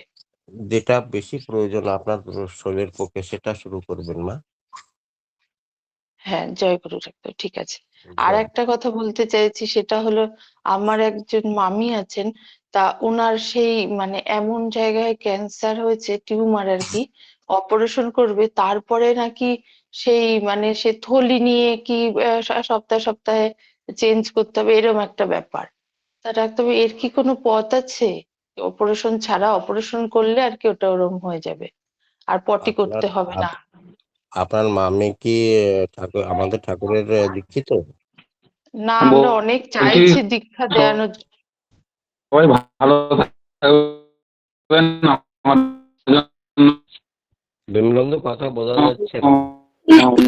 যেটা বেশি প্রয়োজন আপনার শরীরের পক্ষে সেটা শুরু করবেন মা। হ্যাঁ, জয় গুরু ডাক্তার, ঠিক আছে। আর জয়। একটা কথা বলতে চাইছি, সেটা হলো আমার একজন মামি আছেন, তা ওনার সেই মানে এমন জায়গায় ক্যান্সার হয়েছে, টিউমার আর কি, অপারেশন করবে, তারপরে নাকি সেই মানে সে থলি নিয়ে কি সপ্তাহে সপ্তাহে চেঞ্জ করতে হবে, এরকম একটা ব্যাপার। তা ডাক্তারবাবু এর কি কোনো পথ আছে? অপারেশন ছাড়া, অপারেশন করলে আর কি ওটা ওরকম হয়ে যাবে, আর পটি আপনার করতে হবে না? আপনার মামি কি ঠাকুর আমাদের ঠাকুরের দীক্ষিত? না, আমরা অনেক বলছি চাইছি দীক্ষা দেওয়ানোর। সবাই ভালো থাকবেন আমার জন্য। বিমলেন্দু কথা বোঝা যাচ্ছে না,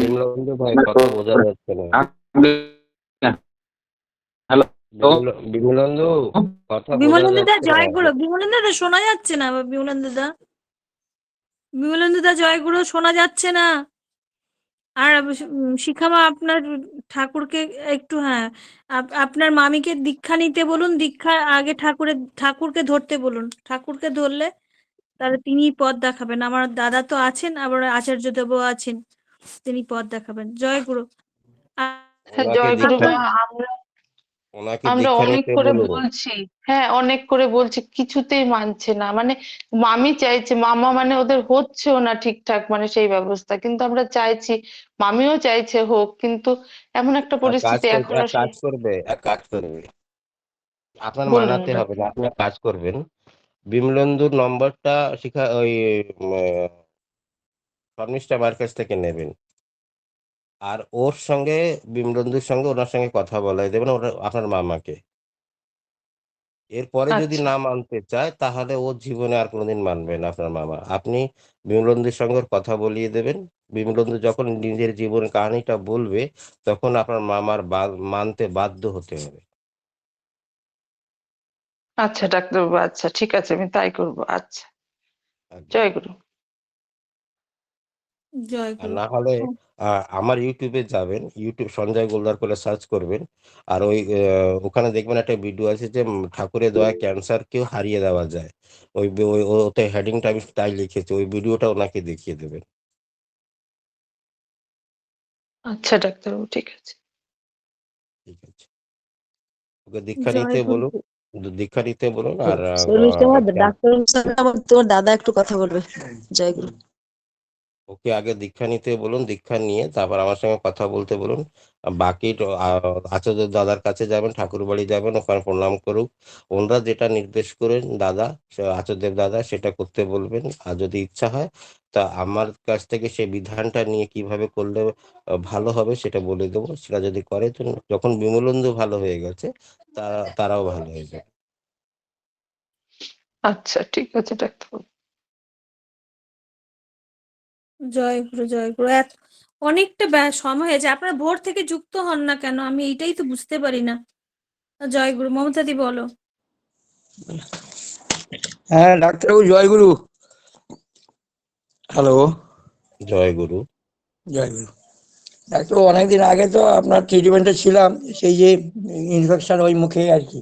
বিমলেন্দু ভাই কথা বোঝা যাচ্ছে না, হ্যালো বিমলেন্দু কথা বোঝা বিমলেন্দু দা যাচ্ছে না। জয় গুরু, বিমলেন্দু দা শোনা যাচ্ছে না, বিমলেন্দু দা, বিমলেন্দু দা জয় গুরু শোনা যাচ্ছে না। আর শিখামা আপনার ঠাকুরকে একটু, হ্যাঁ আপনার মামিকে দীক্ষা নিতে বলুন, দীক্ষা আগে ঠাকুরকে ধরতে বলুন, ঠাকুরকে ধরলে তাহলে তিনি পথ দেখাবেন। আমার দাদা তো আছেন, আবার আচার্য দেবও আছেন, তিনি পথ দেখাবেন। জয় গুরু। হ্যাঁ, ওনাকে জয় গুরু দীক্ষা মা। আমরা ওনাকে আমরা দীক্ষা অনেক নিতে করে বলুন। বলছি, হ্যাঁ অনেক করে বলছি, কিছুতেই মানছে না। মানে মামি চাইছে, মামা মানে ওদের হচ্ছেও না ঠিকঠাক মানে সেই ব্যবস্থা, কিন্তু আমরা চাইছি, মামিও চাইছে হোক, কিন্তু এমন একটা পরিস্থিতি এখনো এক কাজ করবে, এক কাজ করবে, আপনার বলুন মানাতে হবে না, ডাক্তার। আপনি এক কাজ করবেন, বিমলেন্দুর নম্বরটা ওই শর্মিষ্ঠা মার কাছ থেকে নেবেন, আর ওর সঙ্গে বিমলেন্দুর সঙ্গে ওনার সঙ্গে কথা বলাই দেবেন ওরা আপনার মামাকে। এরপরে যদি আচ্ছা না মানতে চায় তাহলে ও জীবনে আর কোনোদিন মানবে না আপনার মামা। আপনি বিমলেন্দুর সঙ্গে ওর কথা বলিয়ে দেবেন, বিমলেন্দু যখন নিজের জীবনের কাহিনীটা বলবে তখন আপনার মামার মানতে বাধ্য হতে হবে। আচ্ছা ডাক্তারবাবু, আচ্ছা ঠিক আছে, আমি তাই করবো। আচ্ছা, জয় গুরু। জয় আর গুরু। না হলে আমার ইউটিউবে যাবেন, ইউটিউব সঞ্জয় গোলদার করে সার্চ করবেন, আর ওই ওখানে দেখবেন একটা ভিডিও আছে যে ঠাকুরের দয়ায় ক্যান্সারকেও হারিয়ে দেওয়া যায়। ওতে হেডিংটা আমি তাই লিখেছি, ওই ভিডিওটা ওনাকে দেখিয়ে দেবেন। আচ্ছা ডাক্তারবাবু, ঠিক আছে। ঠিক আছে, ওকে দীক্ষা জয় নিতে গুরু। বলুন, দীক্ষা নিতে বলুন। আর শর্মিষ্ঠা ডাক্তারের সাথে আমার তোমার দাদা একটু কথা বলবে। জয় গুরু। ওকে আগে দীক্ষা নিতে বলুন, দীক্ষা নিয়ে তারপর আমার সঙ্গে কথা বলতে বলুন। আর বাকি আচার্য দাদার কাছে যাবেন, ঠাকুর বাড়ি যাবেন, ওখানে প্রণাম করুক। ওনারা যেটা নির্দেশ করেন দাদা, আচার্যদেব দাদা, সেটা করতে বলবেন। আর যদি ইচ্ছা হয় তা আমার কাছ থেকে সেই বিধানটা নিয়ে কিভাবে করলে ভালো হবে সেটা বলে দেবো। সেটা যদি করে তো যখন বিমলেন্দু ভালো হয়ে গেছে তারাও ভালো হয়ে যাবে। আচ্ছা ঠিক আছে ডাক্তারবাবু। জয় গুরু, জয় গুরু। অনেকটা সময় হয়েছে, আপনারা ভোর থেকে যুক্ত হন না কেন? আমি এইটাই তো বুঝতে পারি না। জয় গুরু। মমতাদি বলো। হ্যাঁ ডাক্তারবাবু জয়গুরু। হ্যালো। জয় গুরু। জয় গুরু। ডাক্তারবাবু অনেকদিন আগে তো আপনার ট্রিটমেন্টে ছিলাম, সেই যে ইনফেকশন ওই মুখে আর কি,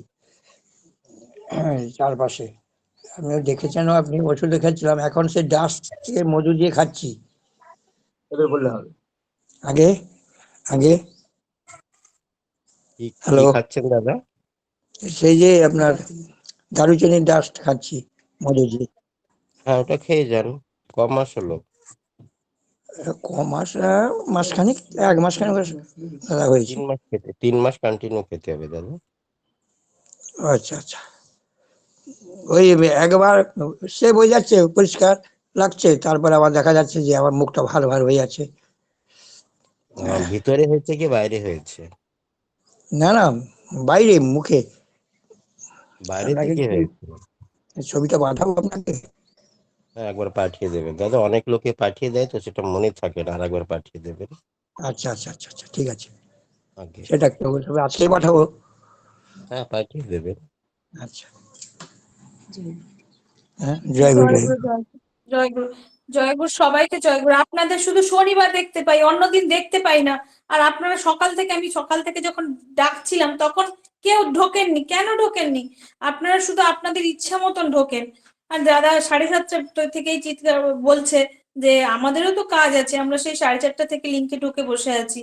চারপাশে। আপনিও দেখেছেন, আপনি ওষুধ দেখাচ্ছিলাম, এখন সে ডাস্ট থেকে মধু দিয়ে খাচ্ছি। এবার বললে হবে। আগে আগে কি হ্যালো, খাচ্ছেন দাদা? সেই যে আপনার দারুচিনির ডাস্ট খাচ্ছি মধু দিয়ে। হ্যাঁ, ওটা খেয়ে যান। কম মাস হলো? মাস, মাসখানিক, 1 মাস খানিক হয়েছে। 3 মাস খেতে, 3 মাস কন্টিনিউ খেতে হবে দাদা। আচ্ছা আচ্ছা। ওই একবার সে বোঝা যাচ্ছে পরিষ্কার লাগছে, তারপরে আবার দেখা যাচ্ছে যে আমার মুখটা ভার ভার হয়ে যাচ্ছে। ভিতরে হয়েছে কি বাইরে হয়েছে? না না, বাইরে মুখে। বাইরের আপনাকে দিকে কি হয়েছে? ছবিটা পাঠাবো আপনাকে? হ্যাঁ, একবার পাঠিয়ে দেবেন দাদা। অনেক লোকে পাঠিয়ে দেয় তো সেটা মনে থাকে না, আর একবার পাঠিয়ে দেবেন। আচ্ছা আচ্ছা আচ্ছা আচ্ছা, ঠিক আছে। আগে সেটা তবে আজকে পাঠাবো। হ্যাঁ, পাঠিয়ে দেবেন। আচ্ছা। হ্যাঁ, জয় গুরু, জয় জয় গুরু, গুরু। জয় গুরু, জয় গুরু। জয় গুরু, সবাইকে জয় গুরু। আপনাদের শুধু শনিবার দেখতে পাই, অন্যদিন দেখতে পাই না। আর আপনারা আমি সকাল থেকে যখন ডাকছিলাম তখন কেউ ঢোকেননি। কেন ঢোকেননি? আপনারা শুধু আপনাদের ইচ্ছা মতন ঢোকেন। আর দাদা 7:30 থেকেই চিৎকার বলছে যে আমাদেরও তো কাজ আছে, আমরা সেই 4:30 থেকে লিঙ্কে ঢুকে বসে আছি।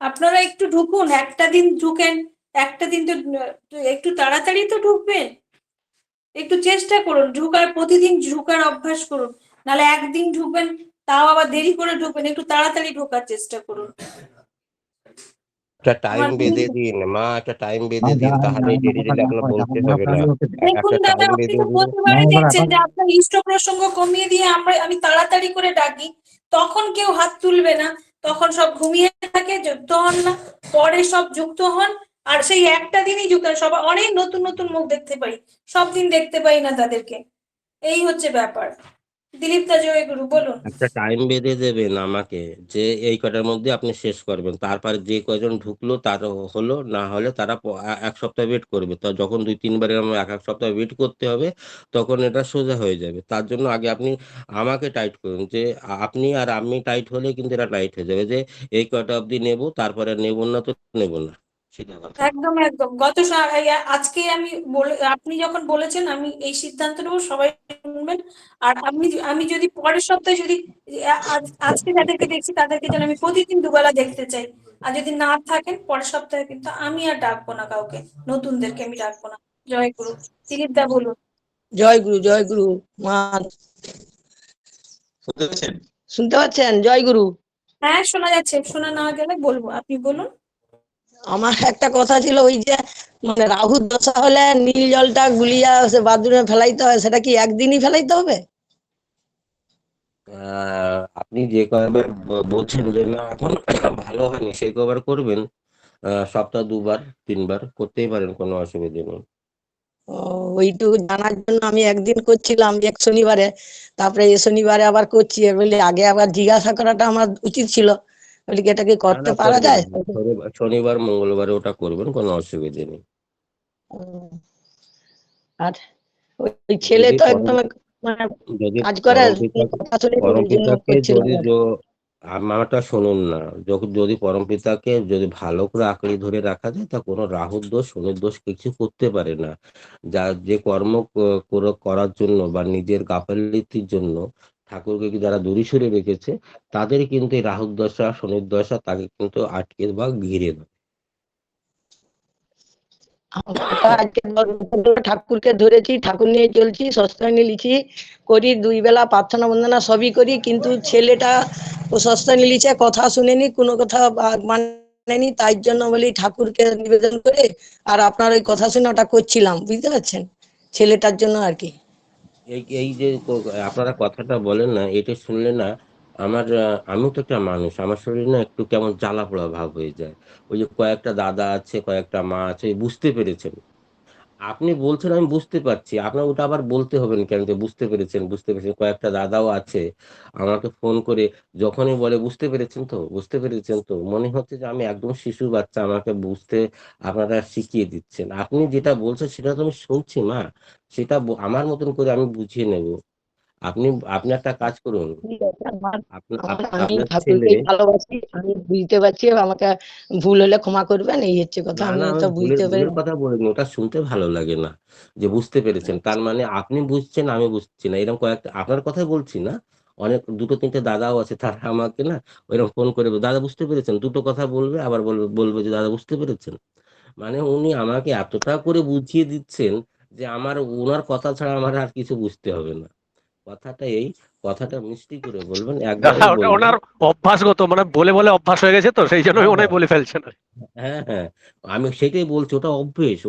আপনারা একটু ঢুকুন, একটা দিন ঢুকেন, একটা দিন তো একটু তাড়াতাড়ি তো ঢুকবেন। একটু চেষ্টা করুন ঢুকার, প্রতিদিন ঢুকার অভ্যাস করুন। নাহলে একদিন ঢুকবেন, তাও আবার দেরি করে ঢুকবেন। একটু তাড়াতাড়ি ঢোকার চেষ্টা করুন। একটা টাইম আমার বেঁধে দিন মা, একটা টাইম বেঁধে দিন, তাহলে দেরি দিলে আপনার বলতে হবে না। দেখুন একটা দাদা, টাইম আপনি বেঁধে তো দিন। প্রতিবারই দেখছেন যে আপনার ইষ্ট প্রসঙ্গ কমিয়ে দিয়ে আমি তাড়াতাড়ি করে ডাকি, তখন কেউ হাত তুলবে না, তখন সব ঘুমিয়ে থাকে, যুক্ত হন না। পরে সব যুক্ত হন, আর সেই একটা দিনই যুক্ত হন। সবাই অনেক নতুন নতুন মুখ দেখতে পাই, সব দিন দেখতে পাই না তাদেরকে। এই হচ্ছে ব্যাপার। দিলীপ দা, জয় গুরু, বলুন। একটা টাইম বেঁধে দেবেন আমাকে, যে এই কটার মধ্যে আপনি শেষ করবেন। তারপর যে কয়জন ঢুকলো তার হলো, না হলে তারা 1 সপ্তাহ ওয়েট করবে। তো যখন 2-3 বার এরকম 1 সপ্তাহ ওয়েট করতে হবে, তখন এটা সোজা হয়ে যাবে। তার জন্য আগে আপনি আমাকে টাইট করুন, যে আপনি আর আমি টাইট হলে কিন্তু এটা টাইট হয়ে যাবে, যে এই কয়টা অবধি নেব, তারপরে নেব না তো নেব না। সেটা কথা। একদম একদম। আজকে আপনি যখন বলেছেন আমি এই সিদ্ধান্ত নেবো, সবাই শুনবেন। আর আমি যদি পরের সপ্তাহে যদি আজকে যাদেরকে দেখছি তাদেরকে যেন আমি প্রতিদিন দুবেলা দেখতে চাই। আর যদি না থাকেন পরের সপ্তাহে কিন্তু আমি আর ডাকবো না কাউকে, নতুনদেরকে আমি ডাকবো না। জয় গুরু। দিলীপ দা, বলুন। জয় গুরু, জয় গুরু। মা শুনতে পাচ্ছেন? জয় গুরু। হ্যাঁ, শোনা যাচ্ছে। শোনা না গেলে বলবো, আপনি বলুন। আমার একটা কথা ছিল, ওই যে মানে রাহুর দশা হলে নীল জলটা গুলিয়া সে বাথরুমে ফেলাইতে হয়, সেটা কি একদিনই ফেলাইতে হবে? আপনি যে কয়বার বলছেন যে না এখন ভালো হয়নি, সেই কয়বার করবেন। সপ্তাহ 2-3 বার করতেই পারেন, কোনো অসুবিধা নেই। ও, ওইটুকু জানার জন্য আমি একদিন করছিলাম, এক শনিবারে, তারপরে এ শনিবারে আবার করছি। বলি আগে আবার জিজ্ঞাসা করাটা আমার উচিত ছিল। বলি কি এটা কি না করতে না, পারা করবেন। যায়? শনিবার মঙ্গলবারে ওটা করবেন, কোনো অসুবিধা নেই। উম, আর ওই ছেলে যদি তো পরম একদম মানে যদি কাজ করে, পরমপিতা কথা শুনিনি, ওই জন্য পরমপিতাকে করছিলাম। যদি আমারটা শুনুন না, যদি পরমপিতাকে যদি ভালো করে আঁকড়ে ধরে রাখা যায়, তা কোনো রাহুর দোষ শনির দোষ কিছু করতে পারে না। যা যে কর্ম করার জন্য বা নিজের গাফিলতির জন্য ঠাকুরকে যারা দূরে সরে রেখেছে, তাদের কিন্তু এই রাহুর দশা শনির দশা তাকে কিন্তু আটকে বা ঘিরে দেয়। আমরা আজকে 10 বছর ধরে ঠাকুরকে ধরেছি, ঠাকুর নিয়ে চলছি, সস্তানি লিখি করি, 2 বেলা প্রার্থনা বন্দনা সবই করি, কিন্তু ছেলেটা ও সস্তানি লিখে কথা শুনেনি, কোনো কথা মানেনি, তাই জন্য বলি ঠাকুরকে নিবেদন করে আর আপনার ওই কথা শুনে ওটা করছিলাম, বুঝতে পারছেন, ছেলেটার জন্য আর কি। এই এই যে আপনারা কথাটা বলেন না, এটা শুনলে না আমার আমিও তো একটা মানুষ, আমার শরীরে না একটু কেমন জ্বালা পোড়া ভাব হয়ে যায়। ওই যে কয়েকটা দাদা আছে, কয়েকটা মা আছে, বুঝতে পেরেছেন। আপনি বলছেন আমি বুঝতে পারছি, আপনার ওটা আবার বলতে হবে না কেন যে বুঝতে পেরেছেন, বুঝতে পেরেছেন। কয়েকটা দাদাও আছে আমাকে ফোন করে যখনই বলে বুঝতে পেরেছেন তো, বুঝতে পেরেছেন তো, মনে হচ্ছে যে আমি একদম শিশু বাচ্চা, আমাকে বুঝতে আপনারা শিখিয়ে দিচ্ছেন। আপনি যেটা বলছেন সেটা তো আমি শুনছি মা, সেটা আমার মতন করে আমি বুঝিয়ে নেব। আপনি আপনি একটা কাজ করুন, ঠিক আছে, আমি আপনার ছেলে, ঠাকুরকেই ভালোবাসি, আমি বুঝতে পারছি, আমাকে ভুল হলে ক্ষমা করবেন, এই হচ্ছে কথা, না আমি না আমি তো ভুলের বুঝতে পারি। ভুলের কথা বলিনি, ওটা শুনতে ভালো লাগে না যে বুঝতে পেরেছেন, তার মানে আপনি বুঝছেন আমি বুঝছি না, এরকম কয়েকটা আপনার কথাই বলছি না, অনেক 2-3টে দাদাও আছে, তারা আমাকে না ওইরকম ফোন করে দাদা বুঝতে পেরেছেন, দুটো কথা বলবে, আবার বলবে বলবে যে দাদা বুঝতে পেরেছেন। মানে উনি আমাকে এতটা করে বুঝিয়ে দিচ্ছেন যে আমার ওনার কথা ছাড়া আমার আর কিছু বুঝতে হবে না। কথাটা এই, কথাটা মিষ্টি করে বলবেন, একবারই ওটা বলবেন। ওনার অভ্যাসগত, মানে বলে বলে অভ্যাস হয়ে গেছে, তো সেই জন্যই হ্যাঁ ওনাই হ্যাঁ বলে ফেলছেন। হ্যাঁ হ্যাঁ, আমি সেটাই বলছি, ওটা অভ্যেস,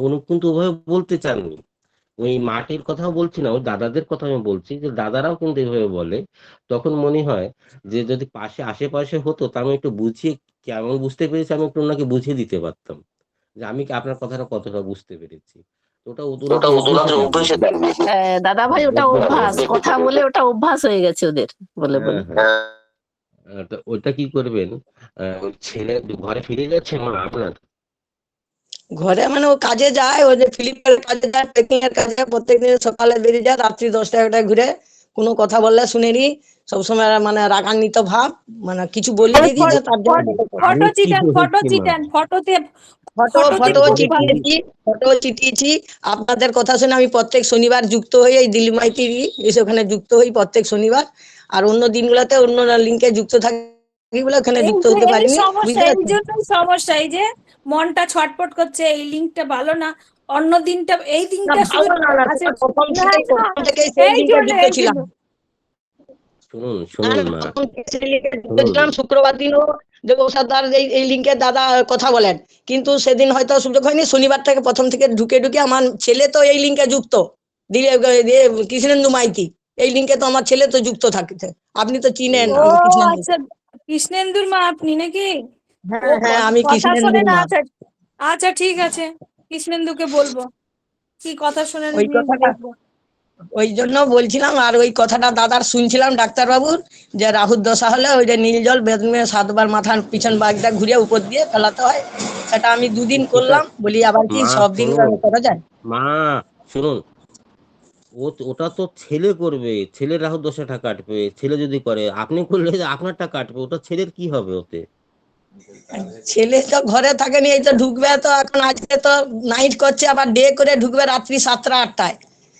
উনি কিন্তু ওভাবে বলতে চাননি। ওই মাটির কথাও বলছি না, ওই দাদাদের কথা আমি বলছি, যে দাদারাও কিন্তু এভাবে বলে। তখন মনে হয় যে যদি পাশে আশেপাশে হতো তা আমি একটু বুঝিয়ে, কেমন বুঝতে পেরেছি আমি একটু ওনাকে বুঝিয়ে দিতে পারতাম যে আমি কি আপনার কথাটা কতটা বুঝতে পেরেছি। তো ওটা ওটা ওনাদের অভ্যেসে ওনাদের দাঁড়িয়ে অভ্যাসে গেছে। দাঁড়িয়ে গেছে। দাদা ভাই, ওটা অভ্যেসে অভ্যাস, দাঁড়িয়ে কথা বলে ওটা অভ্যাস হয়ে গেছে ওদের, বলে হ্যাঁ বলে। হ্যাঁ। তো ওইটা কি করবেন, ওই ছেলে ঘরে ফিরে যাচ্ছে মা আপনার? ঘরে মানে ও কাজে যায়, ও যে ফিলিপের কাজে যায়, প্যাকিং এর কাজে, প্রত্যেকদিন সকালে বেরিয়ে যায়, রাত্রি 10টা-11টায় ঘুরে, কোনো কথা বললে শুনেনি, সবসময় মানে রাগান্বিত ভাব, মানে কিছু বলে দিদি যে তার জন্য আমি আমি ফটো কি চিটান, ফটো বলছি মা, চিটান, ফটোতে ফটো ফটোতে ফটো খুব ভালো। বলেছি, চিটিয়েছি, ফটো চিটিয়েছি, আপনাদের কথা শুনে আমি প্রত্যেক শনিবার যুক্ত হই, এই দিলীপ মাইতি এসে ওখানে যুক্ত হই প্রত্যেক শনিবার, আর অন্য দিনগুলোতে অন্য লিঙ্কে যুক্ত থাকি বলে ওখানে এই যুক্ত যে হতে এই পারিনি, সমস্যা, বুঝতে এই পারছেন। জন্যই সমস্যা, এই যে মনটা ছটপট করছে, এই লিঙ্কটা ভালো না, অন্য দিনটা, এই না দিনটা শুধু ভালো না, না আছে। সেটা প্রথম না থেকেই না, সেই এই লিঙ্কে জন্য যুক্ত এই ছিলাম। জন্য শুনুন না শুনুন না, মা, প্রথম থেকে সেই লিঙ্কে যুক্ত শুনুন, ছিলাম, শুক্রবার দিনও দেবো সর্দার এই লিঙ্কে দাদা কথা বলেন, কিন্তু সেদিন হয়তো সুযোগ হয়নি, শনিবার থেকে প্রথম থেকে ঢুকে ঢুকে আমার ছেলে তো এই লিঙ্কে যুক্ত, কৃষ্ণেন্দু মাইতি, এই লিঙ্কে তো আমার ছেলে তো যুক্ত থাকছে, আপনি তো চিনেন ও কৃষ্ণেন্দু। আচ্ছা, কৃষ্ণেন্দুর মা আপনি নাকি? ও হ্যাঁ হ্যাঁ, আমি কথা কৃষ্ণেন্দুর শোনেন, মা। আচ্ছা আচ্ছা, ঠিক আছে, কৃষ্ণেন্দুকে বলবো কি কথা শোনেন, ওই আমি কথাটা, দেখবো। ওই জন্য বলছিলাম, আর ওই কথাটা দাদার শুনছিলাম ডাক্তারবাবুর, যে রাহুর দশা হলে ওই যে নীল জল বেদমে 7বার মাথার পিছন বাগদা ঘুরিয়ে উপর দিয়ে ফেলাতে হয়, সেটা আমি 2 দিন সেটা করলাম, বলি আবার কি মা সব দিন শুনুন, করা যায়। মা শুনুন, ওটা তো ছেলে করবে, ছেলে রাহু দশাটা কাটবে, ছেলে যদি করে, আপনি করলে আপনারটা কাটবে, ওটা ছেলের কি হবে ওতে? ছেলে তো ঘরে থাকেনি, এই তো ঢুকবে, তো এখন আজকে তো নাইট করছে, আবার ডে করে ঢুকবে রাত্রি 7টা-8টায়,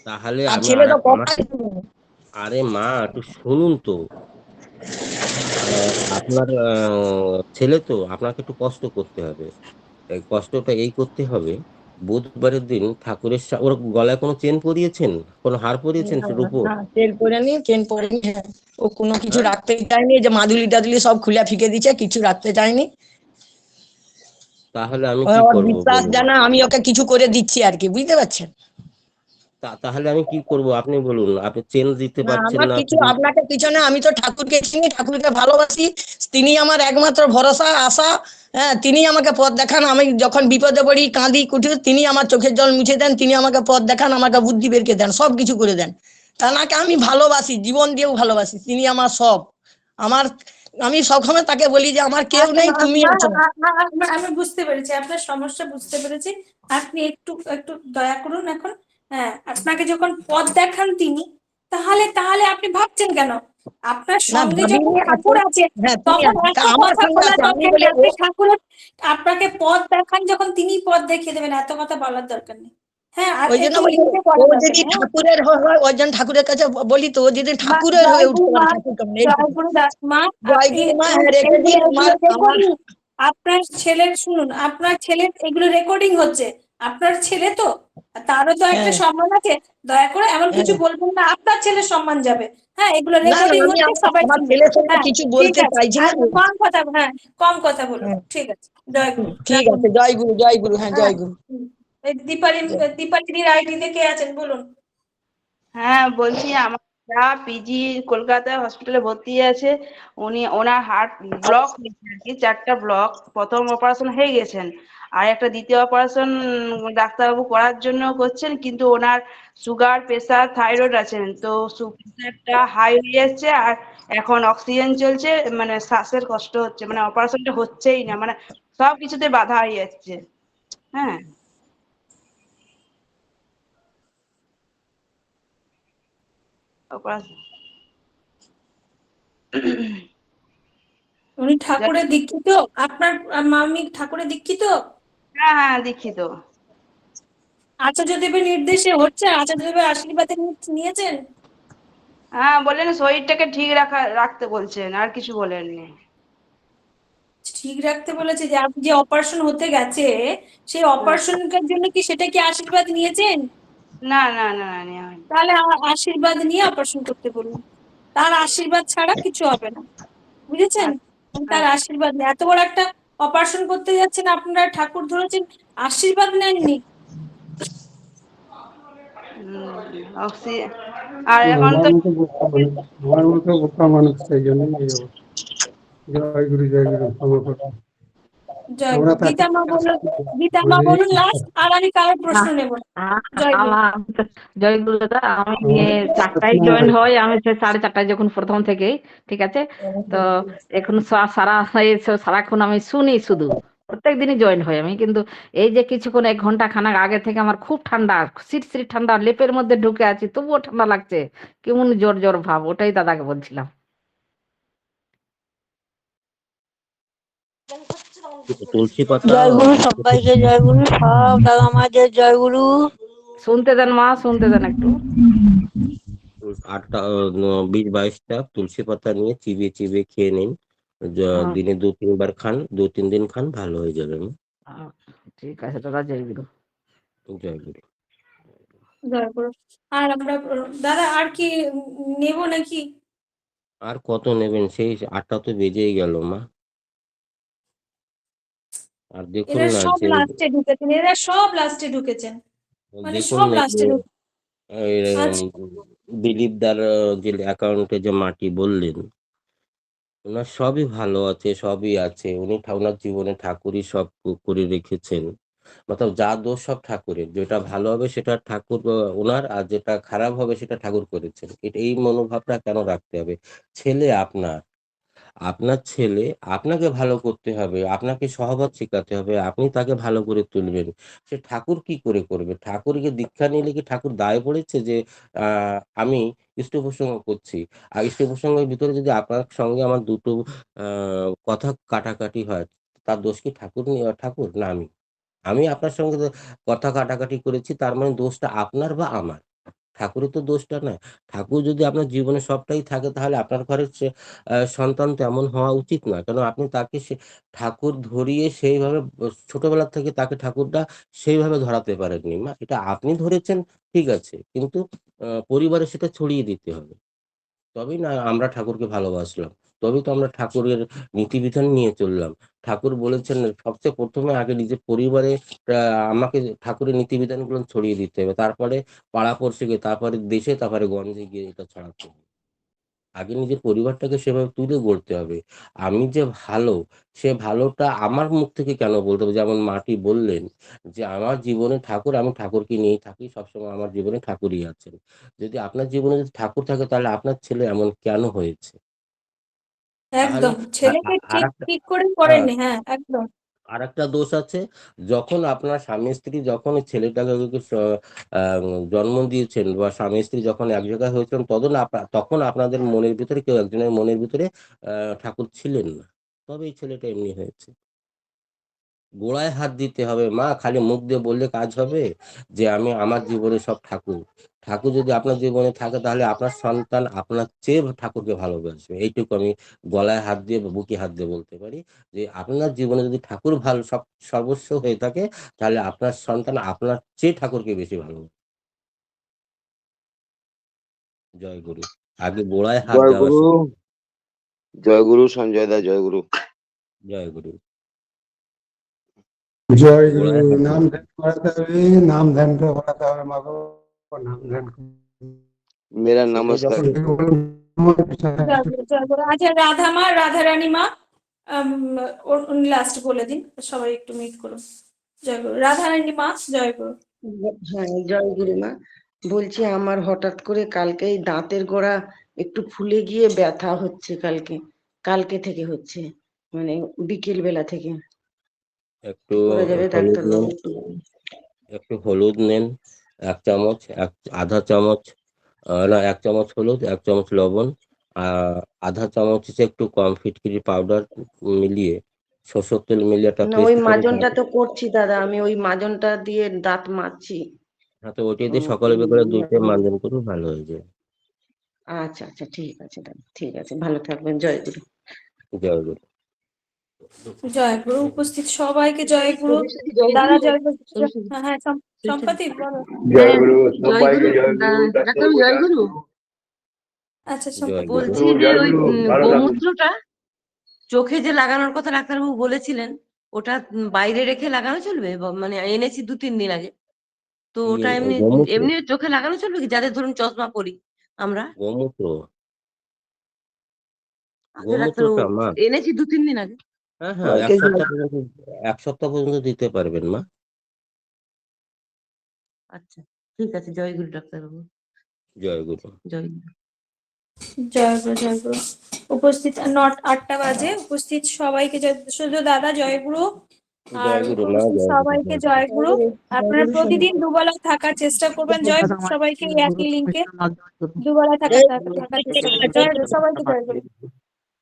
তাহলে আর আমি ছেলে আর তো আমার, কথাই আরে মা একটু শুনুন তো, আপনার ছেলে তো, আপনাকে একটু কষ্ট করতে হবে, এই কষ্টটা এই করতে হবে, বুধবারের দিন ঠাকুরের ওর গলায় কোনো চেন পরিয়েছেন, কোনো হার পরিয়েছেন না সে না রূপোর? না, চেন পরেনি, চেন পরেনি, হ্যাঁ। ও কোনো কিছু হ্যাঁ, রাখতেই চায়নি, এই যে মাদুলি টাদুলি সব খুলে ফিকে দিচ্ছে, কিছু রাখতে চায়নি, তাহলে আমি কি ওর করব বিশ্বাস বলুন? জানা আমি ওকে কিছু করে দিচ্ছি আর কি, বুঝতে পারছেন। তাহলে আমি কি করব আপনি বলুন, আপনি চেন দিতে না পারছেন আমার না কিছু শুধু। আপনাকে পিছনে, আমি তো ঠাকুরকে চিনি, ঠাকুরকে ভালোবাসি, তিনি আমার একমাত্র ভরসা আশা, হ্যাঁ, তিনি আমাকে পথ দেখান, আমি যখন বিপদে পড়ি কাঁদি কুঠি, তিনি আমার চোখের জল মুছে দেন, তিনি আমাকে পথ দেখান, আমাকে বুদ্ধি বেরকে দেন, সব কিছু করে দেন, তাকে আমি ভালোবাসি, জীবন দিয়েও ভালোবাসি, তিনি আমার সব, আমার, আমি সবসময় তাকে বলি যে আমার কেউ আচ্ছা, নেই, তুমি আছো। আমি বুঝতে পেরেছি আপনার সমস্যা, বুঝতে পেরেছি। আপনি একটু একটু দয়া করুন এখন। হ্যাঁ, আপনাকে যখন পথ দেখান তিনি, তাহলে তাহলে আপনি ভাবছেন কেন? আপনার না সঙ্গে যখন ভাবিনি ঠাকুর আছে, হ্যাঁ তুমি তখন এত আমার কথা সঙ্গে বলার আছে, আমি দরকার বলি নেই। ও, আপনি ঠাকুরের, আপনাকে পথ দেখান যখন, তিনি পথ দেখিয়ে দেবেন, এত কথা বলার দরকার নেই। হ্যাঁ, আর ওই জন্য একটু বলি, লিখে ও করার দরকার যদি নেই। হ্যাঁ, ঠাকুরের হয়, ওই জন্য ঠাকুরের কাছে বলি, তো ও যদি মা, ঠাকুরের হয়ে জয়গুরু উঠতে মা, পারে, ঠাকুর কেমন, এইটুকু। জয়গুরু দাস মা, জয় আপনি গুরু মা, এই হ্যাঁ এই রেখেছি যে এগুলো আমার আমার রেকর্ডিং, আপনার ছেলের শুনুন, আপনার ছেলের এগুলো রেকর্ডিং হচ্ছে, আপনার ছেলে তো, তারও তো একটা হ্যাঁ সম্মান আছে। দয়া করে এমন কিছু হ্যাঁ বলবেন না, আপনার ছেলের সম্মান যাবে। হ্যাঁ, এগুলো না রেকর্ডিং আমি হচ্ছে, আমার সবাই আমার শুনবে। ছেলের সঙ্গে হ্যাঁ, কিছু ঠিক বলতে আছে, চাইছি না। আর কম কথা, হ্যাঁ, কম কথা বলুন। হ্যাঁ ঠিক আছে, জয় গুরু, ঠিক রাখুন। আছে, জয় গুরু, জয় গুরু, হ্যাঁ হ্যাঁ, জয় গুরু। এই দীপালিদির আইডিতে কে আছেন বলুন। হ্যাঁ, বলছি আমার যা পিজি কলকাতা হসপিটালে ভর্তি আছে, ওনার হার্ট ব্লক হয়েছে আর কি, 4টা ব্লক। প্রথম অপারেশন হয়ে গেছেন, আর একটা দ্বিতীয় অপারেশন ডাক্তারবাবু করার জন্য করছেন, কিন্তু ওনার সুগার, প্রেসার, থাইরয়েড আছেন। তো প্রেসারটা হাই হয়ে যাচ্ছে, আর এখন অক্সিজেন চলছে, মানে শ্বাসের কষ্ট হচ্ছে, মানে অপারেশনটা হচ্ছেই না, মানে সব কিছুতে বাধা হয়ে যাচ্ছে। হ্যাঁ, অপারেশন উনি ঠাকুরের দীক্ষিত? আপনার মামি ঠাকুরের দীক্ষিত? হ্যাঁ হ্যাঁ, দীক্ষিত। আচার্যদেবের নির্দেশে হচ্ছে? আচার্যদেবের আশীর্বাদে নিয়েছেন? হ্যাঁ, বললেন শরীরটাকে ঠিক রাখতে বলছেন, আর কিছু বলেননি। ঠিক রাখতে বলেছে? যে আপনি যে অপারেশন হতে গেছে, সেই হ্যাঁ। অপারেশনের জন্য কি সেটা কি আশীর্বাদ নিয়েছেন? না না না না, নেওয়া হয়নি। তাহলে আশীর্বাদ নিয়ে অপারেশন করতে বলুন। তার আশীর্বাদ ছাড়া কিছু হবে না, বুঝেছেন? তার আশীর্বাদ নেই। এত বড় একটা অপারেশন করতে যাচ্ছেন, আপনারা ঠাকুর ধরেছেন, আশীর্বাদ নেননি? আর এখন তো আমার মতো বোকা মানুষ, সেই জন্যই এই অবস্থা। জয় গুরু, জয় গুরু, ক্ষমা করুন। জয় আমরা গুরু। তো গীতা মা বলুন, গীতা মা বলুন লাস্ট, আর আমি কারোর প্রশ্ন নেব না। জয় গুরু। আমার জয় গুরু দাদা, আমি আমাদের 4টায় জয়েন হই, আমি 4:30 যখন প্রথম থেকেই, ঠিক আছে। তো এখন সারাক্ষণ আমি শুনি, শুধু প্রত্যেক দিনই জয়েন হই আমি, কিন্তু এই যে কিছুক্ষণ 1 ঘন্টা খানাক আগে থেকে আমার খুব ঠান্ডা, সিট ঠান্ডা, লেপের মধ্যে ঢুকে আছি, তবুও ঠান্ডা লাগছে, কেমন জ্বর জ্বর ভাব, ওটাই দাদাকে বলছিলাম। তুলসী পাতা জয় গুরু, সবাইকে জয় গুরু, সব দাদা মাঝে জয় গুরু। শুনতে দেন মা, শুনতে দেন একটু। 8টা 20-22টা তুলসী পাতা নিয়ে চিবিয়ে চিবিয়ে খেয়ে নিন। দিনে 2-3 বার খান, 2-3 দিন খান, ভালো হয়ে যাবে। ঠিক আছে দাদা, জয় গুরু। জয় গুরু। জয় গুরু। আর আমরা দাদা আর কি নেব নাকি? আর কত নেবেন? সেই 8টা তো বেজেই গেল মা। আর দেখুন এরা না সব যে লাস্টে ঢুকেছেন, এরা সব লাস্টে ঢুকেছেন, মানে দেখুন সব না লাস্টে যে আচ্ছা, দিলীপ দার যে অ্যাকাউন্টে যে মাটি বললেন, ওনার সবই ভালো আছে, সবই আছে। উনি ওনার জীবনে ঠাকুরই সব করে রেখেছেন। মতলব যা দোষ সব ঠাকুরের, যেটা ভালো হবে সেটা ঠাকুর ওনার, আর যেটা খারাপ হবে সেটা ঠাকুর করেছেন। এই মনোভাবটা কেন রাখতে হবে? ছেলে আপনার, আপনার ছেলে, আপনাকে ভালো করতে হবে, আপনাকে সহবত শেখাতে হবে, আপনি তাকে ভালো করে তুলবেন। সে ঠাকুর কি করে করবে? ঠাকুরকে দীক্ষা নিলে কি ঠাকুর দায় পড়েছে যে আমি ইষ্ট প্রসঙ্গ করছি, আর ইষ্ট প্রসঙ্গের ভিতরে যদি আপনার সঙ্গে আমার দুটো কথা কাটাকাটি হয়, তার দোষ কি ঠাকুর না আমি? আমি আপনার সঙ্গে কথা কাটাকাটি করেছি, তার মানে দোষটা আপনার বা আমার? ঠাকুরের তো দোষটা নয়। ঠাকুর যদি আপনার জীবনে সবটাই থাকে, তাহলে আপনার ঘরের সন্তান তো এমন হওয়া উচিত না। কেন আপনি তাকে ঠাকুর ধরিয়ে সেইভাবে ছোটবেলা থেকে তাকে ঠাকুরটা সেইভাবে ধরাতে পারেননি। এটা আপনি ধরেছেন, ঠিক আছে। কিন্তু পরিবারে সেটা ছড়িয়ে দিতে হবে। তবেই না আমরা ঠাকুরকে ভালোবাসলাম। তবেই তো আমরা ঠাকুরের নীতিবিধান নিয়ে চললাম। ঠাকুর বলেছেন সবচেয়ে ১ম এ আগে নিজের পরিবারে আ আমাকে ঠাকুরের নীতিবিধানগুলো ছড়িয়ে দিতে হবে। তারপরে পাড়া-পড়শিকে, তারপরে দেশে, তারপরে গঞ্জে গিয়ে এটা ছড়াতে হবে। আগে নিজের পরিবারটাকে সেভাবে তুলে গড়তে হবে। আমি যে ভালো, সে ভালোটা আমার মুখ থেকে কেন বলতে হবে? যেমন মাটি বললেন যে, "আমার জীবনে ঠাকুর, আমি ঠাকুরকে নিয়েই থাকি। সবসময় আমার জীবনে ঠাকুরই আছেন।" যদি আপনার জীবনে যদি ঠাকুর থাকে, তাহলে আপনার ছেলে এমন কেন হয়েছে? তাহলে একদম ছেলেকে ঠিক আরেকটা ঠিক করে হ্যাঁ, করেননি, হ্যাঁ একদম। আরেকটা দোষ আছে। যখন আপনার স্বামী-স্ত্রী যখন ওই ছেলেটাকে আ জন্ম দিয়েছেন, বা স্বামী-স্ত্রী যখন এক জায়গায় হয়েছেন, তখন আপনাদের মনের ভিতরে, কেউ একজনের মনের ভিতরে আ ঠাকুর ছিলেন না। তবে এই ছেলেটা এমনি হয়েছে। গোড়ায় হাত দিতে হবে মা, খালি মুখ দিয়ে বললে কাজ হবে যে আমি আমার জীবনে সব ঠাকুর? ঠাকুর যদি আপনার জীবনে থাকে তাহলে আপনার সন্তান আপনার চেয়ে ঠাকুরকে ভালোবাসবে। এইটুকু আমি গলায় হাত দিয়ে বা বুকে হাত দিয়ে বলতে পারি যে আপনার জীবনে যদি ঠাকুর ভালো সর্বস্ব হয়ে থাকে তাহলে আপনার সন্তান আপনার চেয়ে ঠাকুরকে বেশি ভালোবাসে। জয় গুরু। আগে গোড়ায় হাত দেওয়া জয়গুরু, শিখুন। জয়গুরু সঞ্জয় দা, জয়গুরু। জয় গুরু। জয় গুরু। গোড়ায় হাত নাম দেওয়া ধ্যান করাতে হবে, নাম ধ্যান করে করাতে হবে মাগো, নাম ধ্যান मेरा সেটাই नमस्कार। যখন জয় গুরু, জয় গুরু। আচ্ছা রাধা মা, রাধা রানী মা, উনি লাস্ট বলে দিন, সবাই একটু মিট করুন। জয় গুরু। রাধা রানী মা, জয় গুরু। হ্যাঁ, জয় গুরুমা। বলছি আমার হঠাৎ করে কালকে এই দাঁতের গোড়া একটু ফুলে গিয়ে ব্যথা হচ্ছে, কালকে থেকে হচ্ছে, মানে বিকেল বেলা থেকে। একটু কি করা যাবে হলুদ ডাক্তারবাবু নেন, একটু বলুন। একটু হলুদ নেন 1 চামচ, আধা চামচ, না 1 চামচ হলুদ, 1 চামচ লবণ, আধা চামচ হচ্ছে একটু কম ফিটকিরি পাউডার মিলিয়ে, সরষের তেল মিলিয়ে একটা না ওই পেস্ট করে মাজনটা তো করছি দাদা, আমি ওই মাজনটা দিয়ে দাঁত মাজছি। হাতে ওটি দিয়ে সকালে বিকালে 2 টাইম মানজন করুন, ভালো হয়ে যায়। আচ্ছা আচ্ছা, ঠিক আছে দাদা, ঠিক আছে, ভালো থাকবেন। জয় গুরু। জয় গুরু। জয় গুরু। উপস্থিত সবাইকে জয় গুরু। সরস্বতী জয় দাদা গুরু। জয় গুরু। সরস্বতী হ্যাঁ হ্যাঁ, সম্পাতি বলো। জয় হ্যাঁ, গুরু, জয় গুরু। সবাইকে জয় গুরু, ডাক্তারবাবু ডাক্তারবাবু জয় জয় গুরু। গুরু। আচ্ছা জয় সম্পাতি গুরু। বলছি যে জয় ওই গুরু, ভালো থাকুন। গোমূত্রটা চোখে যে লাগানোর কথা ডাক্তারবাবু বলেছিলেন, ওটা বাইরে রেখে লাগানো চলবে? মানে এনেছি 2-3 দিন আগে, তো ওটা এমনি গোমূত্র, এমনি চোখে লাগানো চলবে কি, যাদের ধরুন চশমা পরি আমরা? গোমূত্র, আচ্ছা ডাক্তারবাবু, গোমূত্রটা মা, এনেছি 2-3 দিন আগে। হ্যাঁ হ্যাঁ, সবাইকে জয় গুরু। 1 সপ্তাহ পর্যন্ত দিতে পারবেন মা। আচ্ছা ঠিক আছে, জয় গুরু ডাক্তারবাবু। জয় গুরু। জয় গুরু। জয় গুরু, জয় গুরু। উপস্থিত 8টা বাজে, উপস্থিত সবাইকে শুধু দাদা জয় গুরু। আর জয় গুরু মা, উপস্থিত জয় গুরু, সবাইকে জয় গুরু। জয় জয় গুরু। গুরু, জয় আপনারা গুরু প্রতিদিন সঞ্জয়। দুবেলা থাকার চেষ্টা করবেন। জয় গুরু। সবাইকে এই একই লিঙ্কে দুবেলা জয় থাকার চেষ্টা করবেন। জয় গুরু, সবাইকে জয় গুরু।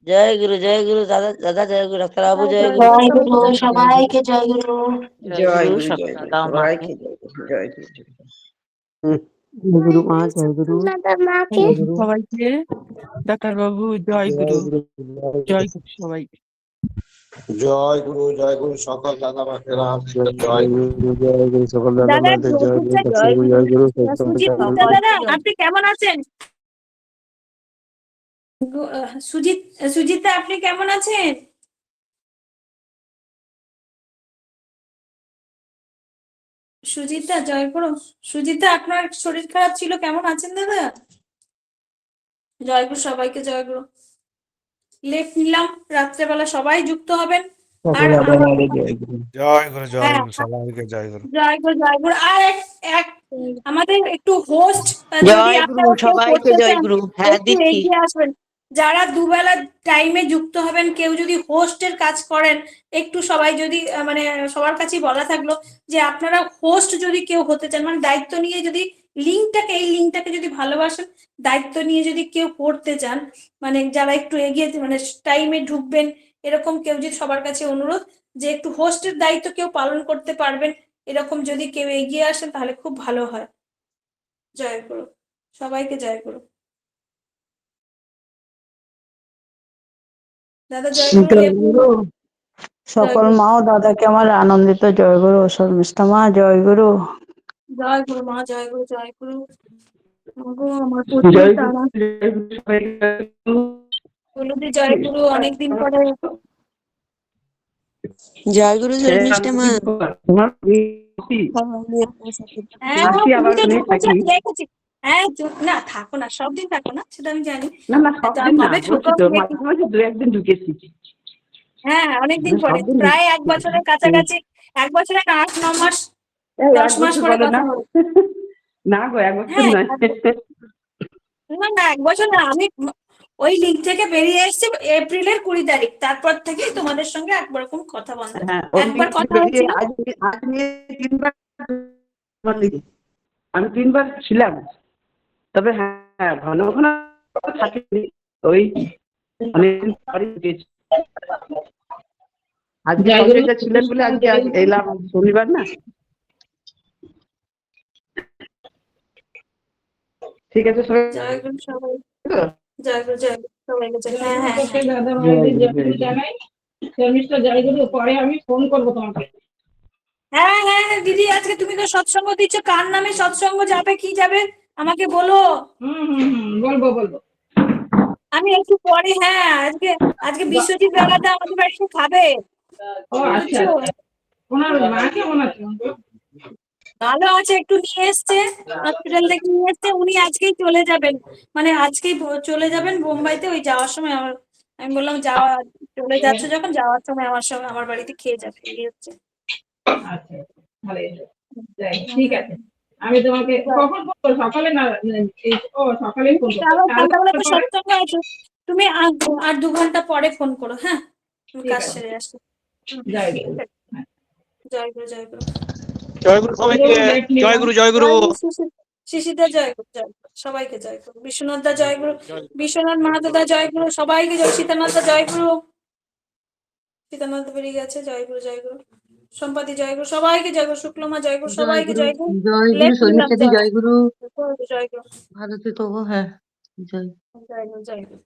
জয় গুরু, জয় গুরু, দাদা দাদা জয় গুরু, ডাক্তারবাবু জয় জয় জয় গুরু। গুরু, জয় সবাইকে গুরু, জয় গুরু। সবাইকে জয় গুরু। জয় গুরু, সব জয় গুরু, দাদা মাকে। সবাইকে জয় গুরু, জয় গুরু, জয় গুরু। জয় গুরু মা, জয় গুরু, জয় গুরু। সবাইকে ডাক্তারবাবু জয় গুরু। জয় গুরু সবাইকে। জয় গুরু, সকল দাদা মাকেরা জয় জয় গুরু। গুরু, জয় গুরু, সকল দাদা দাদা মাদের জয় গুরু, জয় ডাক্তারবাবু গুরু। জয় গুরু, সুজিত জয় গুরু। দাদা, সবাইকে জয়। আপনি কেমন আছেন? সুজিত, সুজিতা আপনি কেমন আছেন? সুজিতা জয় গুরু। সুজিতা আপনার শরীর খারাপ ছিল, কেমন আছেন দাদা? জয় গুরু, সবাইকে জয় গুরু। লেফট নিলাম, রাত্রেবেলা সবাই যুক্ত হবেন। আর সকল দাদা মাদের জয় গুরু। হ্যাঁ, জয় গুরু, জয় গুরু। আর এক আমাদের একটু হোস্ট, যদি জয় গুরু, আপনারা কেউ সবাইকে করতে জয় চান গুরু। হ্যাঁ একটু দিচ্ছি। এগিয়ে আসবেন। যারা দুবেলা টাইমে যুক্ত হবেন, কেউ যদি হোস্টের কাজ করেন, একটু সবাই যদি মানে সবার কাছেই বলা থাকলো যে আপনারা হোস্ট যদি কেউ হতে চান, মানে দায়িত্ব নিয়ে যদি এই লিঙ্কটাকে যদি ভালোবাসেন, দায়িত্ব নিয়ে যদি কেউ করতে চান, মানে যারা একটু এগিয়ে মানে টাইমে ঢুকবেন, এরকম কেউ যদি, সবার কাছে অনুরোধ যে একটু হোস্টের দায়িত্ব কেউ পালন করতে পারবেন, এরকম যদি কেউ এগিয়ে আসেন তাহলে খুব ভালো হয়। জয় গুরু, সবাইকে জয় গুরু। দাদা জয় গুরু। জয় গুরু। জয় সকল গুরু, মা ও দাদাকে আমার আনন্দিত জয় গুরু। শর্মিষ্ঠা মা জয় গুরু। জয় গুরু মা, জয় গুরু, জয় গুরু। গো আমার প্রচুর জয় গুরু, তারা। জয় গুরু, সবাইকে জয় গুরু। বলুদি জয় গুরু, অনেকদিন পরে। জয় গুরু হ্যাঁ, শর্মিষ্ঠা মা। অনেকদিন পর। তোমার মিষ্টি হ্যাঁ আসি, আবার পুরীতে অনেক ঢুকেছি, থাকি। দেখেছি। হ্যাঁ না থাকো না, সব দিন থাকো না, সেটা আমি জানি। না না, সব দিন না, কবে বলছি ঢুকো তো দেখি। মাঝে মাঝে 2-1 দিন ঢুকেছি। হ্যাঁ অনেকদিন না, পরে, সব দিন প্রায় এক ঢুকেছি। বছরের কাছাকাছি। 1 বছরের 8-9 মাস, এই 10 1 মাস বছর পরে বলে না। কথা বলো। না গো, 1 বছর হ্যাঁ নয়। না না, 1 বছর না। আমি ওই লিগ থেকে বেরিয়ে এসেছি এপ্রিলের 20 তারিখ, তারপর থেকে তোমাদের সঙ্গে একবার রকম কথা বন্ধ। হ্যাঁ, ওর একবার লিঙ্ক কথা বেরিয়ে হয়েছিল। আজ নিয়ে 3 বার তোমার লিঙ্ক। আমি 3 বার ছিলাম, তবে হ্যাঁ ঘন ঘন থাকিনি, ওই অনেকদিন পরে ঢুকেছি। আজকে জয়গুরু সঞ্জয় দা ছিলেন বলে আজকে এলাম, শনিবার না। ঠিক আছে সবাই জয় গুরু সবাই, তো? জয় গুরু, জয় গুরু সবাইকে জয়। হ্যাঁ হ্যাঁ প্রত্যেক হ্যাঁ। দাদা জয় ভাইদের গুরু, জয় জয়গুরু গুরু। জানাই। শর্মিষ্ঠা জয়গুরু, পরে আমি ফোন করবো তোমাকে। হ্যাঁ হ্যাঁ হ্যাঁ, দিদি আজকে তুমি তো সৎসঙ্গ দিচ্ছ, কার নামে সৎসঙ্গ যাবে কি যাবে আমাকে বলো। বলবো বলবো। আমি একটু পরে, হ্যাঁ আজকে আজকে বিশ্বজিৎ দাদাটা আমাদের বাড়িতে খাবে, ও আচ্ছা বুঝছো। আচ্ছা। ওনার মা কেমন আছে? ভালো আছে, একটু নিয়ে এসছে, হসপিটাল থেকে নিয়ে এসছে, উনি আজকেই চলে যাবেন, মানে আজকেই চলে যাবেন বোম্বাইতে। ওই যাওয়ার সময় আমি বললাম যাওয়া, চলে যাচ্ছে যখন যাওয়ার সময় আমার সঙ্গে আমার বাড়িতে খেয়ে যাবে, এই হচ্ছে। আচ্ছা ভালোই হলো। যাই, ঠিক আছে। আমি তোমাকে কখন ফোন করবো? সকালে না সকালেই ফোন করবো। তাহলে সন্ধ্যাবেলা তো 4:30 পরে? সৎসঙ্গ আছে, তুমি আর 2 ঘন্টা পরে ফোন করো, হ্যাঁ আমি ঠিক কাজ আছে। সেরে আসি। জয় গুরু। জয় গুরু, জয় গুরু। জয় গুরু সবাইকে, জয় গুরু, জয় গুরু। জয় গুরু, শিশিরদা জয় গুরু, জয় গুরু সবাইকে জয় গুরু। বিশ্বনাথ দা জয় গুরু, বিশ্বনাথ মাহাতো দা জয় গুরু, সবাইকে জয়। সীতানাথ দা জয় গুরু, সীতানাথ বেরিয়ে গেছে, জয় গুরু, জয় গুরু। সম্পাদি জয় গুরু, সবাইকে জয় গুরু। শুক্লমা জয় গুরু, সবাইকে জয় গুরু। লেফট নিলাম, জয় জয় গুরু, গুরু, জয় গুরু, ভালো থেকো। হ্যাঁ, জয়। জয় গুরু, জয় গুরু।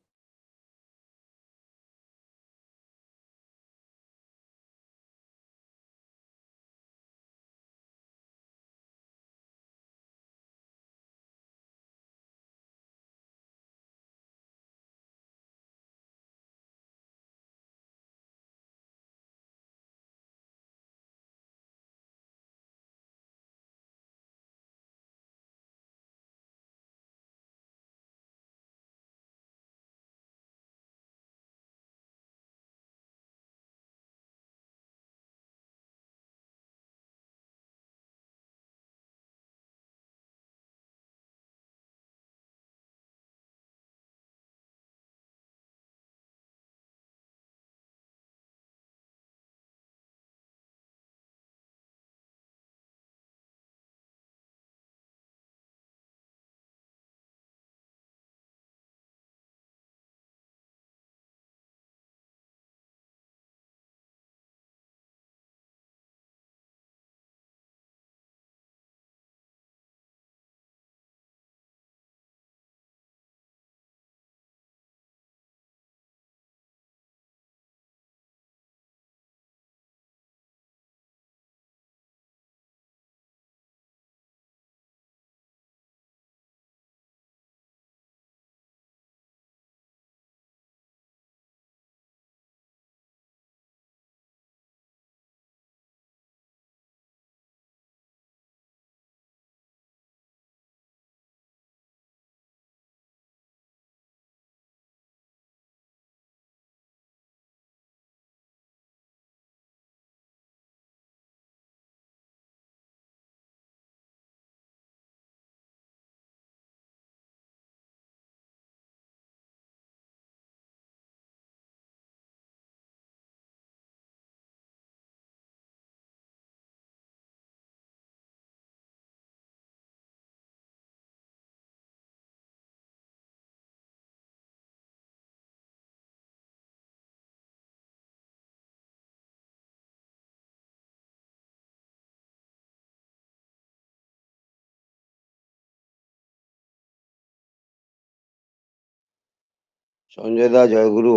সঞ্জয় দা জয় গুরু।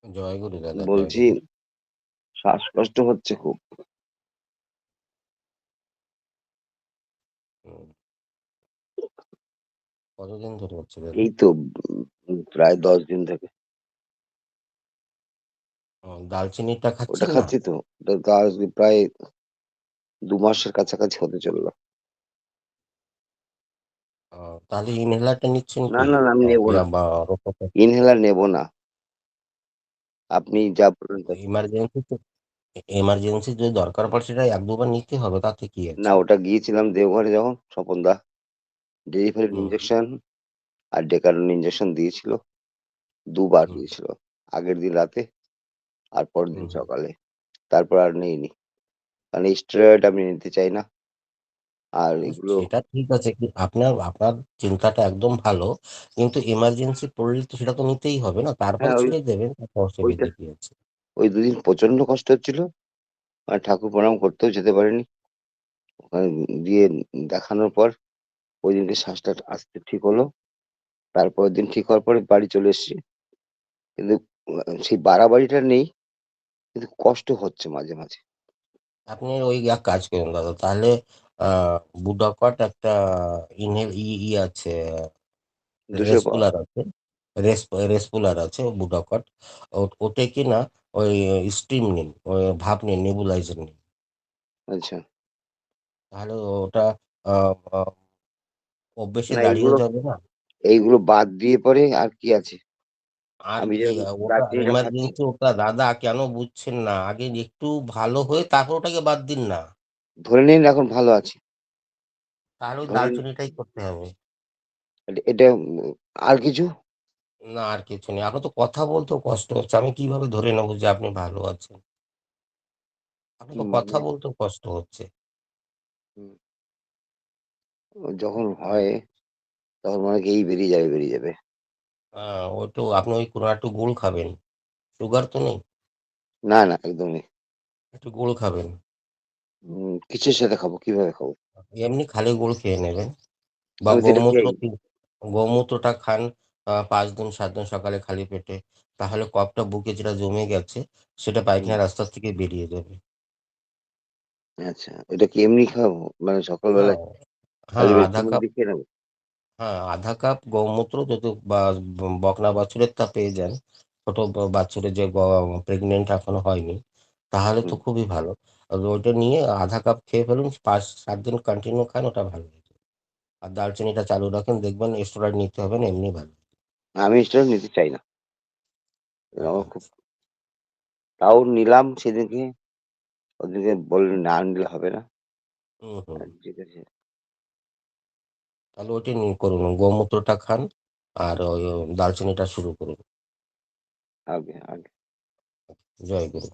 জয় গুরু দাদা, জয় বলছি গুরু। শ্বাসকষ্ট হচ্ছে খুব। হুম। কতদিন ধরে হচ্ছে দাদা? এই তো প্রায় 10 দিন থেকে। দালচিনিটা ওটা খাচ্ছেন না? খাচ্ছি তো, ওটা তো আজকে প্রায় 2 মাসের কাছাকাছি হতে চললো। তাহলে ইনহেলারটা নিচ্ছেন না কি? না না, আমি নেবো না, রোপোটা ইনহেলার নেবো না। আপনি যা বলবেন তাই। ইমার্জেন্সিতে, এমার্জেন্সি যদি দরকার পড়ে সেটা 1-2 বার নিতে হবে, তাতে কি না, আছে। ওটা গিয়েছিলাম দেওঘরে যখন স্বপন দা ডেলিভারির হুম ইঞ্জেকশন আর ডেকারন ইঞ্জেকশন দিয়েছিল, 2 বার হুম দিয়েছিল। আগের দিন রাতে আর পরের দিন হুম হুম। সকালে। তারপর আর নেইনি, কারণ স্টেরয়েড আমি নিতে চাই না। আর এগুলো সেটা ঠিক আছে, আপনার আপনার চিন্তাটা একদম ভালো, কিন্তু এমার্জেন্সি পড়লে তো সেটা তো নিতেই হবে না, তারপরে হ্যাঁ, ছেড়ে দেবেন, তাতে ওইটা অসুবিধে কি আছে? ওই ২ দিন প্রচন্ড কষ্ট হচ্ছিল। আর ঠাকুর প্রণাম করতেও যেতে পারিনি। ওখানে গিয়ে দেখানোর পর ওইদিনকে শ্বাসটা আস্তে ঠিক হলো। তারপরের দিন ঠিক হওয়ার পরে বাড়ি চলে এসেছি। কিন্তু সেই বাড়াবাড়িটা নেই, কিন্তু কষ্ট হচ্ছে মাঝে, মাঝে। আপনি ওই এক কাজ করুন দাদা, তাহলে বুডাকট একটা ইনহেল আছে, ২০০ পাওয়া। রেসপুলার আছে, রেসপুলার আছে বুডাকট। ওতে কি না, ওই স্টিম নিন, ওই ভাপ নিন, নেবুলাইজার নিন, আচ্ছা। তাহলে ওটা আহ, আহ, অভ্যেসে না দাঁড়িয়ে যাবে না। এইগুলো বাদ দিয়ে পরে আর কি আছে? আর আমি কি, যেরকম ওটা দারচিনিটা খাচ্ছি। এমার্জেন্সি, ওটা দাদা কেন বুঝছেন না, আগে একটু ভালো হয়ে তারপর ওটাকে বাদ দিন না, ধরে নিন এখন ভালো আছি। তাহলে ওই ধরে নিন দারচিনিটাই করতে হবে। এটা আর কিছু? না আর কিছু নেই, আপনার তো কথা বলতেও কষ্ট হচ্ছে, আমি কিভাবে ধরে নেবো যে আপনি ভালো আছেন? আপনার তো কথা মানে বলতেও কষ্ট হচ্ছে। হুম, যখন হয় তখন মনে হয় কি এই বেরিয়ে যাবে, বেরিয়ে যাবে। ওই তো আপনি ওই কোনো একটু গুড় খাবেন, সুগার তো নেই, না, না একদম নেই। একটু গুড় খাবেন, কিসের সাথে খাবো? কিভাবে খাবো? এমনি খালি গুড় খেয়ে নেবেন, বা আমি তো এটা গৌমূত্র খেয়াই। গৌমূত্রটা খান ৫ দিন ৭ দিন সকালে খালি পেটে, তাহলে কফটা বুকে যেটা জমে গেছে সেটা হুম, পায়খানা রাস্তা থেকে বেরিয়ে যাবে। আচ্ছা। এটা কি এমনি খাবো? মানে হ্যাঁ, সকালবেলায় খালি হ্যাঁ পেটে আধা চুমুক কাপ, দিয়ে খেয়ে নেবো? হ্যাঁ আধা কাপ গৌমূত্র যদি বা বকনা বাছুরের তা পেয়ে যান, ছোট বাছুরের যে প্রেগনেন্ট এখনো হয়নি, তাহলে তো হুম, খুবই ভালো। আর ওইটা নিয়ে আধা কাপ খেয়ে ফেলুন, ৫-৭ দিন কন্টিনিউ খান, ওটা ভালো হয়ে যাবে। আর দারচিনিটা চালু রাখেন, দেখবেন স্টেরয়েড নিতে হবে না, এমনি ভালো। আমি স্টেরয়েড নিতে চাই না। আমার খুব আচ্ছা। তাও নিলাম সেদিনকে। ওদিনকে বললেন না নিলে হবে না। হুম হুম। ঠিক আছে। তাহলে ওইটা নিয়ে করুন, গোমূত্রটা খান, আর ওই দারচিনিটা শুরু করুন। আগে, আগে। জয় গুরু।